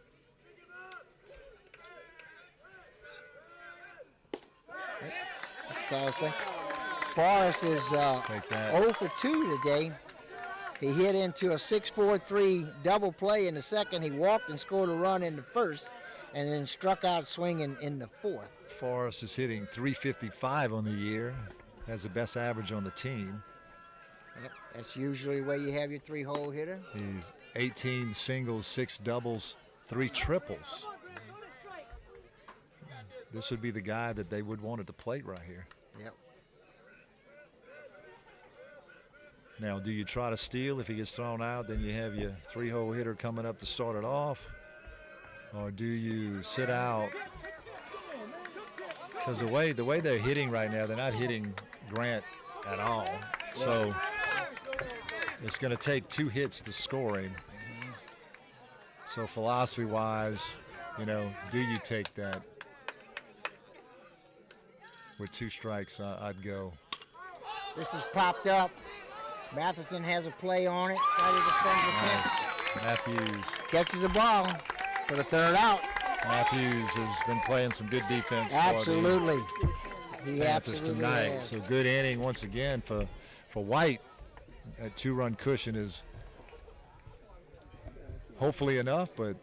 That's Carlson. Forrest is 0 for 2 today. He hit into a 6-4-3 double play in the second. He walked and scored a run in the first, and then struck out swinging in the fourth. Forrest is hitting .355 on the year. Has the best average on the team. Yep, that's usually where you have your 3-hole hitter. He's 18 singles, 6 doubles, 3 triples. This would be the guy that they would want at the plate right here. Yep. Now, do you try to steal if he gets thrown out? Then you have your 3-hole hitter coming up to start it off. Or do you sit out Because the way they're hitting right now, they're not hitting Grant at all. So it's going to take 2 hits to score him. So philosophy-wise, do you take that? With 2 strikes, I'd go. This is popped up. Matheson has a play on it. Try to defend the fence. Matthews Catches the ball for the 3rd out. Matthews has been playing some good defense. Absolutely. For the He Panthers absolutely tonight. has. So good inning once again for White. That 2-run cushion is hopefully enough, but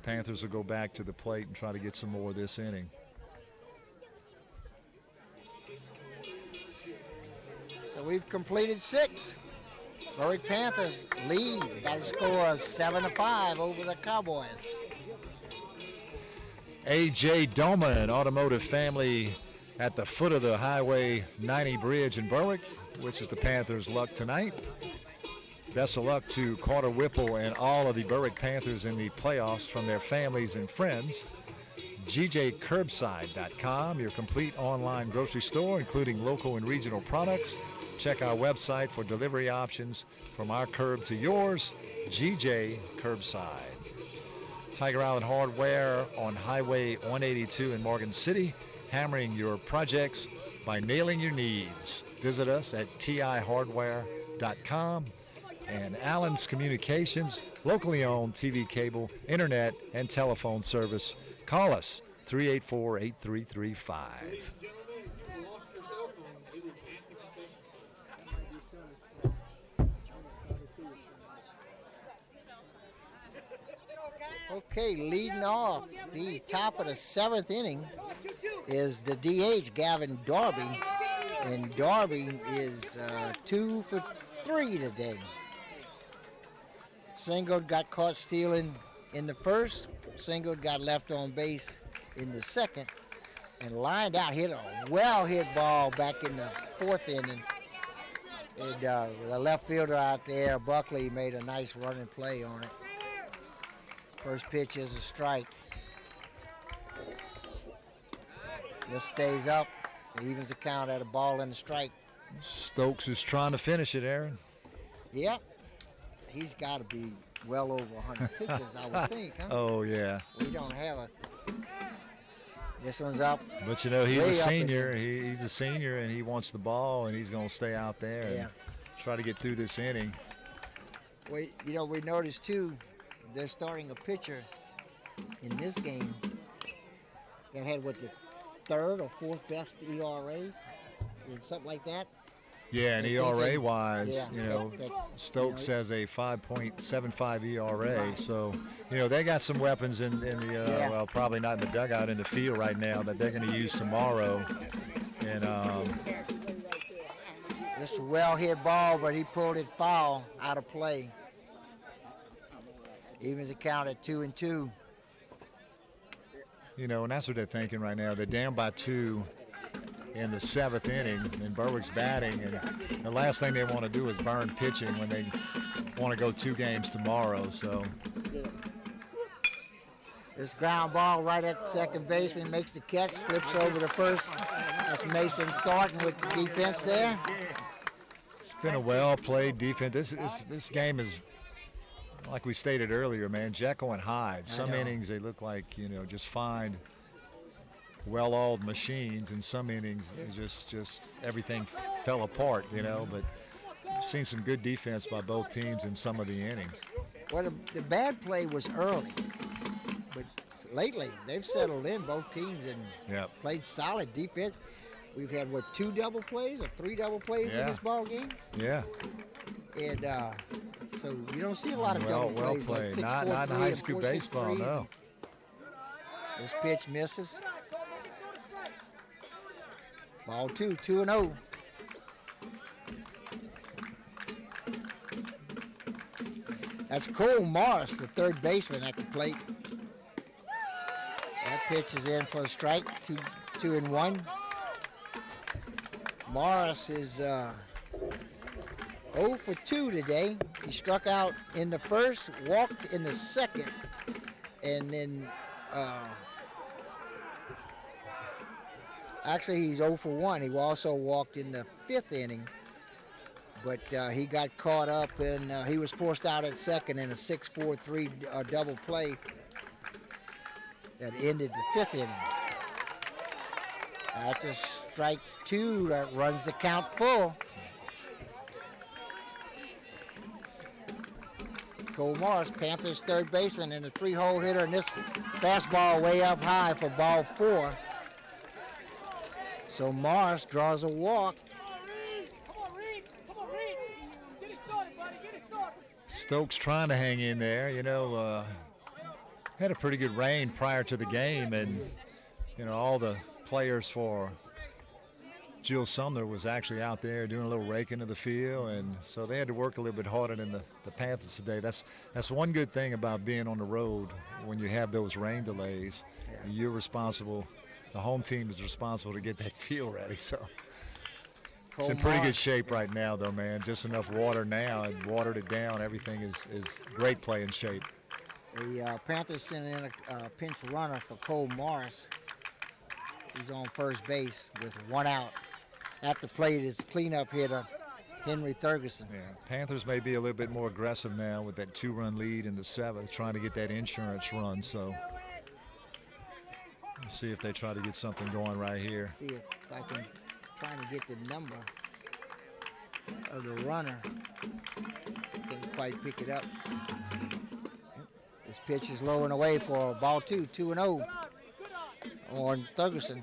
Panthers will go back to the plate and try to get some more of this inning. So we've completed 6. Berwick Panthers lead by the score of 7-5 over the Cowboys. A.J. Doman, automotive family at the foot of the Highway 90 bridge in Berwick, which is the Panthers' luck tonight. Best of luck to Carter Whipple and all of the Berwick Panthers in the playoffs from their families and friends. GJCurbside.com, your complete online grocery store, including local and regional products. Check our website for delivery options from our curb to yours, GJ Curbside. Tiger Island Hardware on Highway 182 in Morgan City, hammering your projects by nailing your needs. Visit us at tihardware.com. And Allen's Communications, locally owned TV, cable, internet, and telephone service. Call us 384-8335. Okay, leading off the top of the 7th inning is the DH, Gavin Darby. And Darby is 2 for 3 today. Single got caught stealing in the 1st. Single got left on base in the 2nd. And lined out, hit a well-hit ball back in the 4th inning. And the left fielder out there, Buckley, made a nice running play on it. First pitch is a strike. This stays up. It evens the count at a ball and a strike. Stokes is trying to finish it, Aaron. Yep. He's got to be well over 100 pitches, I would think, huh? Oh, yeah. We don't have a... This one's up. But, he's a senior. He's a senior, and he wants the ball, and he's going to stay out there and try to get through this inning. We noticed, too, they're starting a pitcher in this game that had, the 3rd or 4th best ERA, something like that. Yeah, and ERA-wise, that Stokes has a 5.75 ERA. Right. So, they got some weapons in the, well, probably not in the dugout, in the field right now that they're going to use tomorrow. And this well-hit ball, but he pulled it foul out of play. Evens the count at 2-2. And that's what they're thinking right now. They're down by 2 in the 7th inning, and Berwick's batting, and the last thing they want to do is burn pitching when they want to go 2 games tomorrow. So this ground ball right at the second baseman makes the catch, flips over to first. That's Mason Thornton with the defense there. It's been a well-played defense. This game is, like we stated earlier, man, Jekyll and Hyde. Some innings they look like, just fine, well-oiled machines, and some innings just everything fell apart, but we've seen some good defense by both teams in some of the innings. Well, the bad play was early, but lately they've settled in, both teams, and played solid defense. We've had, 2 double plays or 3 double plays in this ball game? Yeah. And so you don't see a lot of double well plays. Played. Like 6, not 4, in high school baseball, no. This pitch misses. Ball 2, 2-0. That's Cole Morris, the 3rd baseman at the plate. That pitch is in for a strike, 2-1. Morris is 0 for 2 today. He struck out in the 1st, walked in the 2nd, and then Actually, he's 0 for 1. He also walked in the 5th inning, but he got caught up and he was forced out at second in a 6-4-3 double play that ended the 5th inning. That's a strike 2 that runs the count full. Cole Morris, Panthers third baseman, and a 3-hole hitter, and this fastball way up high for ball 4. So Morris draws a walk. Stokes trying to hang in there, had a pretty good rain prior to the game, and all the players for Jewel Sumner was actually out there doing a little raking of the field, and so they had to work a little bit harder than the Panthers today. That's one good thing about being on the road when you have those rain delays. Yeah. You're responsible. The home team is responsible to get that field ready. So it's in pretty good shape right now, though, man. Just enough water now, and watered it down. Everything is great playing shape. The Panthers sent in a pinch runner for Cole Morris. He's on first base with 1 out. At the plate is cleanup hitter Henry Thurgerson. Yeah, Panthers may be a little bit more aggressive now with that 2-run lead in the 7th, trying to get that insurance run. So let's see if they try to get something going right here. See if I can try to get the number of the runner. Can't quite pick it up. This pitch is low and away for ball 2, 2-0 on Thurgerson.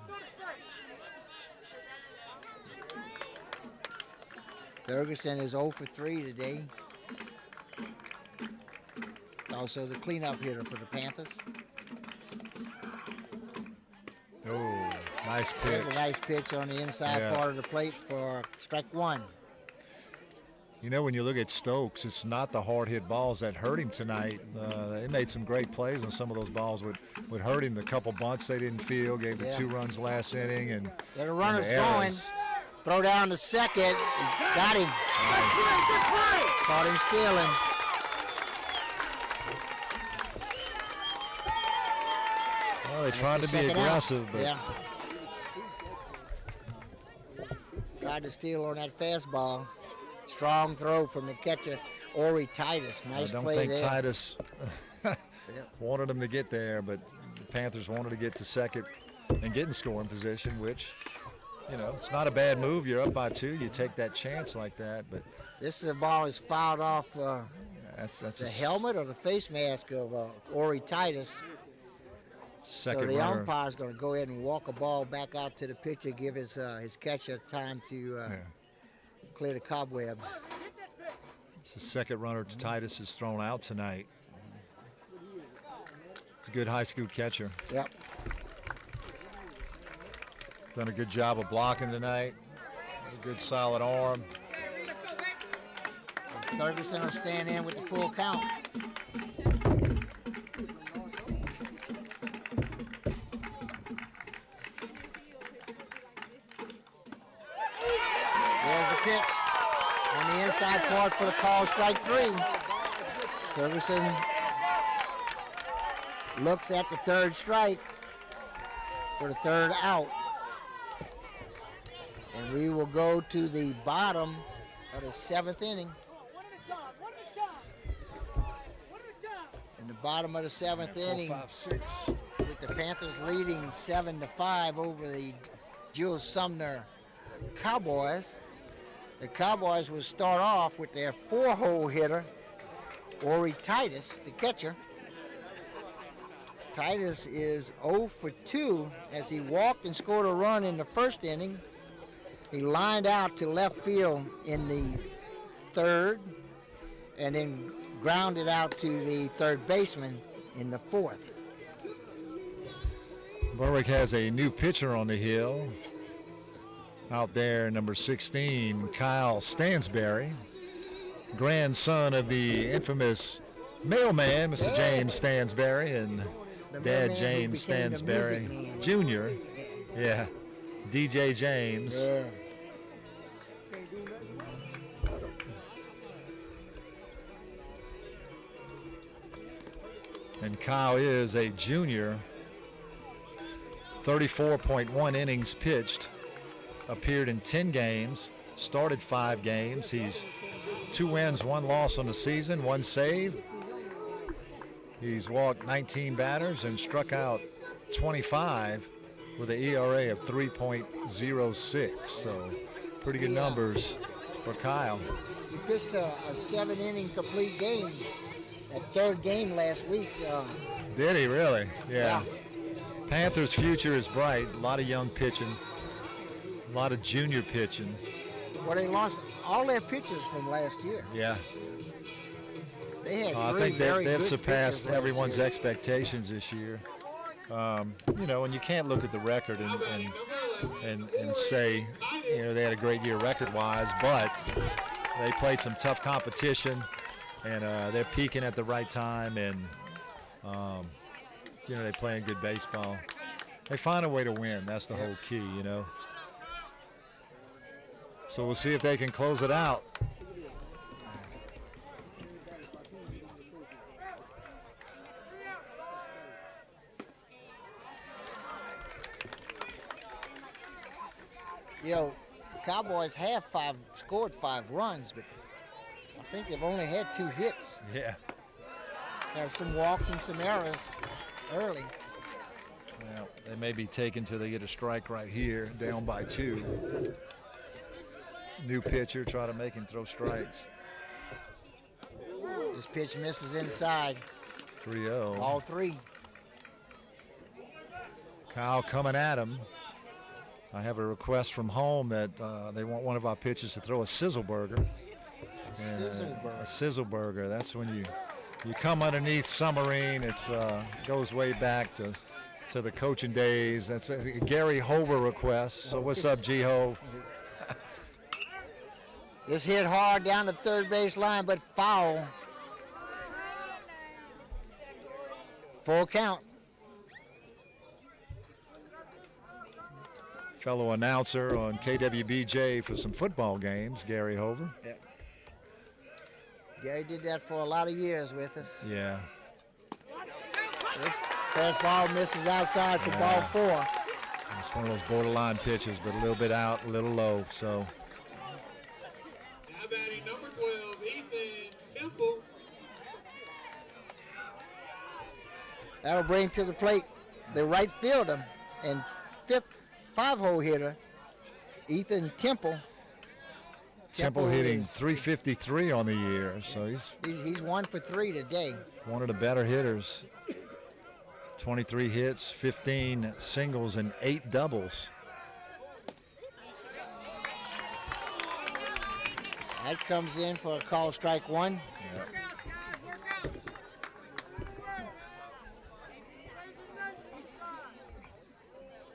Thurgerson is 0 for 3 today. Also the cleanup hitter for the Panthers. Oh, nice pitch. There's a nice pitch on the inside part of the plate for strike 1. When you look at Stokes, it's not the hard hit balls that hurt him tonight. They made some great plays, and some of those balls would hurt him. The couple bunts they didn't feel, gave the 2 runs last inning, and there the runner's going. Throw down to second. Got him. Nice. Caught him stealing. Well, they tried to be aggressive, but tried to steal on that fastball. Strong throw from the catcher, Ori Titus. Nice play there. I don't think Titus wanted him to get there, but the Panthers wanted to get to second and get in scoring position, which, it's not a bad move. You're up by 2. You take that chance like that. But this ball is fouled off that's the helmet or the face mask of Ori Titus. Second so the runner. umpire is going to go ahead and walk a ball back out to the pitcher, give his catcher time to clear the cobwebs. It's the second runner Titus is thrown out tonight. It's a good high school catcher. Yep. Done a good job of blocking tonight. A good solid arm. Thurgerson will stand in with the full count. There's the pitch on the inside part for the call, strike 3. Thurgerson looks at the 3rd strike for the 3rd out. And we will go to the bottom of the 7th inning. In the bottom of the 7th inning, 4, 5, 6. with the Panthers leading 7-5 over the Jewel Sumner Cowboys. The Cowboys will start off with their 4-hole hitter, Ori Titus, the catcher. Titus is 0 for 2 as he walked and scored a run in the 1st inning. He lined out to left field in the 3rd and then grounded out to the 3rd baseman in the 4th. Berwick has a new pitcher on the hill. Out there, number 16, Kyle Stansberry, grandson of the infamous mailman, Mr. James Stansberry, and Dad James Stansberry Jr. Yeah, DJ James. Yeah. And Kyle is a junior. 34.1 innings pitched, appeared in 10 games, started 5 games. He's 2 wins, 1 loss on the season, 1 save. He's walked 19 batters and struck out 25 with an ERA of 3.06. So pretty good numbers for Kyle. He pitched a 7-inning complete game, that 3rd game last week. Did he really? Yeah. Panthers' future is bright. A lot of young pitching, a lot of junior pitching. Well, they lost all their pitchers from last year. Yeah. They had I three think very they've good surpassed pitchers last everyone's year. expectations this year. You know, and you can't look at the record and say, you know, they had a great year record-wise, but they played some tough competition, and they're peaking at the right time, and you know, they're playing good baseball. They find a way to win. That's the whole key, you know. So we'll see if they can close it out. You know, Cowboys have scored 5 runs, but I think they've only had 2 hits. Yeah. Have some walks and some errors early. Well, they may be taken till they get a strike right here, down by 2. New pitcher, try to make him throw strikes. This pitch misses inside. 3-0. All 3. Kyle coming at him. I have a request from home that they want one of our pitchers to throw a sizzle burger. A sizzle burger. That's when you come underneath submarine. It's goes way back to the coaching days. That's a Gary Hover request. So what's up, G-Ho? This hit hard down the third base line, but foul. Full count. Fellow announcer on KWBJ for some football games, Gary Hover. Yeah. Gary did that for a lot of years with us. Yeah. This first ball misses outside for ball 4. It's one of those borderline pitches, but a little bit out, a little low. So. Now batting number 12, Ethan Temple. That'll bring to the plate the right fielder and 5th 5-hole hitter, Ethan Temple. Temple hitting .353 on the year, so he's 1 for 3 today. One of the better hitters. 23 hits, 15 singles, and 8 doubles. That comes in for a call strike 1. Yeah.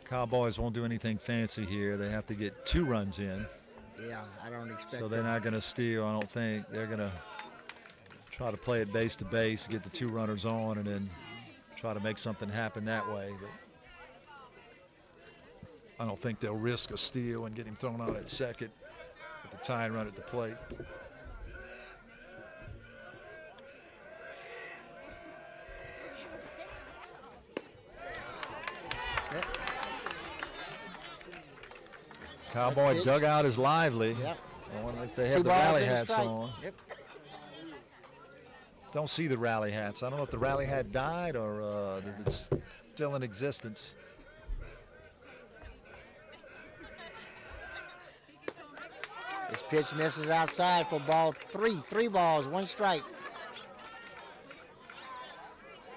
Cowboys won't do anything fancy here. They have to get 2 runs in. Yeah, I don't expect So they're not going to steal, I don't think. They're going to try to play it base to base, get the 2 runners on, and then try to make something happen that way. But I don't think they'll risk a steal and get him thrown out at second with the tying run at the plate. Cowboy dugout is lively. Yep. I wonder if they have the rally hats on. Yep. Don't see the rally hats. I don't know if the rally hat died or is it still in existence. This pitch misses outside for ball 3. 3 balls, 1 strike.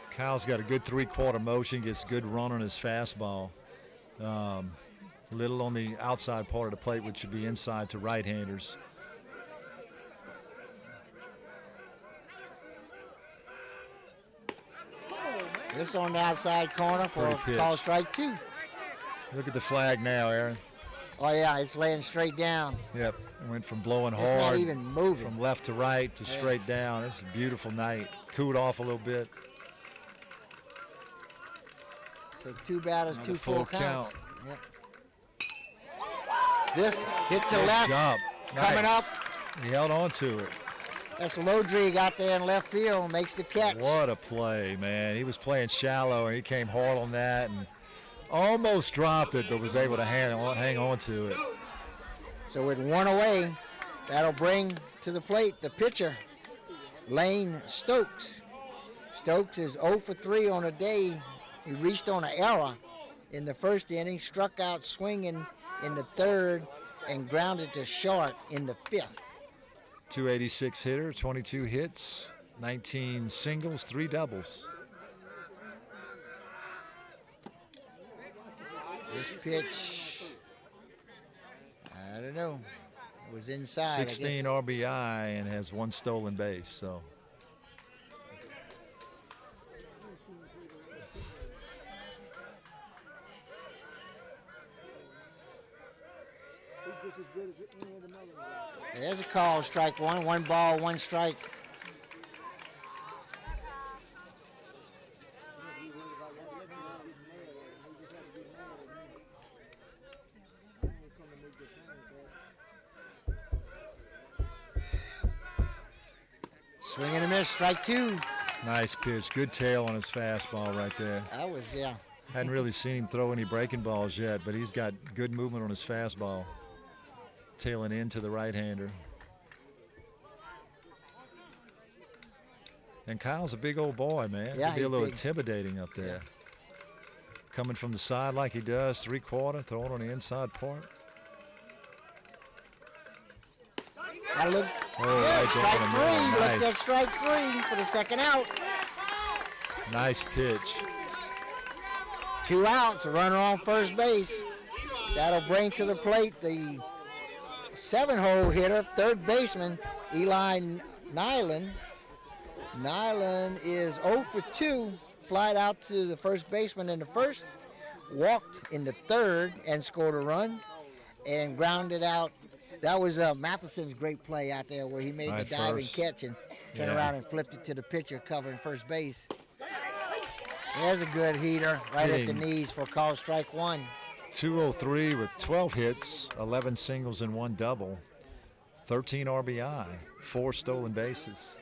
Kyle's got a good 3/4 motion, gets good run on his fastball. Little on the outside part of the plate, which should be inside to right-handers. This on the outside corner for call strike 2. Look at the flag now, Aaron. Oh yeah, it's laying straight down. Yep, it went from blowing It's hard, not even moving. from left to right to straight down. It's a beautiful night. Cooled off a little bit. So 2 batters, 2 full full counts. count. Yep. This hit to Good left, job. coming Nice. up. He held on to it. That's Lodrig out there in left field, makes the catch. What a play, man. He was playing shallow, and he came hard on that and Almost dropped it, but was able to hang on to it. So with one away, that'll bring to the plate the pitcher, Lane Stokes. Stokes is 0 for 3 on a day. He reached on an error in the first inning, struck out swinging in the third, and grounded to short in the fifth. 286 hitter, 22 hits, 19 singles, 3 doubles. This pitch, I don't know, it was inside. 16 RBI and has 1 stolen base. So there's a call, strike one. 1 ball, 1 strike. Swing and a miss, strike 2. nice pitch, good tail on his fastball right there. That was, yeah. Hadn't really seen him throw any breaking balls yet, but he's got good movement on his fastball. Tailing into the right-hander. And Kyle's a big old boy, man. Yeah, He'd be a little big. intimidating up there. Coming from the side like he does, 3/4, throwing on the inside part. Gotta look. Oh, Yeah, right strike down the 3. middle. Looked at Nice. strike 3 for the second out. Nice pitch. 2 outs, a runner on first base. That'll bring to the plate the 7-hole hitter, third baseman, Eli Nyland. Nyland is 0 for 2, flied out to the first baseman in the first, walked in the third and scored a run, and grounded out. That was Matheson's great play out there where he made the Right diving first. catch and turned Yeah. around and flipped it to the pitcher covering first base. There's a good heater right at the Hitting. knees for call strike 1. 203 with 12 hits, 11 singles and 1 double, 13 RBI, 4 stolen bases.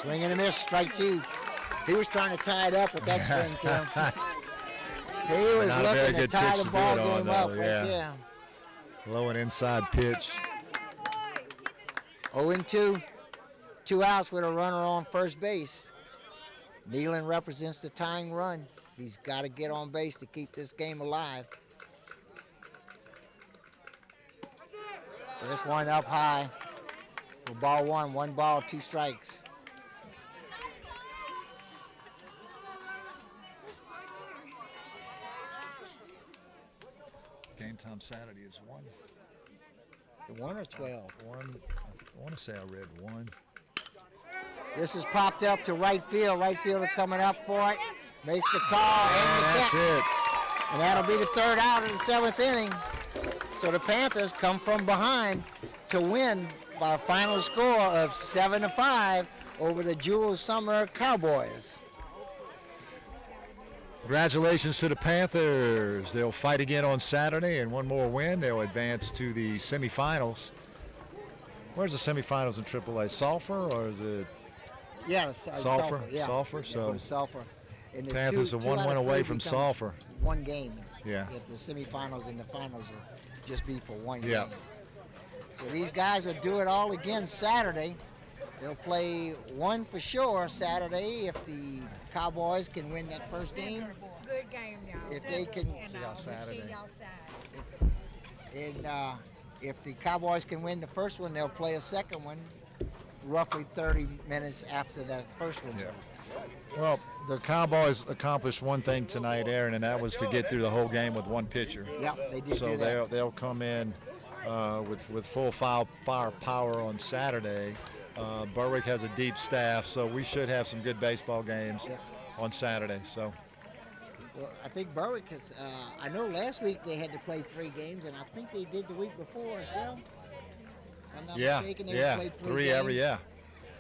Swing and a miss, strike 2. He was trying to tie it up with that swing, Tim. He was Not a very looking to good tie pitch the to do ball it on, game though, up. yeah. Yeah. Low and inside pitch. 0-2. 2 outs with a runner on first base. Nealon represents the tying run. He's got to get on base to keep this game alive. This one up high for ball 1. 1 ball, 2 strikes. Game time Saturday is 1. 1 or 12? 1. I want to say I read 1. This is popped up to right field. Right fielder coming up for it. Makes the call and And the that's catch. it. And that'll be the 3rd out of the 7th inning. So the Panthers come from behind to win by a final score of 7-5 over the Jewel Sumner Cowboys. Congratulations to the Panthers. They'll fight again on Saturday, and one more win, they'll advance to the semifinals. Where's the semifinals in AAA? Sulphur, or is it Yeah, Sulphur? Yeah. Sulphur, Yeah, so go to Sulphur. And the Panthers two are 1 out win of away three from becomes Sulphur. 1 game. Yeah. If the semifinals and the finals will just be for 1 Yeah. game. So these guys will do it all again Saturday. They'll play 1 for sure Saturday if the Cowboys can win that first game. Good game, y'all. If they can- See y'all Saturday. See y'all Saturday. And if the Cowboys can win the first one, they'll play a second one roughly 30 minutes after the first one's Yeah. over. Well, the Cowboys accomplished one thing tonight, Aaron, and that was to get through the whole game with 1 pitcher. Yeah, they did So do that. they'll come in with full firepower on Saturday. Berwick has a deep staff, so we should have some good baseball games Yeah. on Saturday. So Well, I think Berwick has, I know last week they had to play 3 games, and I think they did the week before as well. If I'm not mistaken, they played 3 games. yeah.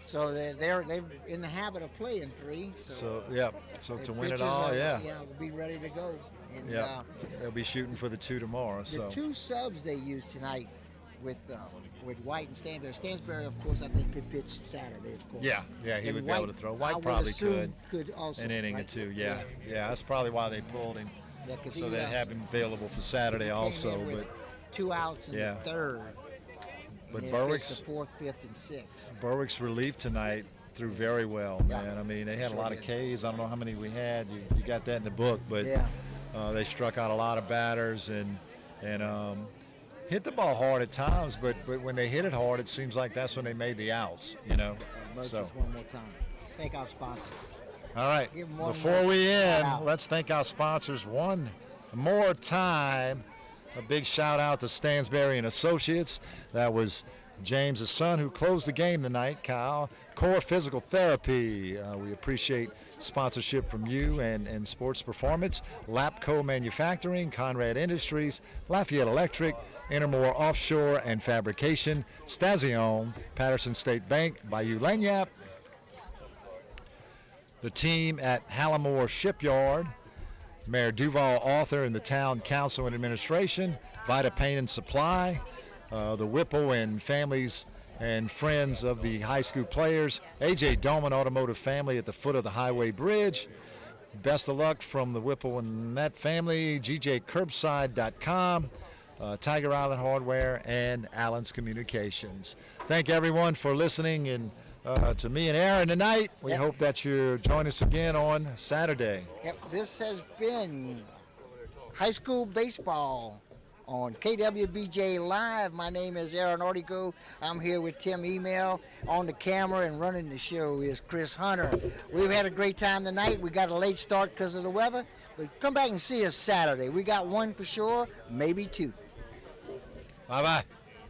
So they're in the habit of playing 3. So yeah, so the to win it pitchers all, are, yeah, will be ready to go. And yeah. They'll be shooting for the 2 tomorrow. the So 2 subs they used tonight with White and Stansbury. Stansbury, of course, I think could pitch Saturday, of course. Yeah, he And would be able to throw. I White would probably assume could also. an inning or right? two. Yeah, that's probably why they pulled him. Yeah, 'cause So he, they have him available for Saturday came also. in with But 2 outs in Yeah. the third. But and then Berwick's pitched the 4th, 5th, and 6th. Berwick's relief tonight threw very well, Yeah. man. I mean, they had Sure a lot of did. Ks. I don't know how many we had. You got that in the book, but Yeah. they struck out a lot of batters and hit the ball hard at times. But when they hit it hard, it seems like that's when they made the outs. Merch So us one more time. Thank our sponsors. all right. Give 'em one Before more we end, shout-out. let's thank our sponsors one more time. A big shout out to Stansbury and Associates. That was James' son who closed the game tonight, Kyle. Core Physical Therapy. We appreciate sponsorship from you and Sports Performance. Lapco Manufacturing, Conrad Industries, Lafayette Electric, Intermore Offshore and Fabrication, Stazione, Patterson State Bank, Bayou Lanyap, the team at Hallamore Shipyard, Mayor Duval Author and the Town Council and Administration, Vita Paint and Supply, the Whipple and families and friends of the high school players, A.J. Doman Automotive Family at the foot of the Highway Bridge. Best of luck from the Whipple and that family, GJCurbside.com, Tiger Island Hardware, and Allen's Communications. Thank everyone for listening and to me and Aaron tonight. We Yep. hope that you join us again on Saturday. Yep, this has been high school baseball on KWBJ Live. My name is Aaron Ortigo. I'm here with Tim Email. On the camera and running the show is Chris Hunter. We've had a great time tonight. We got a late start because of the weather, but come back and see us Saturday. We got one for sure, maybe two. Bye-bye.